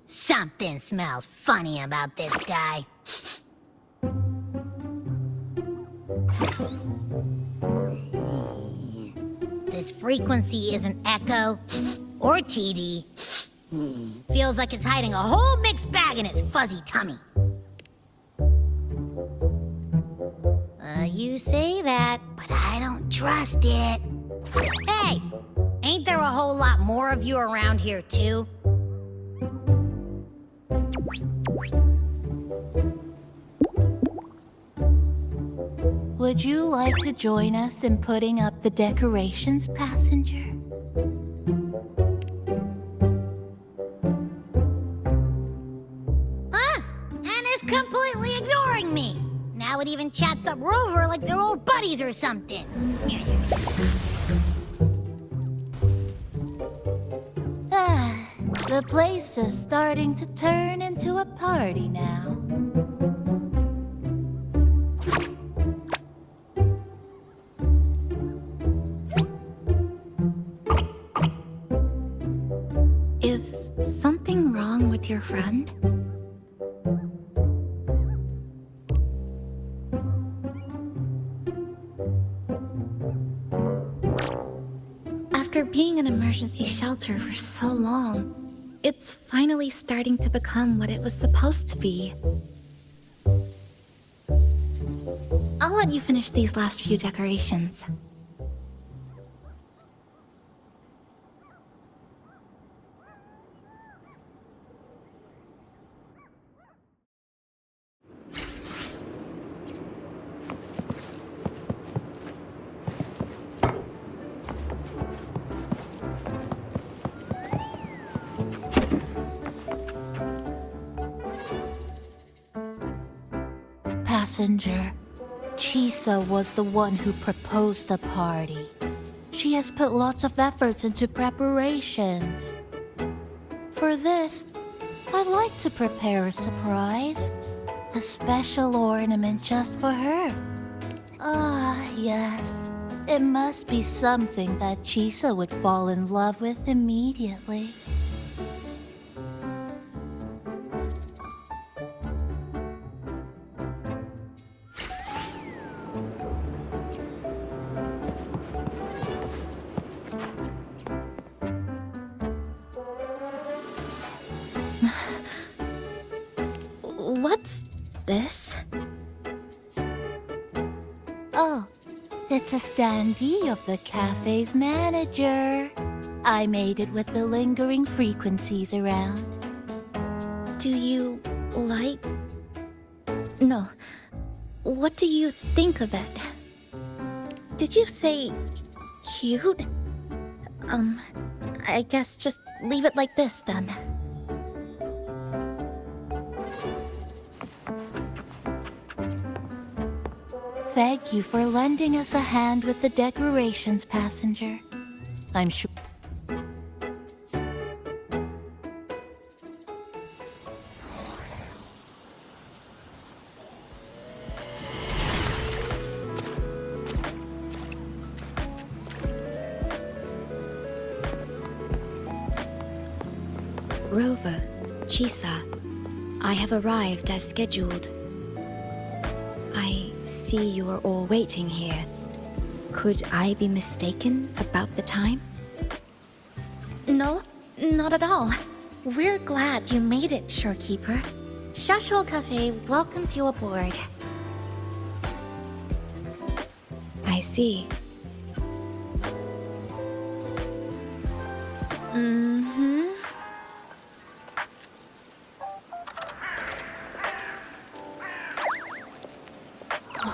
Something smells funny about this guy. This frequency isn't echo or TD. Feels like it's hiding a whole mixed bag in its fuzzy tummy. You say that, but I don't trust it. Hey, ain't there a whole lot more of you around here too? Would you like to join us in putting up the decorations, passenger? And is completely ignoring me. Now it even chats up Rover like they're old buddies or something. The place is starting to turn into a party now. Is something wrong with your friend? After being an emergency shelter for so long, it's finally starting to become what it was supposed to be. I'll let you finish these last few decorations. passenger. Chisa was the one who proposed the party. She has put lots of efforts into preparations. For this, I'd like to prepare a surprise. A special ornament just for her. Ah, yes. It must be something that Chisa would fall in love with immediately. What's this? Oh, it's a standee of the cafe's manager. I made it with the lingering frequencies around. Do you like... No. What do you think of it? Did you say cute? I guess just leave it like this then. Thank you for lending us a hand with the decorations, passenger. I'm sure... Rover, Chisa, I have arrived as scheduled. I see you are all waiting here. Could I be mistaken about the time? No, not at all. We're glad you made it, Shorekeeper. Shashol Cafe welcomes you aboard. I see.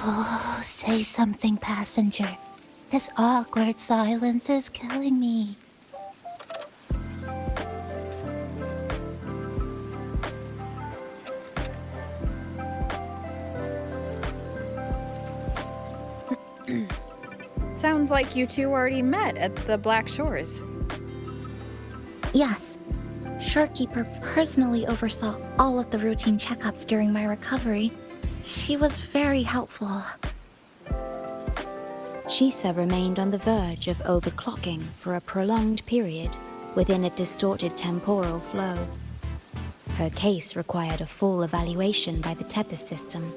Oh, say something, passenger. This awkward silence is killing me. Sounds like you two already met at the Black Shores. Yes. Shorekeeper personally oversaw all of the routine checkups during my recovery. She was very helpful. Chisa remained on the verge of overclocking for a prolonged period within a distorted temporal flow. Her case required a full evaluation by the tether system.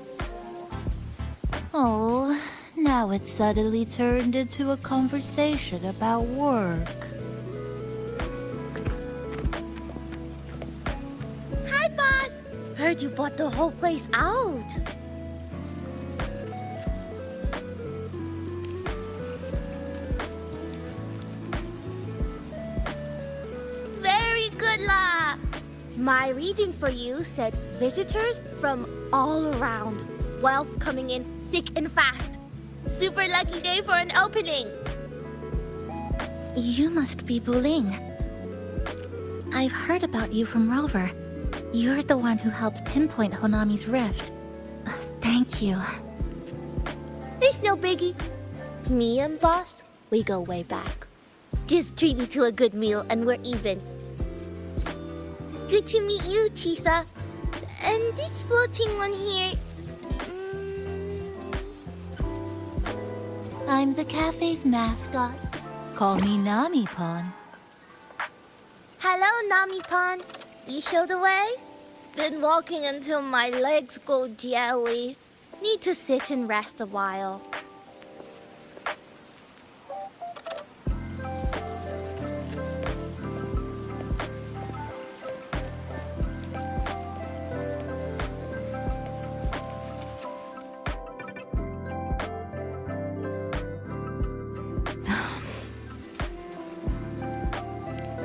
Oh, now it's suddenly turned into a conversation about work. Hi, boss! Heard you bought the whole place out. Very good, La! My reading for you said visitors from all around. Wealth coming in thick and fast. Super lucky day for an opening. You must be Buling. I've heard about you from Rover. You're the one who helped pinpoint Honami's rift. Thank you. It's no biggie. Me and boss, we go way back. Just treat me to a good meal and we're even. Good to meet you, Chisa. And this floating one here... I'm the cafe's mascot. Call me Nami-Pon. Hello, Nami-Pon. You show the way? Been walking until my legs go jelly. Need to sit and rest a while.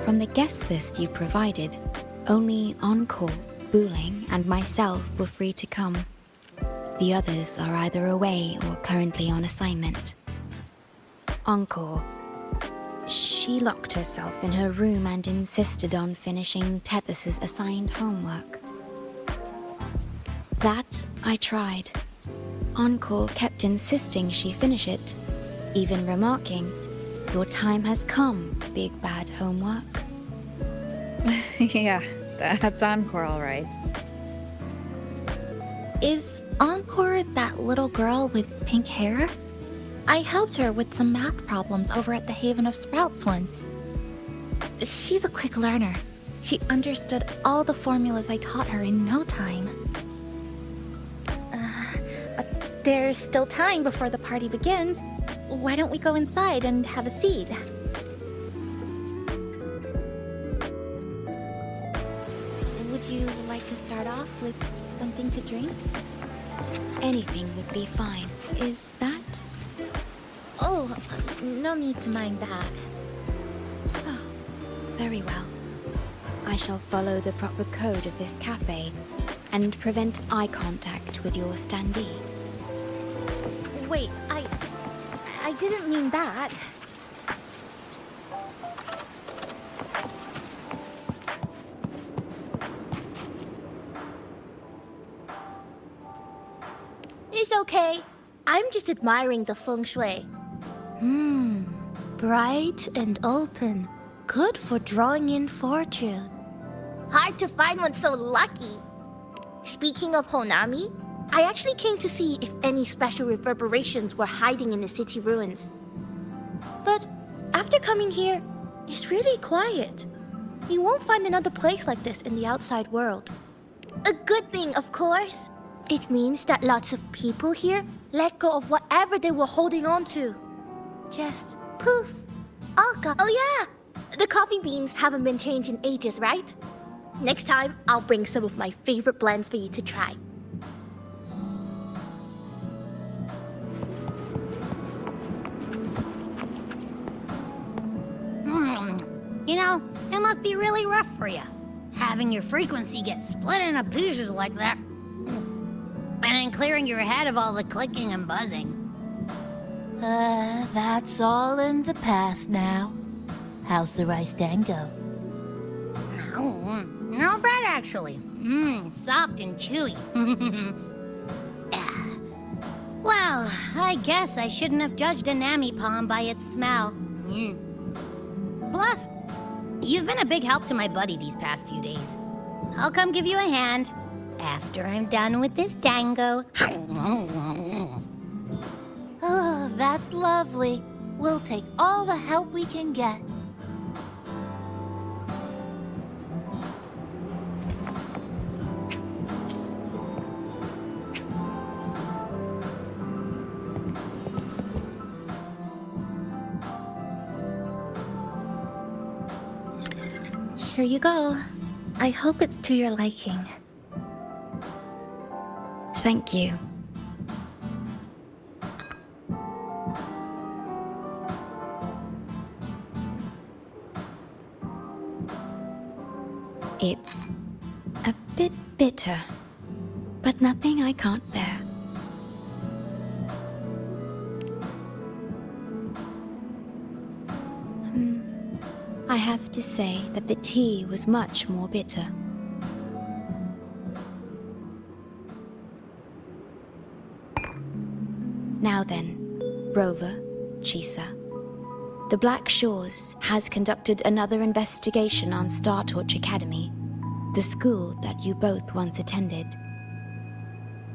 From the guest list you provided, only Encore, Buling, and myself were free to come. The others are either away or currently on assignment. Encore. She locked herself in her room and insisted on finishing Tethys' assigned homework. That I tried, Encore kept insisting she finish it, even remarking, "Your time has come, big bad homework." Yeah, that's Encore, all right. Is Encore that little girl with pink hair? I helped her with some math problems over at the Haven of Sprouts once. She's a quick learner. She understood all the formulas I taught her in no time. There's still time before the party begins. Why don't we go inside and have a seat? Would you like to start off with something to drink? Anything would be fine. Is that? Oh, no need to mind that. Oh, very well. I shall follow the proper code of this cafe and prevent eye contact with your standee. Wait, I didn't mean that. It's okay. I'm just admiring the feng shui. Bright and open. Good for drawing in fortune. Hard to find one so lucky. Speaking of Honami, I actually came to see if any special reverberations were hiding in the city ruins. But after coming here, it's really quiet. You won't find another place like this in the outside world. A good thing, of course. It means that lots of people here let go of whatever they were holding on to. Just poof. All gone. Oh yeah! The coffee beans haven't been changed in ages, right? Next time, I'll bring some of my favorite blends for you to try. You know, it must be really rough for you, having your frequency get split into pieces like that. And then clearing your head of all the clicking and buzzing. That's all in the past now. How's the rice dango? Not bad, actually. Soft and chewy. Well, I guess I shouldn't have judged a Nami palm by its smell. Plus, you've been a big help to my buddy these past few days. I'll come give you a hand after I'm done with this dango. Oh, that's lovely. We'll take all the help we can get. Here you go. I hope it's to your liking. Thank you. It's a bit bitter, but nothing I can't bear. I have to say that the tea was much more bitter. Now then, Rover, Chisa. The Black Shores has conducted another investigation on Star Torch Academy, the school that you both once attended.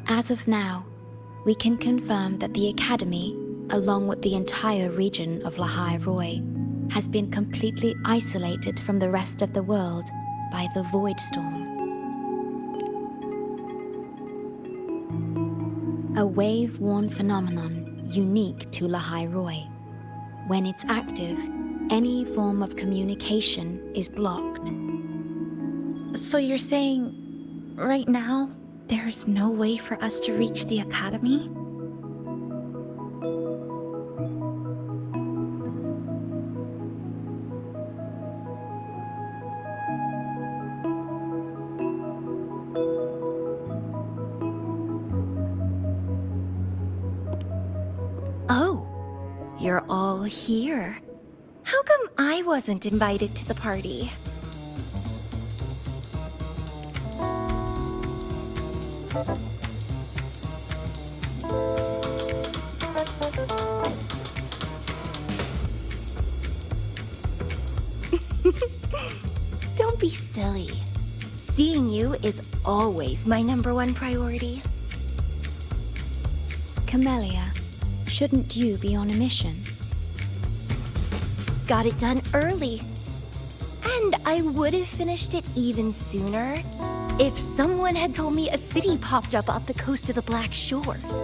As of now, we can confirm that the Academy, along with the entire region of Lahai Roi, has been completely isolated from the rest of the world by the Void Storm. A wave-worn phenomenon unique to Lahai Roi. When it's active, any form of communication is blocked. So you're saying, right now, there's no way for us to reach the Academy? You're all here. How come I wasn't invited to the party? silly. Seeing you is always my #1 priority. Camellia, shouldn't you be on a mission? Got it done early. And I would have finished it even sooner if someone had told me a city popped up off the coast of the Black Shores.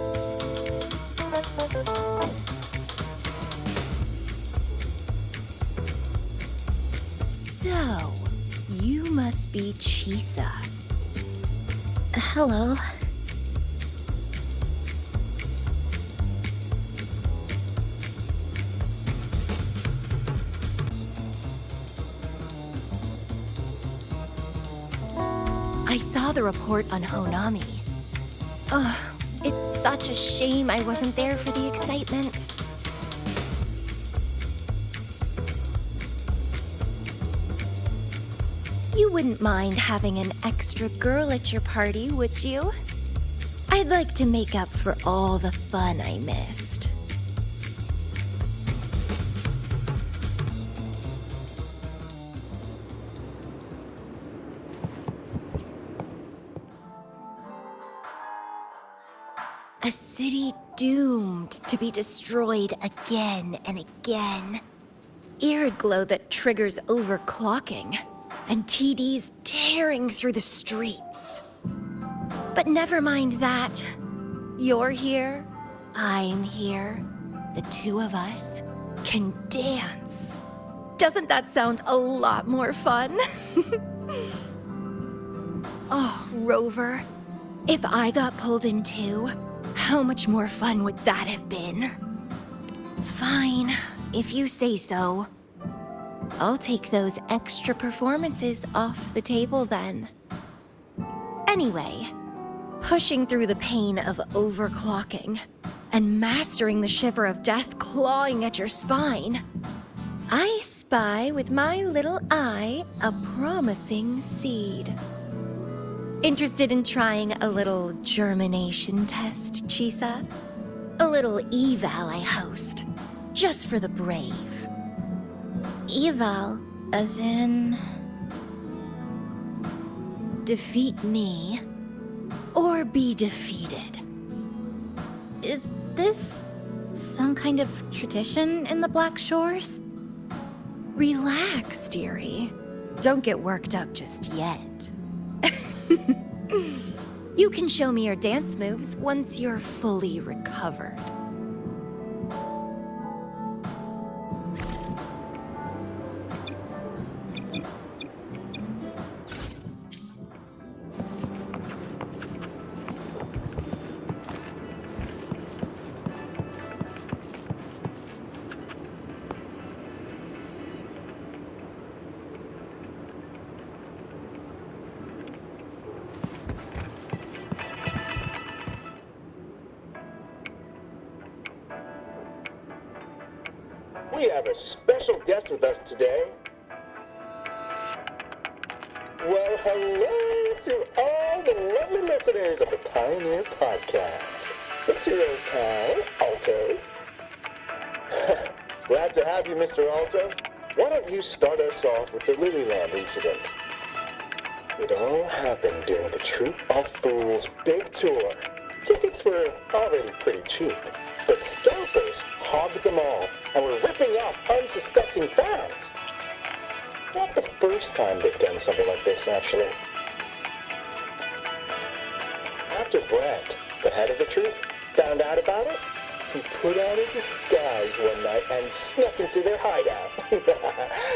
So, you must be Chisa. Hello. I saw the report on Honami. Ugh, it's such a shame I wasn't there for the excitement. You wouldn't mind having an extra girl at your party, would you? I'd like to make up for all the fun I missed. A city doomed to be destroyed again and again. Eerid glow that triggers overclocking, and TDs tearing through the streets. But never mind that. You're here, I'm here. The two of us can dance. Doesn't that sound a lot more fun? Oh, Rover, if I got pulled in too, how much more fun would that have been? Fine, if you say so. I'll take those extra performances off the table then. Anyway, pushing through the pain of overclocking and mastering the shiver of death clawing at your spine, I spy with my little eye a promising seed. Interested in trying a little germination test, Chisa? A little eval I host, just for the brave. Eval, as in... Defeat me, or be defeated. Is this some kind of tradition in the Black Shores? Relax, dearie. Don't get worked up just yet. You can show me your dance moves once you're fully recovered. We have a special guest with us today. Well, hello to all the lovely listeners of the Pioneer Podcast. It's your old pal, Alto. Glad to have you, Mr. Alto. Why don't you start us off with the Lilyland incident? It all happened during the Troop of Fools' big tour. Tickets were already pretty cheap, but scalpers hogged them all and were ripping off unsuspecting fans. Not the first time they've done something like this, actually. After Brent, the head of the troop, found out about it, he put on a disguise one night and snuck into their hideout.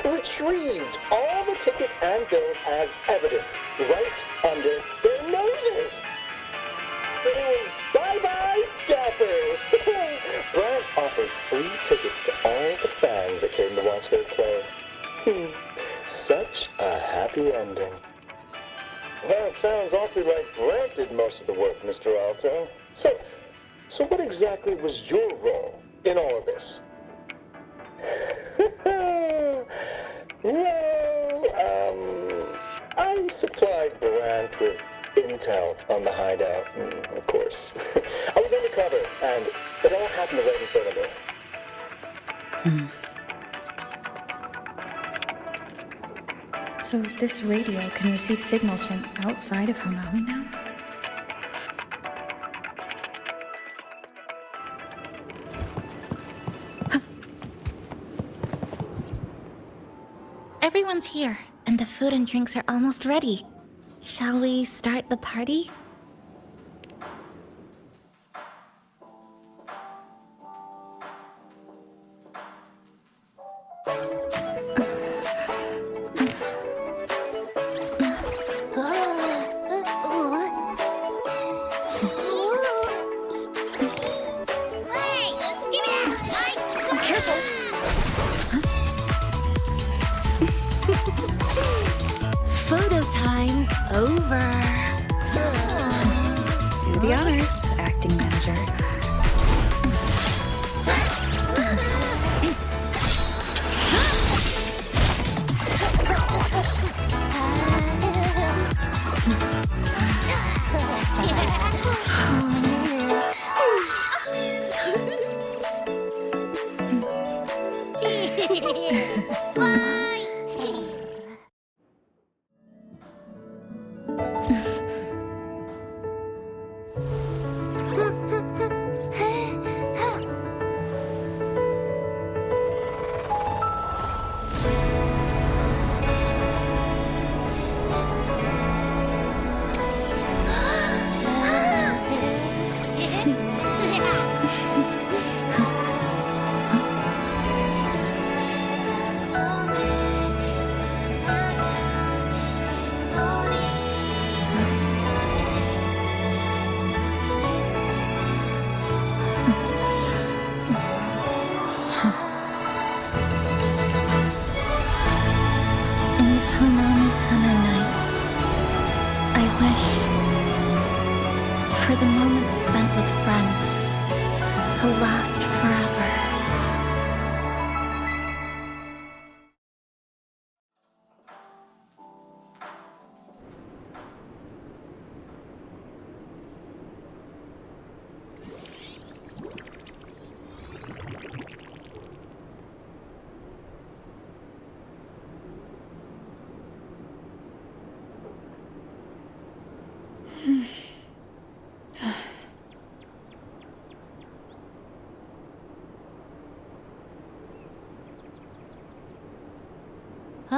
Retrieved all the tickets and bills as evidence right under their noses. It was bye-bye scalpers. Brent offered free tickets to all the fans that came to watch their play. Such a happy ending. Well, it sounds awfully like Brent did most of the work, Mr. Alto. So what exactly was your role in all of this? Well, I supplied Brent with intel on the hideout, of course. I was undercover, and it all happened right in front of me. So this radio can receive signals from outside of Honami now? Everyone's here, and the food and drinks are almost ready. Shall we start the party? Photo time's over. Do the honors, acting manager. For the moments spent with friends to last forever.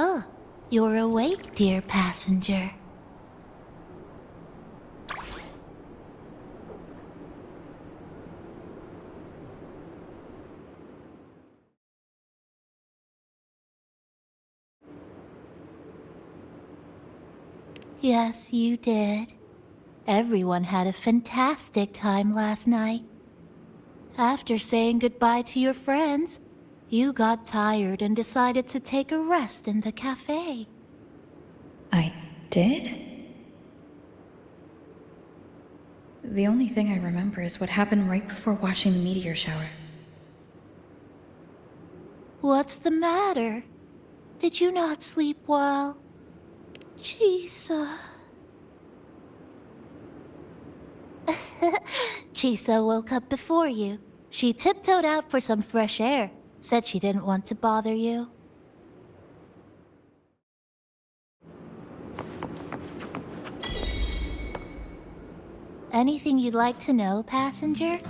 Oh, you're awake, dear passenger. Yes, you did. Everyone had a fantastic time last night. After saying goodbye to your friends, you got tired and decided to take a rest in the cafe. I did? The only thing I remember is what happened right before watching the meteor shower. What's the matter? Did you not sleep well? Chisa. Chisa woke up before you. She tiptoed out for some fresh air. Said she didn't want to bother you. Anything you'd like to know, passenger?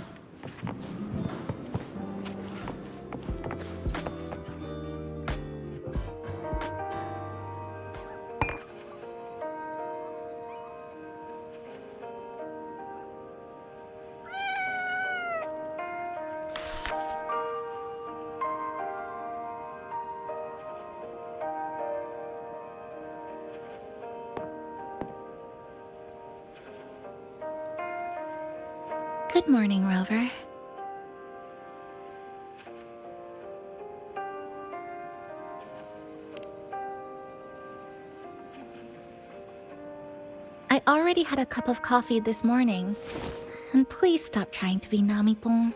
Good morning, Rover. I already had a cup of coffee this morning. And please stop trying to be Namipon.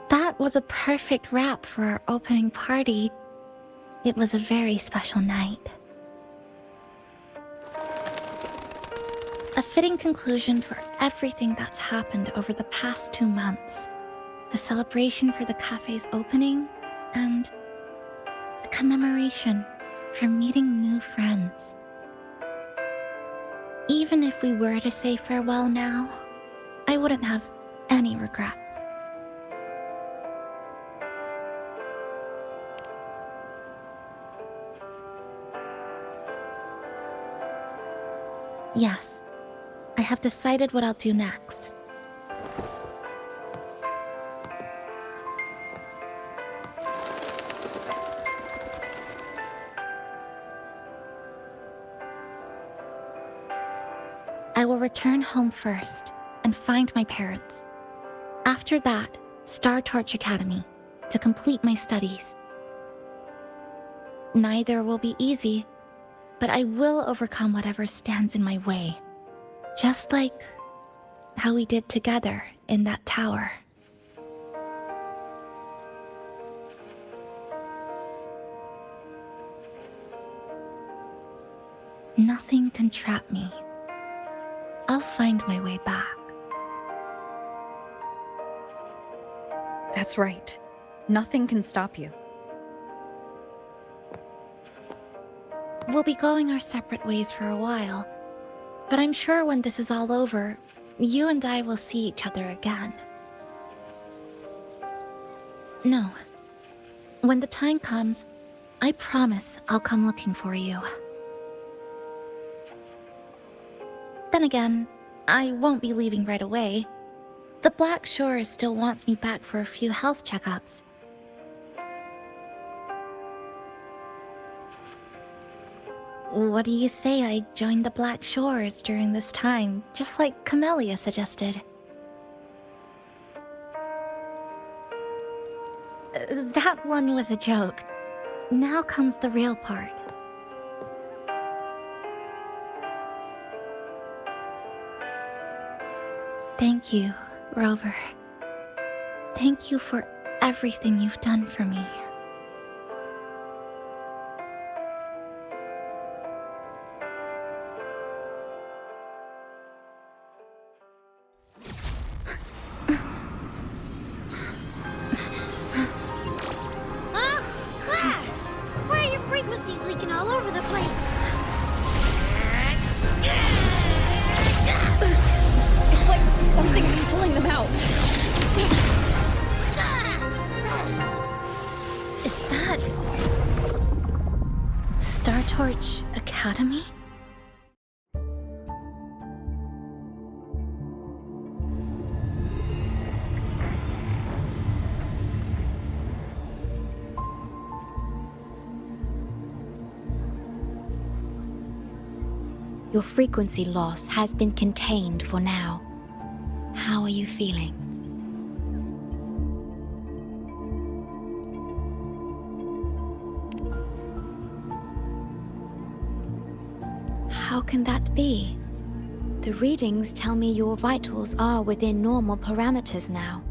That was a perfect wrap for our opening party. It was a very special night. fitting conclusion for everything that's happened over the past 2 months. A celebration for the cafe's opening, and a commemoration for meeting new friends. Even if we were to say farewell now, I wouldn't have any regrets. Yes, I have decided what I'll do next. I will return home first and find my parents. After that, Star Torch Academy to complete my studies. Neither will be easy, but I will overcome whatever stands in my way. Just like how we did together in that tower. Nothing can trap me. I'll find my way back. That's right. Nothing can stop you. We'll be going our separate ways for a while, but I'm sure when this is all over, you and I will see each other again. No. When the time comes, I promise I'll come looking for you. Then again, I won't be leaving right away. The Black Shores still wants me back for a few health checkups. What do you say I join the Black Shores during this time, just like Camellia suggested? That one was a joke. Now comes the real part. Thank you, Rover. Thank you for everything you've done for me. Why are your frequencies leaking all over the place? It's like something's pulling them out. Is that Star Torch Academy? Your frequency loss has been contained for now. How are you feeling? How can that be? The readings tell me your vitals are within normal parameters now.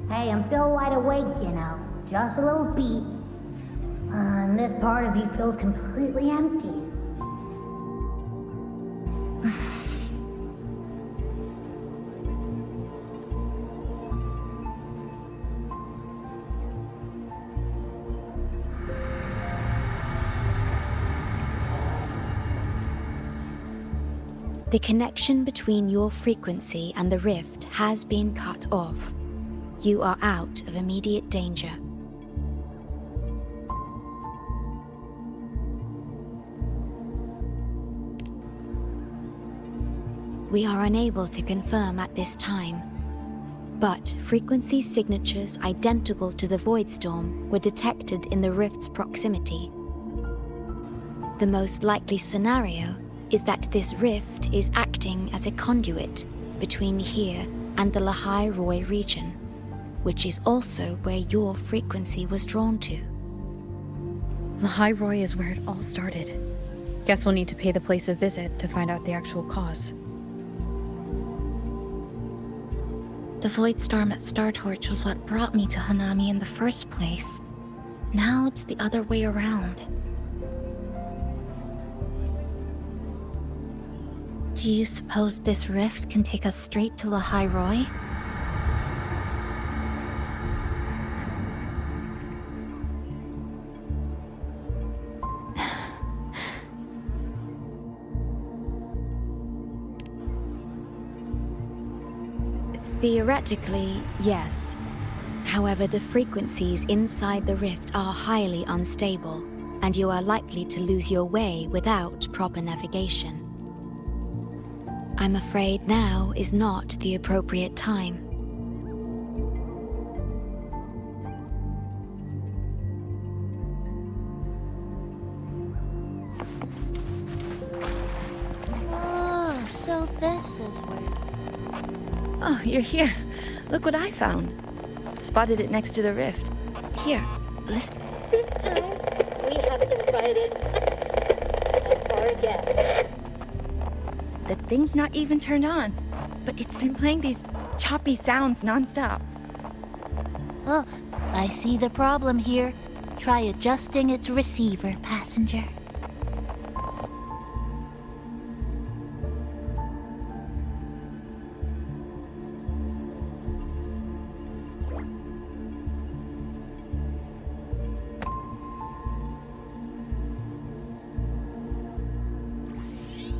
Hey, I'm still wide awake, you know. Just a little beat. And this part of you feels completely empty. The connection between your frequency and the rift has been cut off. You are out of immediate danger. We are unable to confirm at this time, but frequency signatures identical to the Void Storm were detected in the rift's proximity. The most likely scenario is that this rift is acting as a conduit between here and the Lehigh Roy region, which is also where your frequency was drawn to. Lehigh Roy is where it all started. Guess we'll need to pay the place a visit to find out the actual cause. The Void Storm at Star Torch was what brought me to Hanami in the first place. Now it's the other way around. Do you suppose this rift can take us straight to Lahai Roy? Theoretically, yes. However, the frequencies inside the rift are highly unstable, and you are likely to lose your way without proper navigation. I'm afraid now is not the appropriate time. Oh, so this is where... Oh, you're here. Look what I found. Spotted it next to the rift. Here, listen. This time, we haven't invited our guests. The thing's not even turned on, but it's been playing these choppy sounds nonstop. Oh, I see the problem here. Try adjusting its receiver, passenger.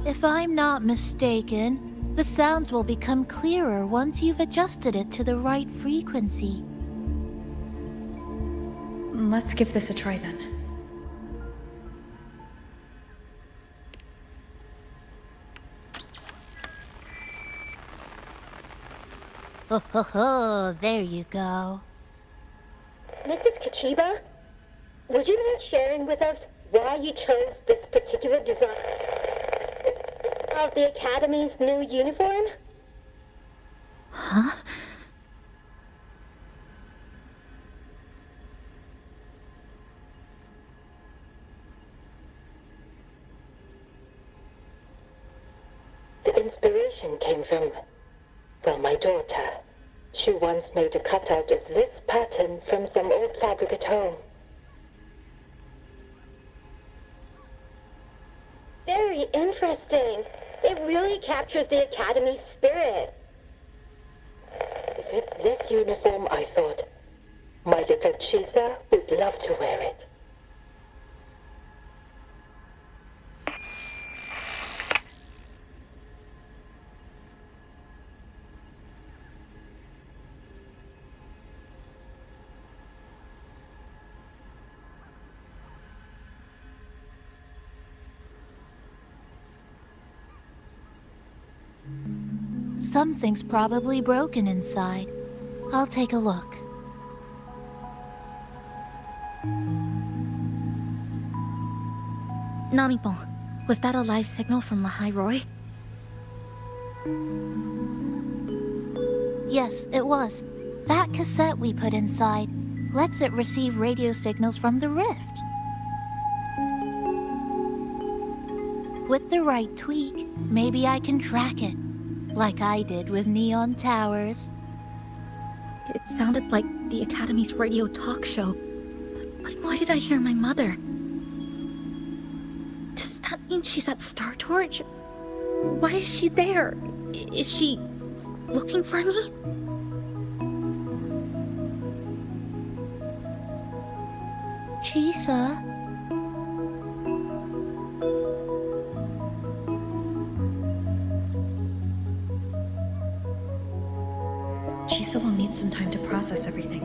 If I'm not mistaken, the sounds will become clearer once you've adjusted it to the right frequency. Let's give this a try then. Ho ho ho, there you go. Mrs. Kachiba, would you mind sharing with us why you chose this particular design of the Academy's new uniform? Huh? The inspiration came from, well, my daughter. She once made a cutout of this pattern from some old fabric at home. Very interesting. It really captures the Academy's spirit. If it's this uniform, I thought, my little Chisa would love to wear it. Something's probably broken inside. I'll take a look. Namipon, was that a live signal from Lahai Roy? Yes, it was. That cassette we put inside lets it receive radio signals from the rift. With the right tweak, maybe I can track it. Like I did with Neon Towers. It sounded like the Academy's radio talk show. But why did I hear my mother? Does that mean she's at Star Torch? Why is she there? Is she looking for me? Chisa? Chisa will need some time to process everything.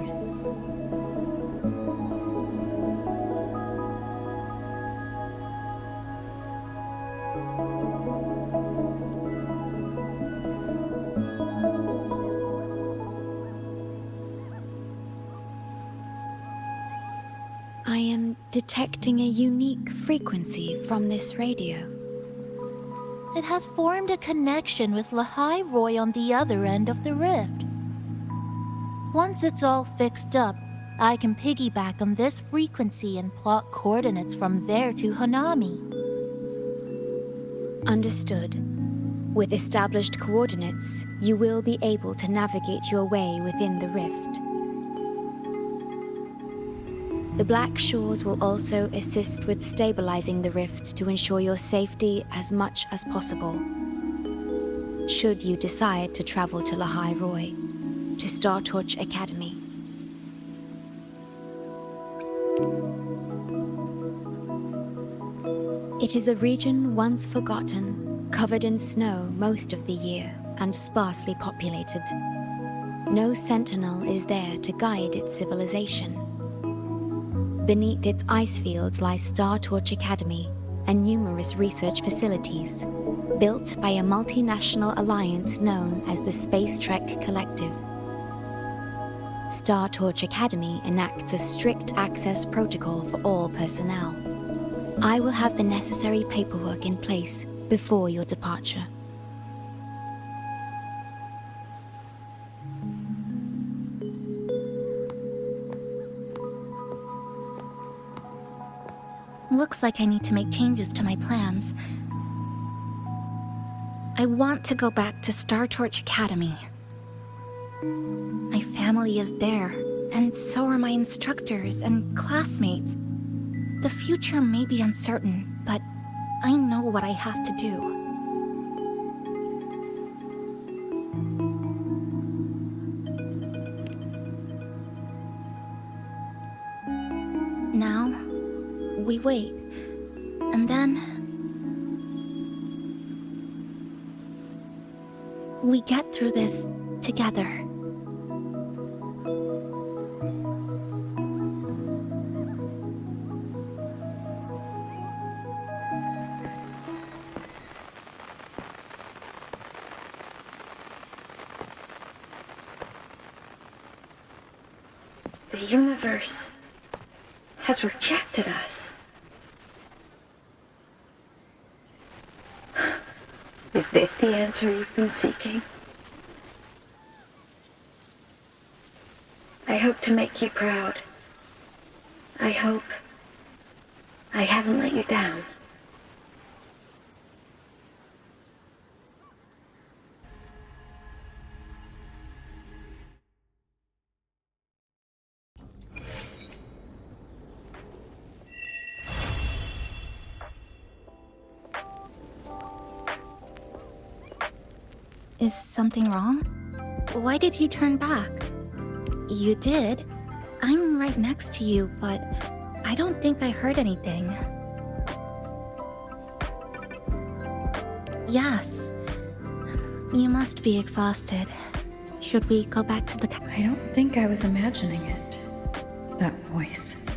I am detecting a unique frequency from this radio. It has formed a connection with Lahai Roy on the other end of the rift. Once it's all fixed up, I can piggyback on this frequency and plot coordinates from there to Hanami. Understood. With established coordinates, you will be able to navigate your way within the rift. The Black Shores will also assist with stabilizing the rift to ensure your safety as much as possible. should you decide to travel to Lahai Roy, to Star Torch Academy. It is a region once forgotten, covered in snow most of the year, and sparsely populated. No sentinel is there to guide its civilization. Beneath its ice fields lies Star Torch Academy and numerous research facilities, built by a multinational alliance known as the Space Trek Collective. Star Torch Academy enacts a strict access protocol for all personnel. I will have the necessary paperwork in place before your departure. Looks like I need to make changes to my plans. I want to go back to Star Torch Academy. My family is there, and so are my instructors and classmates. The future may be uncertain, but I know what I have to do. Now, we wait, and then we get through this together. The universe has rejected us. Is this the answer you've been seeking? I hope to make you proud. I hope I haven't let you down. Is something wrong? Why did you turn back? You did. I'm right next to you, but I don't think I heard anything. Yes. You must be exhausted. Should we go back to the I don't think I was imagining it. That voice.